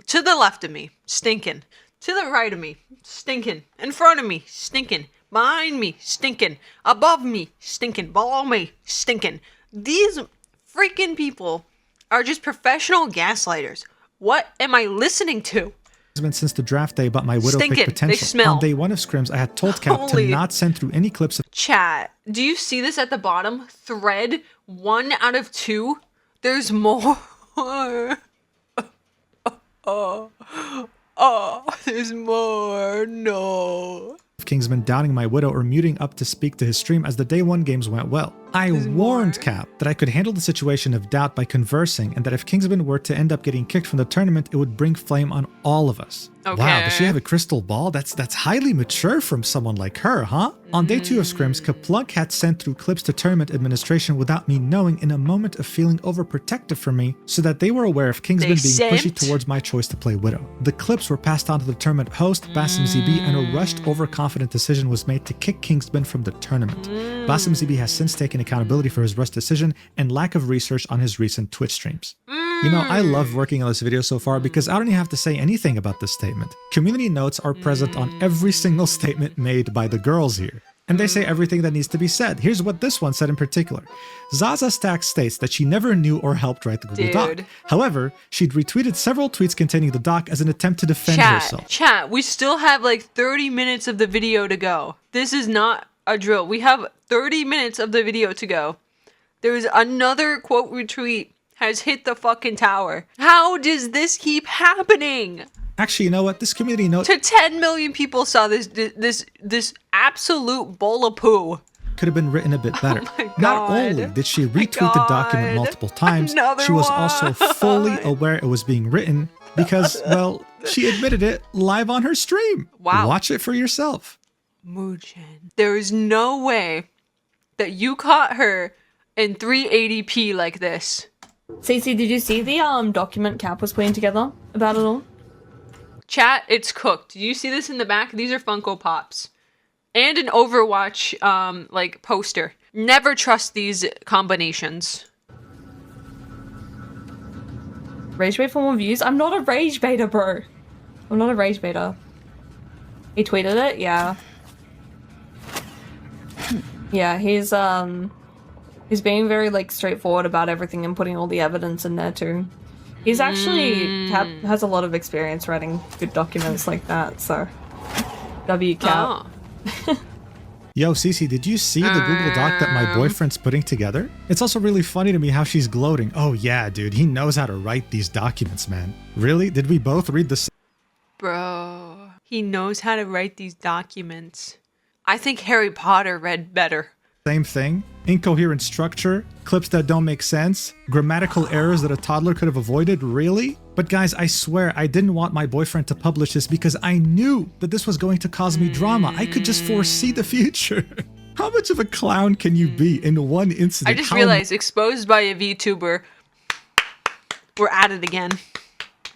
to the left of me, stinking. To the right of me, stinking. In front of me, stinking. Behind me, stinking. Above me, stinking. Below me, stinking. These freaking people are just professional gaslighters. What am I listening to? Since the draft day about my Widow pick potential. They smell. On day 1 of scrims, I had told Cap to not send through any clips of Chat, do you see this at the bottom? Thread 1 out of 2. There's more. There's more. No. Kingsman downing my Widow or muting up to speak to his stream as the day 1 games went well. I warned Cap that I could handle the situation of doubt by conversing, and that if Kingsman were to end up getting kicked from the tournament, it would bring flame on all of us. Okay. Wow, does she have a crystal ball? That's highly mature from someone like her, huh? On day 2 of scrims, Kaplunk had sent through clips to tournament administration without me knowing, in a moment of feeling overprotective for me, so that they were aware of Kingsman being pushy towards my choice to play Widow. The clips were passed on to the tournament host, Basim ZB, and a rushed, overconfident decision was made to kick Kingsman from the tournament. Basim ZB has since taken accountability for his rushed decision and lack of research on his recent Twitch streams. You know, I love working on this video so far because I don't even have to say anything about this statement. Community notes are present on every single statement made by the girls here, and they say everything that needs to be said. Here's what this one said in particular. Zaza Stacks states that she never knew or helped write the Google Doc. However, she'd retweeted several tweets containing the doc as an attempt to defend herself. Chat, we still have like 30 minutes of the video to go. This is not a drill. We have 30 minutes of the video to go. There's another quote retweet has hit the fucking tower. How does this keep happening? Actually, you know what? This community note to 10 million people saw this absolute bowl of poo. Could have been written a bit better. Not only did she retweet the document multiple times, she was also fully aware it was being written because, well, she admitted it live on her stream. Wow. Watch it for yourself. Mugen. There is no way that you caught her in 380p like this. Cece, did you see the document Cap was putting together about it all? Chat, it's cooked. Do you see this in the back? These are Funko Pops. And an Overwatch like poster. Never trust these combinations. Rage bait for more views? I'm not a rage baiter, bro. I'm not a rage baiter. He tweeted it? Yeah. Yeah, he's being very like straightforward about everything and putting all the evidence in there too. He's actually has a lot of experience writing good documents like that, so WCAP. Oh. Yo, Cece, did you see the Google Doc that my boyfriend's putting together? It's also really funny to me how she's gloating. Oh yeah, dude, he knows how to write these documents, man. Really? Did we both read the Bro, he knows how to write these documents. I think Harry Potter read better. same thing? Incoherent structure, clips that don't make sense, grammatical errors that a toddler could have avoided, really? But guys, I swear I didn't want my boyfriend to publish this because I knew that this was going to cause me drama. I could just foresee the future. How much of a clown can you be in one incident? I just realized, exposed by a VTuber. We're at it again.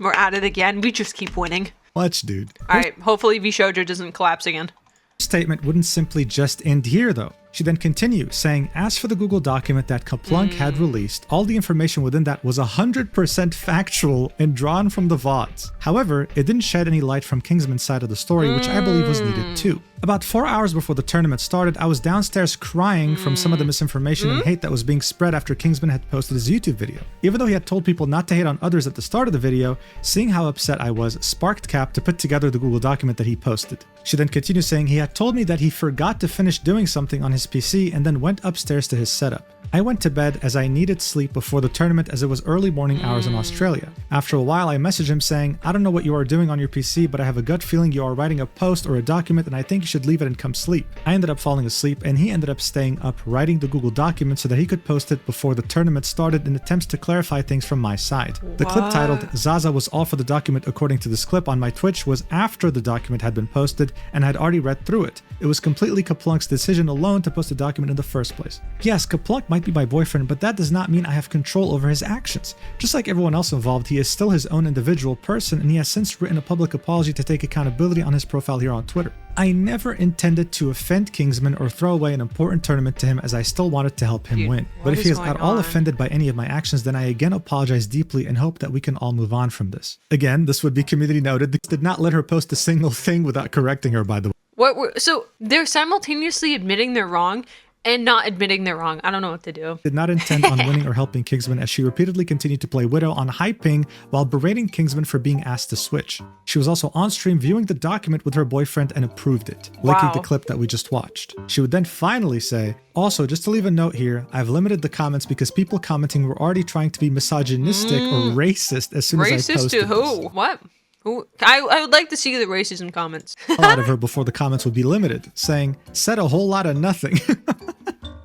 We're at it again. We just keep winning. Much, dude. Alright, hopefully VShojo doesn't collapse again. Statement wouldn't simply just end here though. She then continues, saying, as for the Google document that Kaplunk had released, all the information within that was 100% factual and drawn from the VODs. However, it didn't shed any light from Kingsman's side of the story, which I believe was needed too. About 4 hours before the tournament started, I was downstairs crying from some of the misinformation and hate that was being spread after Kingsman had posted his YouTube video. Even though he had told people not to hate on others at the start of the video, seeing how upset I was sparked Cap to put together the Google document that he posted. She then continues saying he had told me that he forgot to finish doing something on his PC and then went upstairs to his setup. I went to bed as I needed sleep before the tournament as it was early morning hours in Australia. After a while, I messaged him saying, I don't know what you are doing on your PC, but I have a gut feeling you are writing a post or a document and I think you should leave it and come sleep. I ended up falling asleep and he ended up staying up writing the Google document so that he could post it before the tournament started in attempts to clarify things from my side. The clip titled, Zaza was all for the document according to this clip on my Twitch was after the document had been posted and I had already read through it. It was completely Kaplunk's decision alone to post the document in the first place. Yes, Kaplunk might be my boyfriend, but that does not mean I have control over his actions. Just like everyone else involved, he is still his own individual person and he has since written a public apology to take accountability on his profile here on Twitter. I never intended to offend Kingsman or throw away an important tournament to him as I still wanted to help him win. But if he is at all offended by any of my actions, then I again apologize deeply and hope that we can all move on from this. Again, this would be community noted. This did not let her post a single thing without correcting her, by the way. So they're simultaneously admitting they're wrong and not admitting they're wrong. I don't know what to do. Did not intend on winning or helping Kingsman as she repeatedly continued to play Widow on high ping while berating Kingsman for being asked to switch. She was also on stream viewing the document with her boyfriend and approved it, linking the clip that we just watched. She would then finally say, also, just to leave a note here, I've limited the comments because people commenting were already trying to be misogynistic or racist as soon as I posted Racist to who? this. What? Who? I would like to see the racism comments. A lot of her before the comments would be limited, saying, said a whole lot of nothing.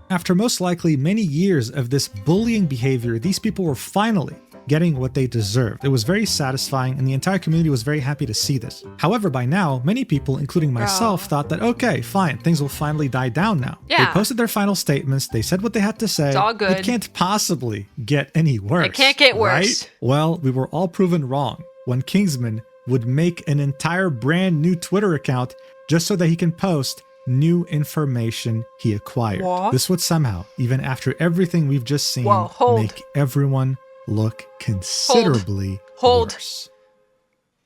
After most likely many years of this bullying behavior, these people were finally getting what they deserved. It was very satisfying and the entire community was very happy to see this. However, by now, many people, including myself, thought that, okay, fine, things will finally die down now. Yeah. They posted their final statements, they said what they had to say. It's all good. It can't possibly get any worse. It can't get worse. Right? Well, we were all proven wrong when Kingsman would make an entire brand new Twitter account just so that he can post new information he acquired. What? This would somehow, even after everything we've just seen, make everyone look considerably worse.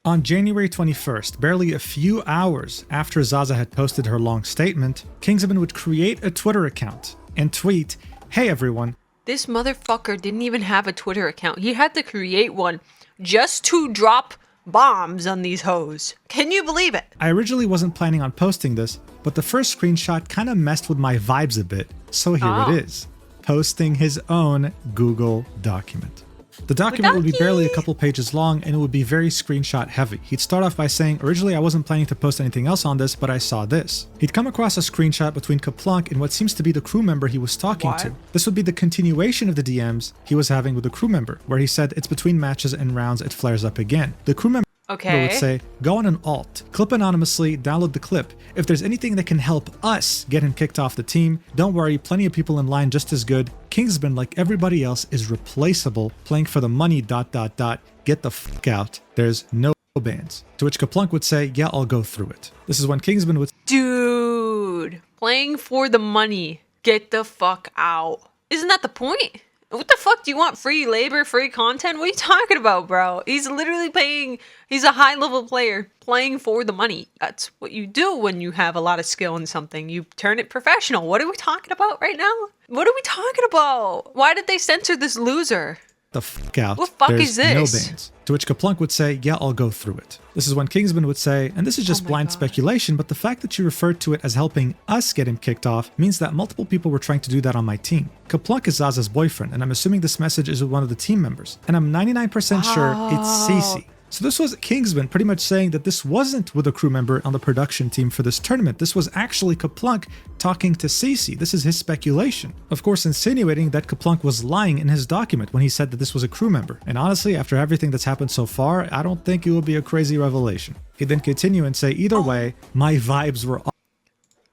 On January 21st, barely a few hours after Zaza had posted her long statement, Kingsman would create a Twitter account and tweet, hey everyone. This motherfucker didn't even have a Twitter account. He had to create one just to drop bombs on these hoes. Can you believe it? I originally wasn't planning on posting this, but the first screenshot kind of messed with my vibes a bit, so here it is. Posting his own Google document. The document would be barely a couple pages long and it would be very screenshot heavy. He'd start off by saying, originally I wasn't planning to post anything else on this, but I saw this. He'd come across a screenshot between Kaplunk and what seems to be the crew member he was talking to. This would be the continuation of the DMs he was having with the crew member, where he said it's between matches and rounds it flares up again. The crew member would say, go on an alt, clip anonymously, download the clip. If there's anything that can help us get him kicked off the team, don't worry, plenty of people in line just as good. Kingsman, like everybody else, is replaceable, playing for the money, ... Get the fuck out. There's no bans. To which Kaplunk would say, yeah, I'll go through it. This is when Kingsman would... Dude, playing for the money. Get the fuck out. Isn't that the point? What the fuck? Do you want free labor, free content? What are you talking about, bro? He's literally paying. He's a high level player playing for the money. That's what you do when you have a lot of skill in something. You turn it professional. What are we talking about right now? What are we talking about? Why did they censor this loser? The fuck out. What fuck There's is this? no bans. To which Kaplunk would say, yeah, I'll go through it. This is when Kingsman would say, and this is just blind speculation, but the fact that you referred to it as helping us get him kicked off means that multiple people were trying to do that on my team. Kaplunk is Zaza's boyfriend, and I'm assuming this message is with one of the team members. And I'm 99% sure it's Cece. So this was Kingsman pretty much saying that this wasn't with a crew member on the production team for this tournament. This was actually Kaplunk talking to Cece. This is his speculation. Of course, insinuating that Kaplunk was lying in his document when he said that this was a crew member. And honestly, after everything that's happened so far, I don't think it will be a crazy revelation. He'd then continue and say, either way, my vibes were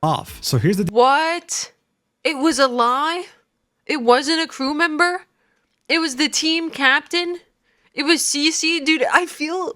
off. So here's the... What? It was a lie? It wasn't a crew member? It was the team captain? It was CC? Dude, I feel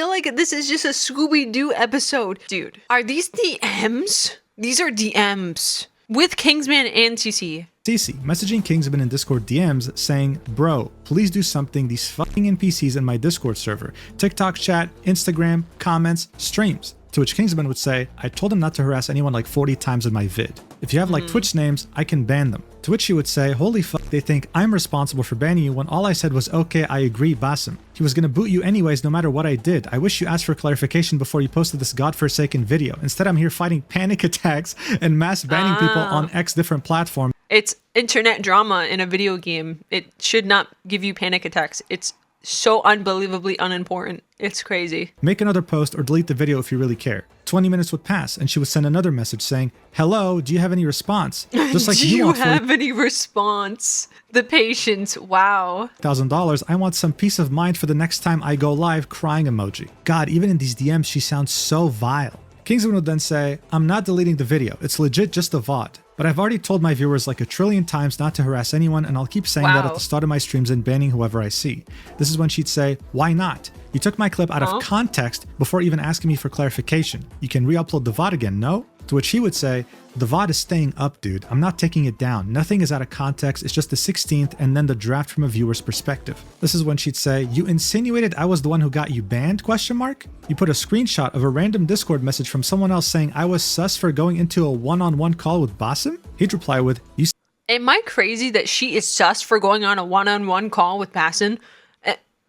like this is just a Scooby-Doo episode. Dude, are these DMs? These are DMs. With Kingsman and CC. CC messaging Kingsman in Discord DMs saying, bro, please do something, these fucking NPCs in my Discord server. TikTok chat, Instagram, comments, streams. To which Kingsman would say, I told him not to harass anyone like 40 times in my vid. If you have like Twitch names, I can ban them. To which he would say, holy fuck, they think I'm responsible for banning you when all I said was, okay, I agree, Basim. He was gonna boot you anyways no matter what I did. I wish you asked for clarification before you posted this godforsaken video. Instead, I'm here fighting panic attacks and mass banning people on X different platforms. It's internet drama in a video game. It should not give you panic attacks. It's so unbelievably unimportant. It's crazy. Make another post or delete the video if you really care. 20 minutes would pass and she would send another message saying, hello, do you have any response? Just like do you have any response? The patience, wow. $1,000, I want some peace of mind for the next time I go live, crying emoji. God, even in these DMs, she sounds so vile. Kingsman would then say, I'm not deleting the video. It's legit just a VOD. But I've already told my viewers like a trillion times not to harass anyone, and I'll keep saying that at the start of my streams and banning whoever I see. This is when she'd say, why not? You took my clip out of context before even asking me for clarification. You can re-upload the VOD again, no? To which he would say, the VOD is staying up, dude. I'm not taking it down. Nothing is out of context. It's just the 16th and then the draft from a viewer's perspective. This is when she'd say, you insinuated I was the one who got you banned, question mark? You put a screenshot of a random Discord message from someone else saying I was sus for going into a one-on-one call with Basim? He'd reply with, you... Am I crazy that she is sus for going on a one-on-one call with Basim?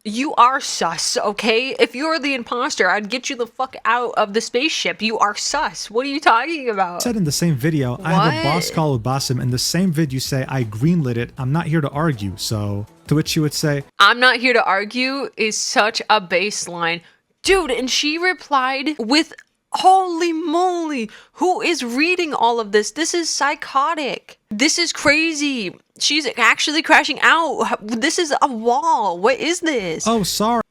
You are sus, okay? If you're the imposter, I'd get you the fuck out of the spaceship. You are sus. What are you talking about? Said in the same video, I have a boss call with Basim. In the same vid, you say, I greenlit it. I'm not here to argue, so... To which she would say, I'm not here to argue is such a baseline. Dude, and she replied with, holy moly, who is reading all of this? This is psychotic. This is crazy. She's actually crashing out. This is a wall. What is this? oh, sorry.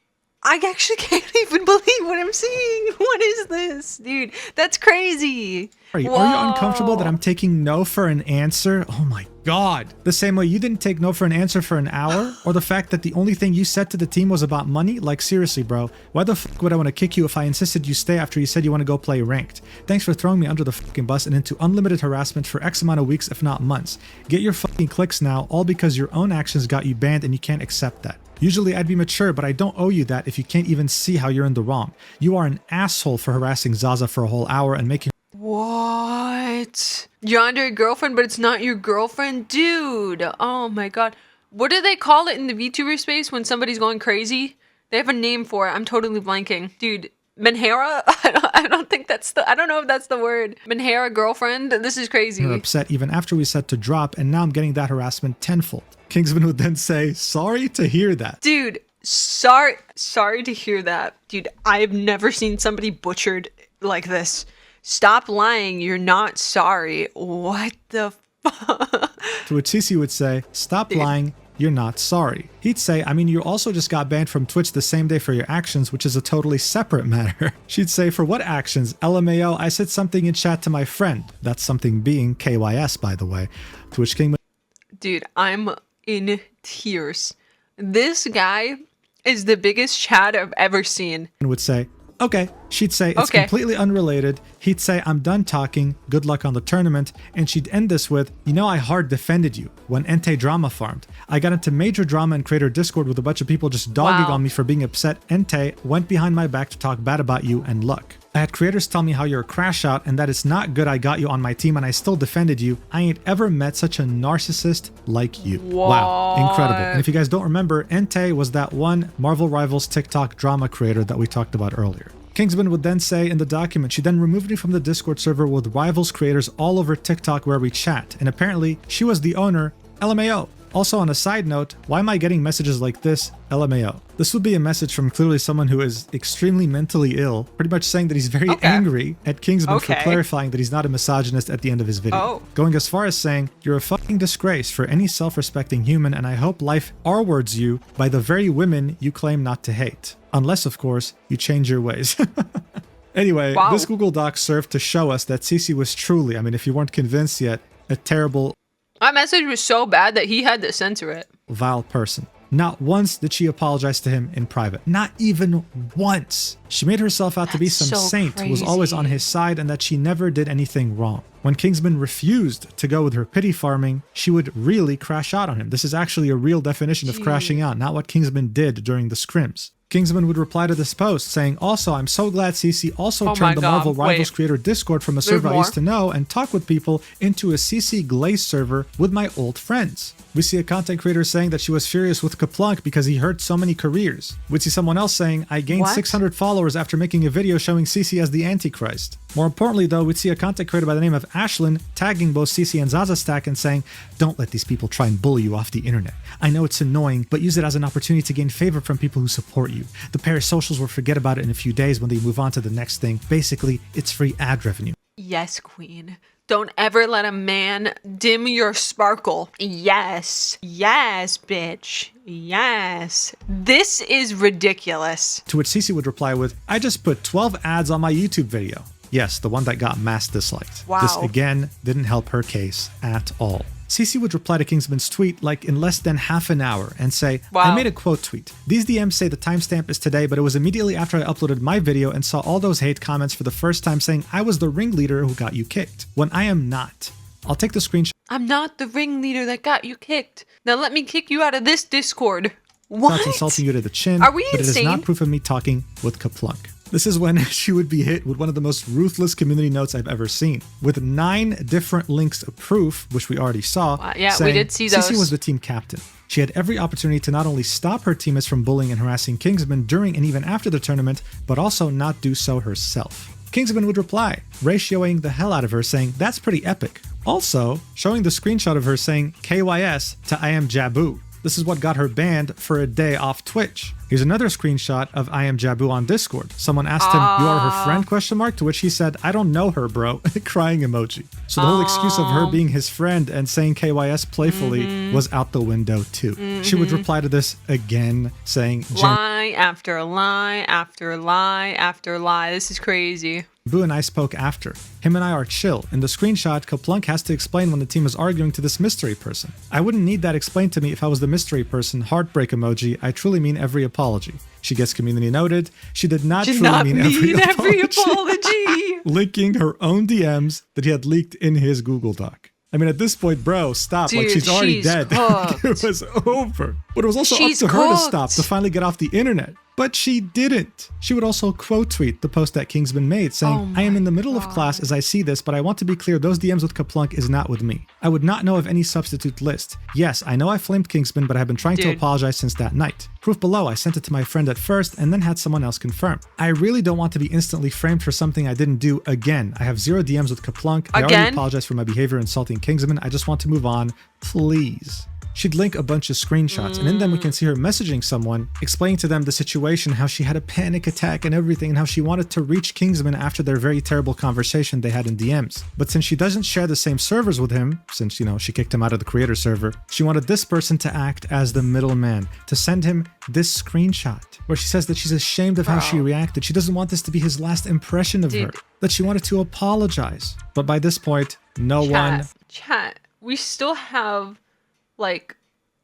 I actually can't even believe what I'm seeing. What is this? Dude, that's crazy. Are you uncomfortable that I'm taking no for an answer? Oh my god. The same way you didn't take no for an answer for an hour? Or the fact that the only thing you said to the team was about money? Like seriously, bro. Why the fuck would I want to kick you if I insisted you stay after you said you want to go play ranked? Thanks for throwing me under the fucking bus and into unlimited harassment for X amount of weeks, if not months. Get your fucking clicks now, all because your own actions got you banned and you can't accept that. Usually I'd be mature, but I don't owe you that if you can't even see how you're in the wrong. You are an asshole for harassing Zaza for a whole hour and making... What? You're under a girlfriend, but it's not your girlfriend? Dude, oh my god. What do they call it in the VTuber space when somebody's going crazy? They have a name for it. I'm totally blanking. Dude, Menhera? I don't think that's I don't know if that's the word. Menhera girlfriend? This is crazy. You're upset even after we said to drop, and now I'm getting that harassment tenfold. Kingsman would then say, sorry to hear that. Dude, sorry to hear that. Dude, I've never seen somebody butchered like this. Stop lying. You're not sorry. What the fuck? To which Cece would say, stop lying. You're not sorry. He'd say, I mean, you also just got banned from Twitch the same day for your actions, which is a totally separate matter. She'd say, for what actions? LMAO, I said something in chat to my friend. That's something being KYS, by the way. To which King... Dude, I'm in tears. This guy is the biggest chat I've ever seen. Would say, Okay. She'd say it's completely unrelated. He'd say, I'm done talking. Good luck on the tournament. And she'd end this with, you know, I hard defended you when Entei drama farmed. I got into major drama in creator Discord with a bunch of people just dogging on me for being upset. Entei went behind my back to talk bad about you and luck. I had creators tell me how you're a crash out and that it's not good I got you on my team and I still defended you. I ain't ever met such a narcissist like you. Wow, incredible. And if you guys don't remember, Entei was that one Marvel Rivals TikTok drama creator that we talked about earlier. Kingsman would then say in the document, she then removed me from the Discord server with Rivals creators all over TikTok where we chat, and apparently she was the owner, LMAO. Also on a side note, why am I getting messages like this, LMAO? This would be a message from clearly someone who is extremely mentally ill, pretty much saying that he's very angry at Kingsman for clarifying that he's not a misogynist at the end of his video. Going as far as saying, you're a fucking disgrace for any self-respecting human and I hope life R-words you by the very women you claim not to hate. Unless, of course, you change your ways. Anyway, this Google Doc served to show us that Cece was truly, I mean, if you weren't convinced yet, a terrible... That message was so bad that he had to censor it. Vile person. Not once did she apologize to him in private. Not even once. She made herself out to be some saint who was always on his side and that she never did anything wrong. When Kingsman refused to go with her pity farming, she would really crash out on him. This is actually a real definition of crashing out, not what Kingsman did during the scrims. Kingsman would reply to this post saying, also, I'm so glad CC also turned the Marvel Rivals creator Discord from a server I used to know and talk with people into a CC Glaze server with my old friends. We see a content creator saying that she was furious with Kaplunk because he hurt so many careers. We'd see someone else saying, I gained 600 followers after making a video showing CC as the Antichrist. More importantly though, we'd see a content creator by the name of Ashlyn tagging both CC and Zaza Stack and saying, don't let these people try and bully you off the internet. I know it's annoying, but use it as an opportunity to gain favor from people who support you. The parasocials will forget about it in a few days when they move on to the next thing. Basically, it's free ad revenue. Yes, queen. Don't ever let a man dim your sparkle. Yes. Yes, bitch. Yes. This is ridiculous. To which Cece would reply with, I just put 12 ads on my YouTube video. Yes, the one that got mass disliked. Wow. This again didn't help her case at all. Cece would reply to Kingsman's tweet like in less than half an hour and say, I made a quote tweet. These DMs say the timestamp is today, but it was immediately after I uploaded my video and saw all those hate comments for the first time saying I was the ringleader who got you kicked, when I am not. I'll take the screenshot. I'm not the ringleader that got you kicked. Now let me kick you out of this Discord. What? Not insulting you to the chin, Are we but insane? It is not proof of me talking with Kaplunk. This is when she would be hit with one of the most ruthless community notes I've ever seen, with 9 different links of proof, which we already saw. Yeah, saying, we did see those. Cece was the team captain. She had every opportunity to not only stop her teammates from bullying and harassing Kingsman during and even after the tournament, but also not do so herself. Kingsman would reply, ratioing the hell out of her, saying, that's pretty epic. Also, showing the screenshot of her saying KYS to I am Jabu. This is what got her banned for a day off Twitch. Here's another screenshot of I am Jabu on Discord. Someone asked him, you are her friend, ? To which he said, I don't know her, bro. Crying emoji. So the whole excuse of her being his friend and saying KYS playfully was out the window too. She would reply to this again, saying, lie after lie after lie after lie. This is crazy. Boo and I spoke after. Him and I are chill. In the screenshot, Kaplunk has to explain when the team is arguing to this mystery person. I wouldn't need that explained to me if I was the mystery person. Heartbreak emoji. I truly mean every apology. She gets community noted. She did not truly mean every apology. Linking her own DMs that he had leaked in his Google Doc. I mean, at this point, bro, stop. Dude, like, she's already dead. It was over. But it was also up to her to stop, to finally get off the internet. But she didn't. She would also quote tweet the post that Kingsman made saying, I am in the middle of class as I see this, but I want to be clear, those DMs with Kaplunk is not with me. I would not know of any substitute list. Yes, I know I flamed Kingsman, but I have been trying to apologize since that night. Proof below, I sent it to my friend at first and then had someone else confirm. I really don't want to be instantly framed for something I didn't do again. I have 0 DMs with Kaplunk. I already apologize for my behavior insulting Kingsman. I just want to move on, please. She'd link a bunch of screenshots, and in them we can see her messaging someone, explaining to them the situation, how she had a panic attack and everything, and how she wanted to reach Kingsman after their very terrible conversation they had in DMs. But since she doesn't share the same servers with him, since, you know, she kicked him out of the creator server, she wanted this person to act as the middleman, to send him this screenshot, where she says that she's ashamed of how she reacted. She doesn't want this to be his last impression of her, that she wanted to apologize. But by this point, no one... Chat, we still have like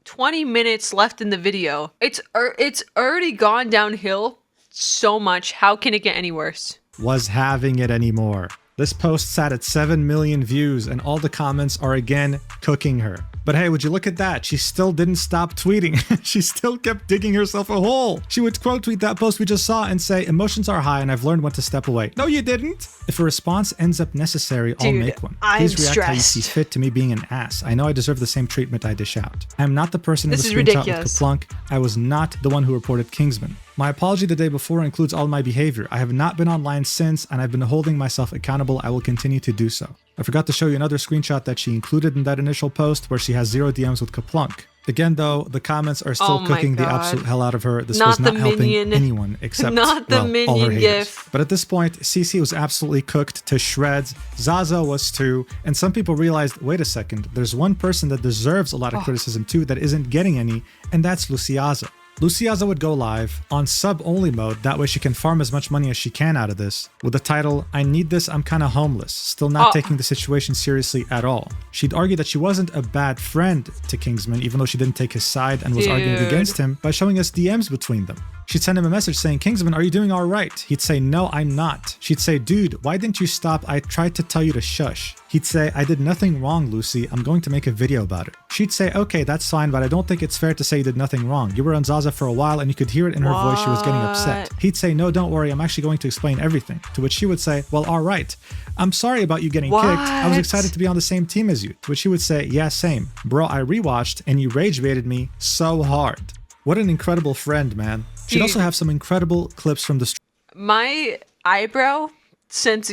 20 minutes left in the video. It's already gone downhill so much. How can it get any worse? Was having it anymore. This post sat at 7 million views and all the comments are again cooking her. But hey, would you look at that? She still didn't stop tweeting. She still kept digging herself a hole. She would quote tweet that post we just saw and say, emotions are high and I've learned when to step away. No, you didn't. If a response ends up necessary, I'll make one. Please react how you see fit to me being an ass. I know I deserve the same treatment I dish out. I am not the person in the screenshot with Kaplunk. I was not the one who reported Kingsman. My apology the day before includes all my behavior. I have not been online since, and I've been holding myself accountable. I will continue to do so. I forgot to show you another screenshot that she included in that initial post where she has 0 DMs with Kaplunk. Again, though, the comments are still cooking the absolute hell out of her. This was not helping anyone except all her haters. But at this point, CC was absolutely cooked to shreds. Zaza was too. And some people realized, wait a second, there's one person that deserves a lot of criticism too that isn't getting any, and that's Luciaza. Luciaza would go live on sub-only mode, that way she can farm as much money as she can out of this, with the title, I need this, I'm kinda homeless, still not taking the situation seriously at all. She'd argue that she wasn't a bad friend to Kingsman, even though she didn't take his side and was arguing against him by showing us DMs between them. She'd send him a message saying, Kingsman, are you doing all right? He'd say, no, I'm not. She'd say, dude, why didn't you stop? I tried to tell you to shush. He'd say, I did nothing wrong, Lucy. I'm going to make a video about it. She'd say, okay, that's fine, but I don't think it's fair to say you did nothing wrong. You were on Zaza for a while and you could hear it in her voice she was getting upset. He'd say, no, don't worry, I'm actually going to explain everything. To which she would say, well, all right. I'm sorry about you getting kicked. I was excited to be on the same team as you. To which she would say, yeah, same. Bro, I rewatched and you rage baited me so hard. What an incredible friend, man. She'd also have some incredible clips from the stream. My eyebrow, since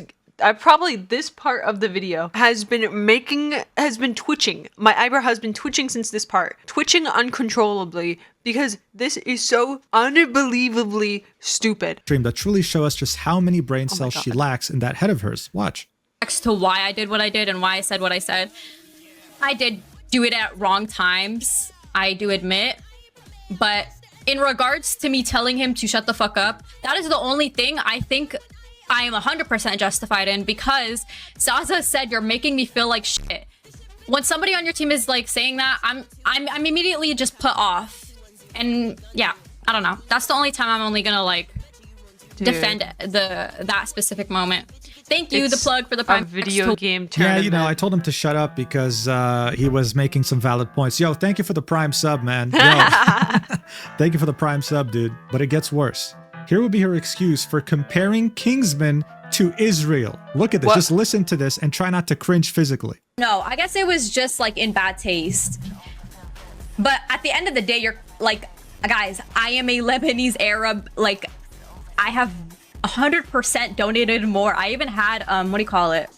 probably this part of the video, has been twitching. My eyebrow has been twitching since this part. Twitching uncontrollably because this is so unbelievably stupid. That truly show us just how many brain cells she lacks in that head of hers. Watch. Next to why I did what I did and why I said what I said. I did do it at wrong times, I do admit. But in regards to me telling him to shut the fuck up, that is the only thing I think I am 100% justified in, because Zaza said you're making me feel like shit. When somebody on your team is like saying that, I'm immediately just put off. And yeah, I don't know. That's the only time I'm only gonna like defend that specific moment. Thank you, the plug for the Prime video game tournament. Yeah, you know, I told him to shut up because he was making some valid points. Yo, thank you for the Prime sub, man. Yo. Thank you for the Prime sub, dude. But it gets worse. Here would be her excuse for comparing Kingsman to Israel. Look at this. Just listen to this and try not to cringe physically. No, I guess it was just like in bad taste. But at the end of the day, you're like, guys, I am a Lebanese Arab. Like, I have 100% donated more. I even had, what do you call it?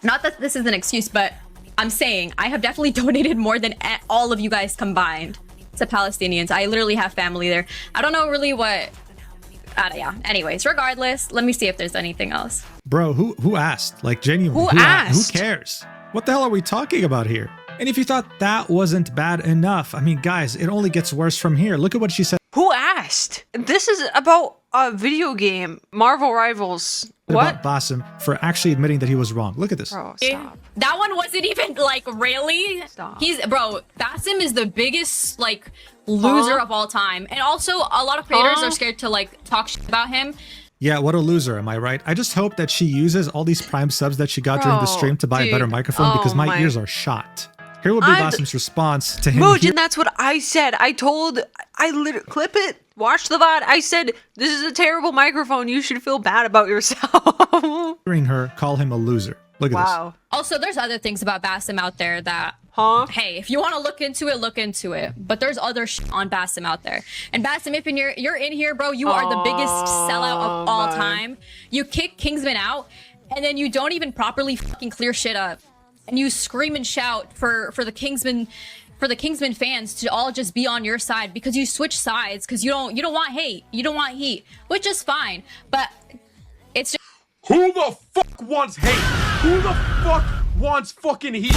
Not that this is an excuse, but I'm saying I have definitely donated more than all of you guys combined to Palestinians. I literally have family there. I don't know really what, yeah. Anyways, regardless, let me see if there's anything else. Bro, who asked? Like, genuinely, who asked? Who cares? What the hell are we talking about here? And if you thought that wasn't bad enough, I mean, guys, it only gets worse from here. Look at what she said. Who asked? This is about a video game, Marvel Rivals. What? About Basim for actually admitting that he was wrong. Look at this. Bro, stop. That one wasn't even like really. Stop. Bro, Basim is the biggest like loser of all time, and also a lot of creators are scared to like talk shit about him. Yeah, what a loser, am I right? I just hope that she uses all these Prime subs that she got during the stream to buy a better microphone because my ears are shot. Here will be Basim's response to him. Mojin, that's what I said. I literally clip it, watch the VOD. I said, this is a terrible microphone. You should feel bad about yourself. Hearing her call him a loser. Look at this. Also, there's other things about Basim out there that, hey, if you want to look into it, look into it. But there's other shit on Basim out there. And Basim, if you're in here, bro, you are the biggest sellout of all time. You kick Kingsman out, and then you don't even properly fucking clear shit up. And you scream and shout for the Kingsman fans to all just be on your side because you switch sides because you don't want hate, you don't want heat, which is fine. But it's just who the fuck wants hate? Who the fuck wants fucking heat?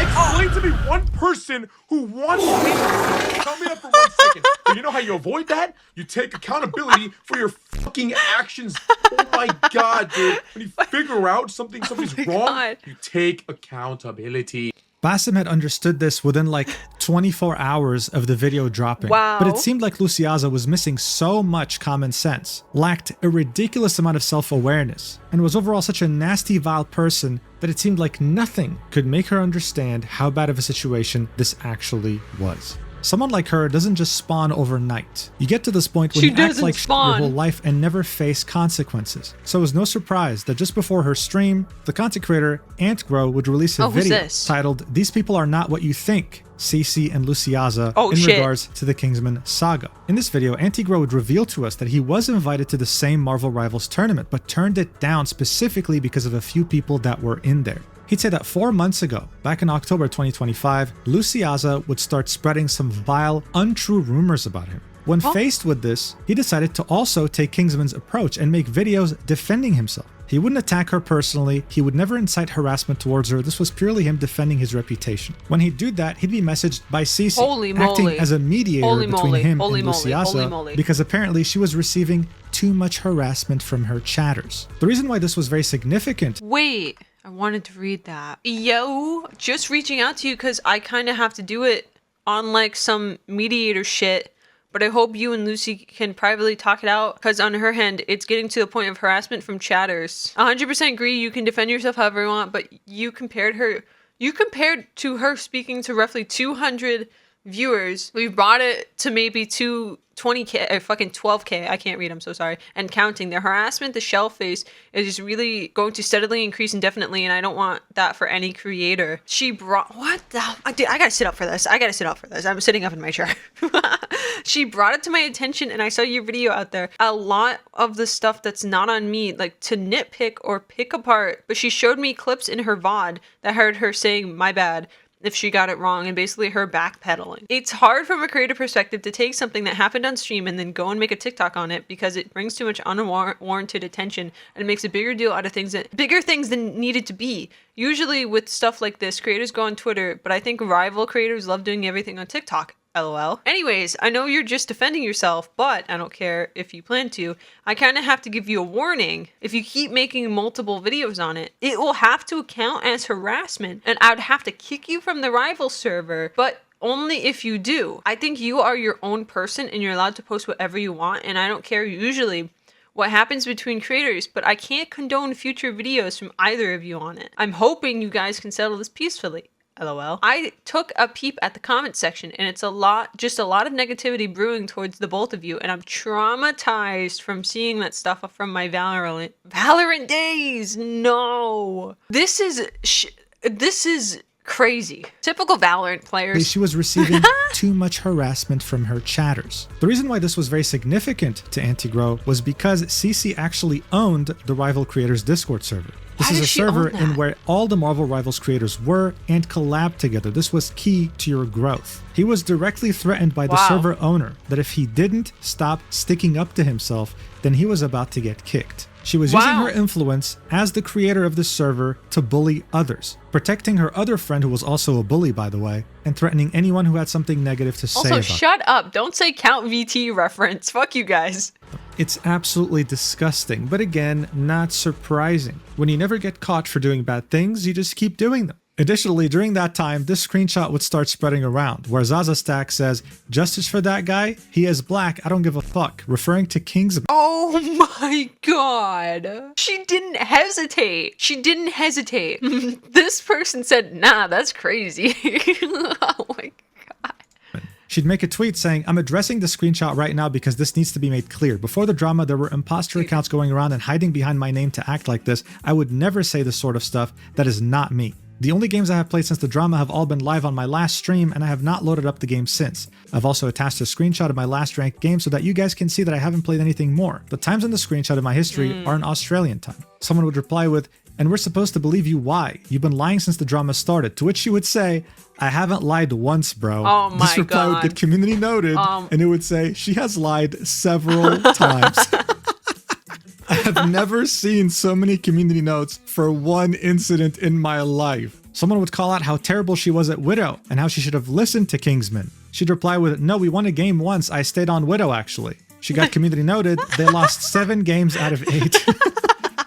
Explain to me one person who wants hate. Tell me that for 1 second. But you know how you avoid that? You take accountability for your fucking actions. Oh my god, dude. When you figure out something's wrong, you take accountability. Basim had understood this within like 24 hours of the video dropping. Wow. But it seemed like Luciaza was missing so much common sense, lacked a ridiculous amount of self-awareness, and was overall such a nasty, vile person that it seemed like nothing could make her understand how bad of a situation this actually was. Someone like her doesn't just spawn overnight. You get to this point when She you act doesn't like shit spawn. your whole life and never face consequences. So it was no surprise that just before her stream, the content creator Antgrow would release a who's video this? titled "These People Are Not What You Think," CC and Luciaza Oh, in shit. regards to the Kingsman saga. In this video, Antgrow would reveal to us that he was invited to the same Marvel Rivals tournament, but turned it down specifically because of a few people that were in there. He'd say that 4 months ago, back in October 2025, Luciaza would start spreading some vile, untrue rumors about him. When faced with this, he decided to also take Kingsman's approach and make videos defending himself. He wouldn't attack her personally, he would never incite harassment towards her, this was purely him defending his reputation. When he'd do that, he'd be messaged by Cece, Holy acting moly. as a mediator Holy between moly. him Holy and moly. Luciaza, Holy moly. because apparently she was receiving too much harassment from her chatters. The reason why this was very significant. Wait, I wanted to read that. Yo, just reaching out to you because I kind of have to do it on like some mediator shit. But I hope you and Lucy can privately talk it out because on her hand, it's getting to the point of harassment from chatters. 100% agree, you can defend yourself however you want, but you compared to her speaking to roughly 200 viewers. We've brought it to maybe 20k or fucking 12k. I can't read, I'm so sorry. And counting. The harassment, the shell face is just really going to steadily increase indefinitely, and I don't want that for any creator. She brought what the dude, I gotta sit up for this. I'm sitting up in my chair. She brought it to my attention and I saw your video out there. A lot of the stuff that's not on me, like to nitpick or pick apart, but she showed me clips in her VOD that heard her saying my bad if she got it wrong and basically her backpedaling. It's hard from a creative perspective to take something that happened on stream and then go and make a TikTok on it because it brings too much unwarranted attention and it makes a bigger deal out of bigger things than needed to be. Usually with stuff like this, creators go on Twitter, but I think rival creators love doing everything on TikTok. LOL. Anyways, I know you're just defending yourself, but I don't care if you plan to. I kind of have to give you a warning. If you keep making multiple videos on it, it will have to count as harassment, and I would have to kick you from the rival server, but only if you do. I think you are your own person and you're allowed to post whatever you want, and I don't care usually what happens between creators, but I can't condone future videos from either of you on it. I'm hoping you guys can settle this peacefully. LOL. I took a peep at the comment section and it's a lot of negativity brewing towards the both of you, and I'm traumatized from seeing that stuff from my Valorant days. No. This is crazy. Typical Valorant players. She was receiving too much harassment from her chatters. The reason why this was very significant to Antgrow was because CC actually owned the Rival Creators Discord server. This is a server in where all the Marvel Rivals creators were and collabed together. This was key to your growth. He was directly threatened by the server owner that if he didn't stop sticking up to himself, then he was about to get kicked. She was using her influence as the creator of the server to bully others, protecting her other friend who was also a bully, by the way, and threatening anyone who had something negative to say also, about it. shut up. Don't say Count VT reference. Fuck you guys. It's absolutely disgusting, but again, not surprising. When you never get caught for doing bad things, you just keep doing them. Additionally, during that time, this screenshot would start spreading around, where Zaza Stack says, "Justice for that guy? He is black, I don't give a fuck," referring to Kingsman. Oh my god. She didn't hesitate. This person said, nah, that's crazy. Oh my god. She'd make a tweet saying, "I'm addressing the screenshot right now because this needs to be made clear. Before the drama, there were imposter accounts going around and hiding behind my name to act like this. I would never say this sort of stuff. That is not me. The only games I have played since the drama have all been live on my last stream, and I have not loaded up the game since. I've also attached a screenshot of my last ranked game so that you guys can see that I haven't played anything more. The times in the screenshot of my history are in Australian time." Someone would reply with, "And we're supposed to believe you, why? You've been lying since the drama started." To which she would say, "I haven't lied once, bro." Oh my This reply would get community noted, and it would say, "She has lied several times." I have never seen so many community notes for one incident in my life. Someone would call out how terrible she was at Widow and how she should have listened to Kingsman. She'd reply with, "No, we won a game once. I stayed on Widow, actually." She got community noted. They lost 7 games out of 8.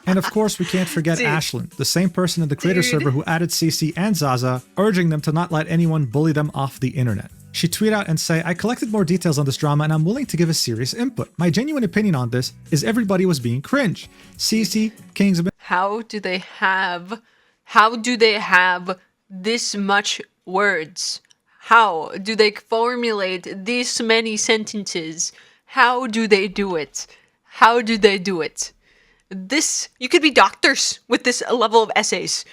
And of course, we can't forget Dude. Ashlyn, the same person in the creator Dude. server who added CC and Zaza, urging them to not let anyone bully them off the internet. She tweet out and say, I collected more details on this drama and I'm willing to give a serious input. My genuine opinion on this is everybody was being cringe. CC, Kingsman, How do they have this much words? How do they formulate this many sentences? How do they do it? How do they do it? This, you could be doctors with this level of essays.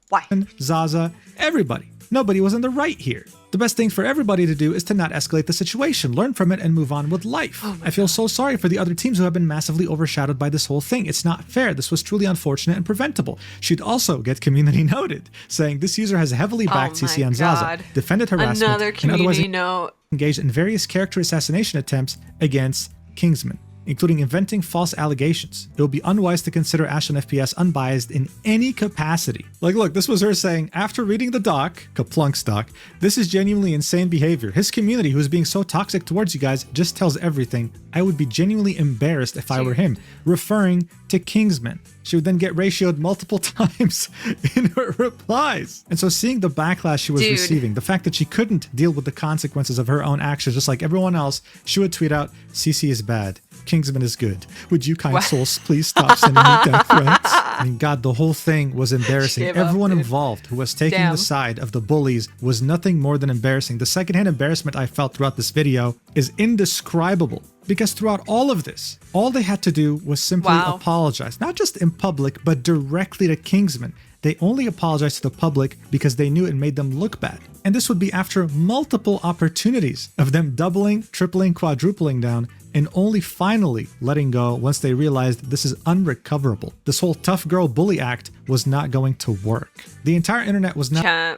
Why? Zaza, everybody. Nobody was in the right here. The best thing for everybody to do is to not escalate the situation, learn from it, and move on with life. I feel so sorry for the other teams who have been massively overshadowed by this whole thing. It's not fair. This was truly unfortunate and preventable. She'd also get community noted, saying this user has heavily backed CC and Zaza, defended harassment, Another and otherwise community note. engaged in various character assassination attempts against Kingsman, including inventing false allegations. It would be unwise to consider Ashlyn FPS unbiased in any capacity. Like, look, this was her saying, after reading the doc, Kaplunk's doc, this is genuinely insane behavior. His community, who's being so toxic towards you guys, just tells everything. I would be genuinely embarrassed if I were him, referring to Kingsman. She would then get ratioed multiple times in her replies. And so seeing the backlash she was receiving, the fact that she couldn't deal with the consequences of her own actions, just like everyone else, she would tweet out, CC is bad. Kingsman is good. Would you kind souls please stop sending me death threats? I mean, God, the whole thing was embarrassing. Everyone involved who was taking the side of the bullies was nothing more than embarrassing. The secondhand embarrassment I felt throughout this video is indescribable. Because throughout all of this, all they had to do was simply apologize. Not just in public, but directly to Kingsman. They only apologized to the public because they knew it made them look bad. And this would be after multiple opportunities of them doubling, tripling, quadrupling down, and only finally letting go once they realized this is unrecoverable. This whole tough girl bully act was not going to work. The entire internet was now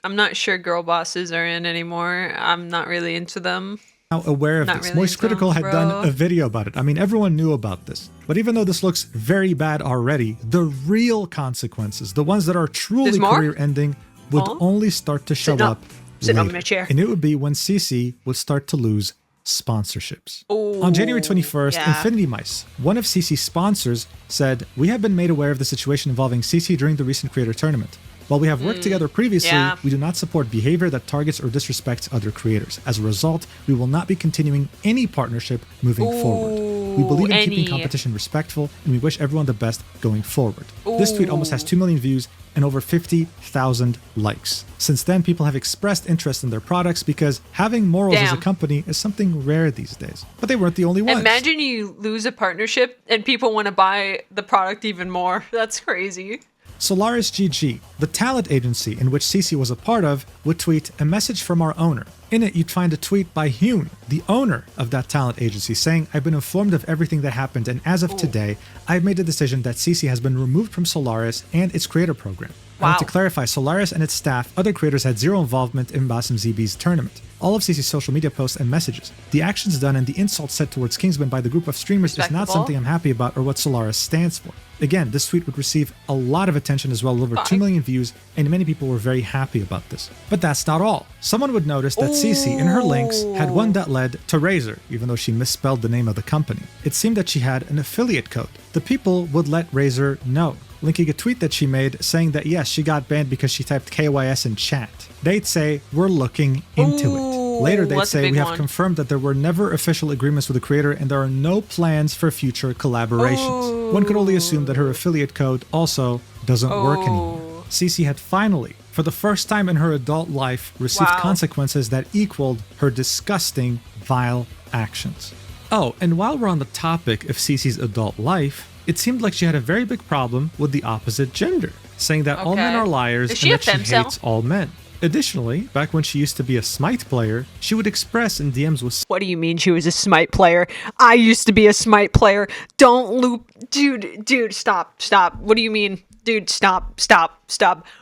I'm not sure girl bosses are in anymore. I'm not really into them. Aware of Not this. really Moist Critical had bro. done a video about it. I mean, everyone knew about this. But even though this looks very bad already, the real consequences, the ones that are truly career-ending, would only start to show up Sitting on later. my chair. And it would be when CC would start to lose sponsorships. On January 21st, Infinity Mice, one of CC's sponsors, said, "We have been made aware of the situation involving CC during the recent creator tournament. While we have worked together previously, we do not support behavior that targets or disrespects other creators. As a result, we will not be continuing any partnership moving forward. We believe in keeping competition respectful, and we wish everyone the best going forward." This tweet almost has 2 million views and over 50,000 likes. Since then, people have expressed interest in their products because having morals as a company is something rare these days. But they weren't the only ones. Imagine you lose a partnership and people want to buy the product even more. That's crazy. Solaris GG, the talent agency in which CC was a part of, would tweet a message from our owner. In it, you'd find a tweet by Hune, the owner of that talent agency, saying, "I've been informed of everything that happened, and as of today, I've made the decision that CC has been removed from Solaris and its creator program." I want to clarify, Solaris and its staff, other creators had zero involvement in Basim ZB's tournament. All of CC's social media posts and messages, the actions done and the insults said towards Kingsman by the group of streamers is not something I'm happy about or what Solaris stands for. Again, this tweet would receive a lot of attention as well, over 2 million views, and many people were very happy about this. But that's not all. Someone would notice that CC in her links had one that led to Razer, even though she misspelled the name of the company. It seemed that she had an affiliate code. The people would let Razer know, linking a tweet that she made saying that yes, she got banned because she typed KYS in chat. They'd say, "We're looking into it." Later, they'd say, "We have confirmed that there were never official agreements with the creator and there are no plans for future collaborations." One could only assume that her affiliate code also doesn't work anymore. CC had finally, for the first time in her adult life, received consequences that equaled her disgusting, vile actions. Oh, and while we're on the topic of CC's adult life, it seemed like she had a very big problem with the opposite gender, saying that all men are liars and that she hates all men. Additionally, back when she used to be a Smite player, she would express in DMs with, "What do you mean she was a Smite player? I used to be a Smite player. Don't loop. Dude, stop. What do you mean? Dude, stop.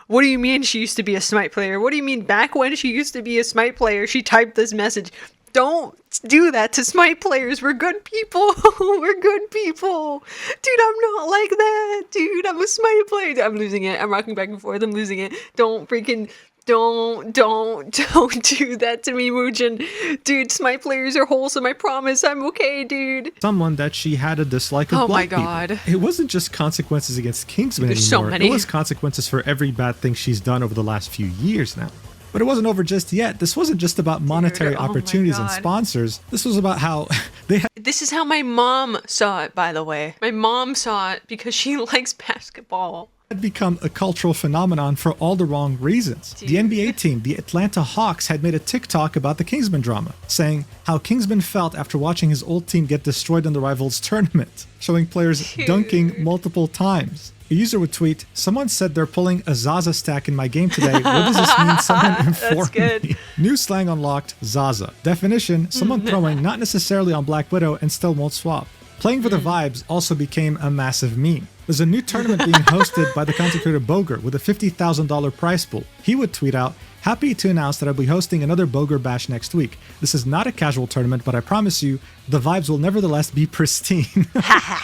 What do you mean she used to be a Smite player? What do you mean back when she used to be a Smite player, she typed this message? Don't do that to Smite players. We're good people. We're good people. Dude, I'm not like that. Dude, I'm a Smite player. I'm losing it. I'm rocking back and forth. I'm losing it. Don't freaking Don't do that to me, Muujin. Dude, Smite players are wholesome. I promise I'm okay, dude. Someone that she had a dislike of Oh my black people. God. It wasn't just consequences against Kingsman There's so anymore. many. It was consequences for every bad thing she's done over the last few years now. But it wasn't over just yet. This wasn't just about monetary oh my opportunities and God. sponsors. This was about how they had This is how my mom saw it, by the way. My mom saw it because she likes basketball. become a cultural phenomenon for all the wrong reasons. The NBA team, the Atlanta Hawks, had made a TikTok about the Kingsman drama, saying how Kingsman felt after watching his old team get destroyed in the Rivals tournament, showing players dunking multiple times. A user would tweet, "Someone said they're pulling a Zaza stack in my game today. What does this mean? Someone inform me." New slang unlocked, Zaza. Definition, someone throwing not necessarily on Black Widow and still won't swap. Playing for the vibes also became a massive meme. There's a new tournament being hosted by the content creator Boger with a $50,000 prize pool. He would tweet out, "Happy to announce that I'll be hosting another Boger Bash next week. This is not a casual tournament, but I promise you, the vibes will nevertheless be pristine."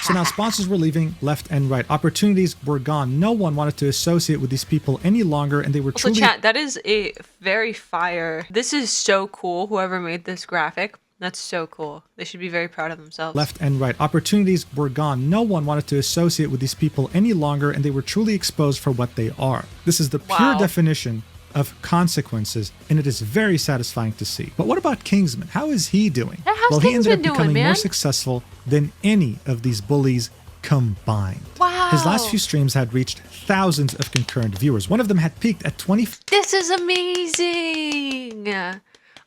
So now sponsors were leaving left and right. Opportunities were gone. No one wanted to associate with these people any longer, and they were Also, truly... chat, that is a very fire. This is so cool, whoever made this graphic. That's so cool. They should be very proud of themselves. Left and right. Opportunities were gone. No one wanted to associate with these people any longer, and they were truly exposed for what they are. This is the pure definition of consequences, and it is very satisfying to see. But what about Kingsman? How is he doing? Yeah, how's Well, he ended Kingsman up doing, becoming more man? successful than any of these bullies combined. Wow. His last few streams had reached thousands of concurrent viewers. One of them had peaked at 20. This is amazing.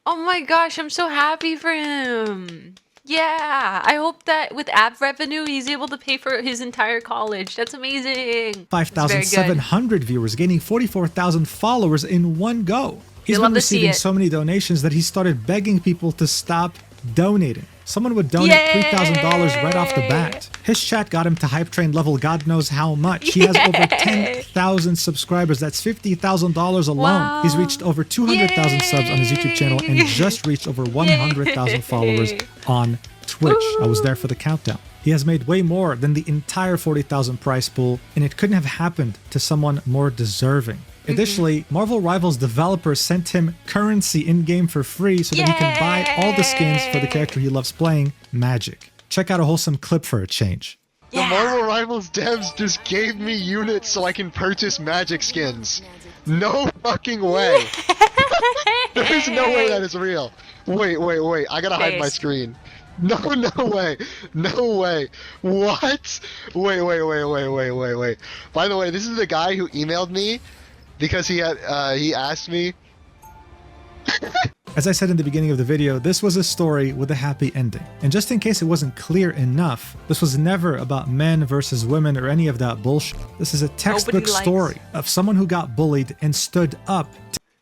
Oh my gosh, I'm so happy for him. Yeah, I hope that with ad revenue, he's able to pay for his entire college. That's amazing. 5,700 viewers, gaining 44,000 followers in one go. He's You'll been love to see receiving it. so many donations that he started begging people to stop donating. Someone would donate $3,000 right off the bat. His chat got him to hype train level God knows how much. He has over 10,000 subscribers. That's $50,000 alone. Wow. He's reached over 200,000 subs on his YouTube channel and just reached over 100,000 followers on Twitch. I was there for the countdown. He has made way more than the entire 40,000 prize pool, and it couldn't have happened to someone more deserving. Additionally, Marvel Rivals developers sent him currency in-game for free so that he can buy all the skins for the character he loves playing, Magic. Check out a wholesome clip for a change. The Marvel Rivals devs just gave me units so I can purchase Magic skins. No fucking way. There's no way that is real. Wait. I gotta hide my screen. No way. No way. What? Wait. By the way, this is the guy who emailed me because he asked me. As I said in the beginning of the video, this was a story with a happy ending. And just in case it wasn't clear enough, this was never about men versus women or any of that bullshit. This is a textbook story of someone who got bullied and stood up.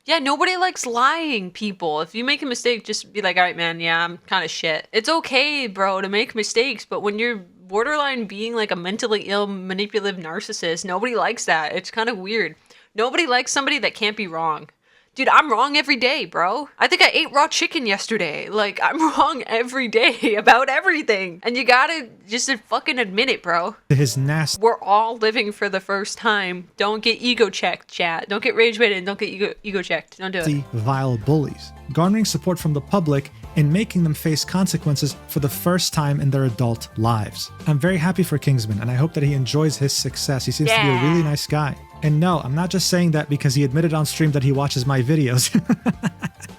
Yeah, nobody likes lying, people. If you make a mistake, just be like, all right, man, yeah, I'm kind of shit. It's okay, bro, to make mistakes, but when you're borderline being like a mentally ill, manipulative narcissist, nobody likes that. It's kind of weird. Nobody likes somebody that can't be wrong. Dude, I'm wrong every day, bro. I think I ate raw chicken yesterday. Like, I'm wrong every day about everything. And you gotta just fucking admit it, bro. His nasty We're all living for the first time. Don't get ego checked, chat. Don't get rage baited and don't get ego checked. Don't do it. vile bullies, garnering support from the public and making them face consequences for the first time in their adult lives. I'm very happy for Kingsman, and I hope that he enjoys his success. He seems to be a really nice guy. And no, I'm not just saying that because he admitted on stream that he watches my videos.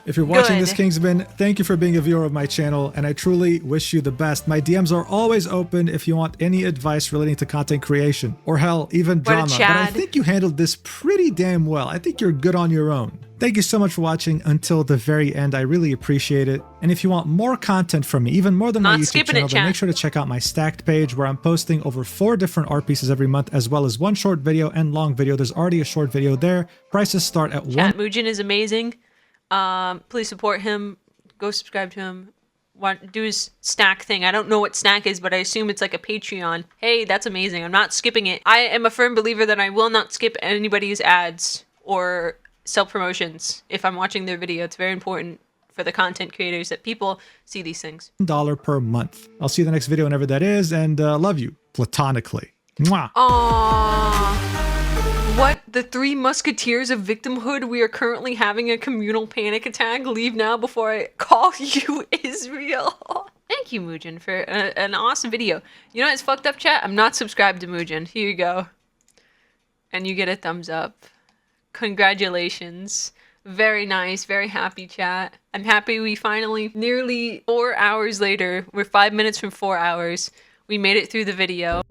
If you're watching this, Kingsman, thank you for being a viewer of my channel, and I truly wish you the best. My DMs are always open if you want any advice relating to content creation, or hell, even drama. But I think you handled this pretty damn well. I think you're good on your own. Thank you so much for watching until the very end. I really appreciate it. And if you want more content from me, even more than my YouTube channel, then make sure to check out my Stacked page where I'm posting over 4 different art pieces every month, as well as 1 short video and long video. There's already a short video there. Prices start at Chat, Muujin is amazing. Please support him. Go subscribe to him. Do his snack thing. I don't know what snack is, but I assume it's like a Patreon. Hey, that's amazing. I'm not skipping it. I am a firm believer that I will not skip anybody's ads or self-promotions if I'm watching their video. It's very important for the content creators that people see these things. $1 per month. I'll see you in the next video whenever that is, and love you platonically. Mwah. Aww. What? The Three Musketeers of victimhood? We are currently having a communal panic attack. Leave now before I call you Israel. Thank you, Muujin, for an awesome video. You know what's fucked up, chat? I'm not subscribed to Muujin. Here you go. And you get a thumbs up. Congratulations. Very nice. Very happy, chat. I'm happy we finally, nearly 4 hours later, we're 5 minutes from 4 hours. We made it through the video.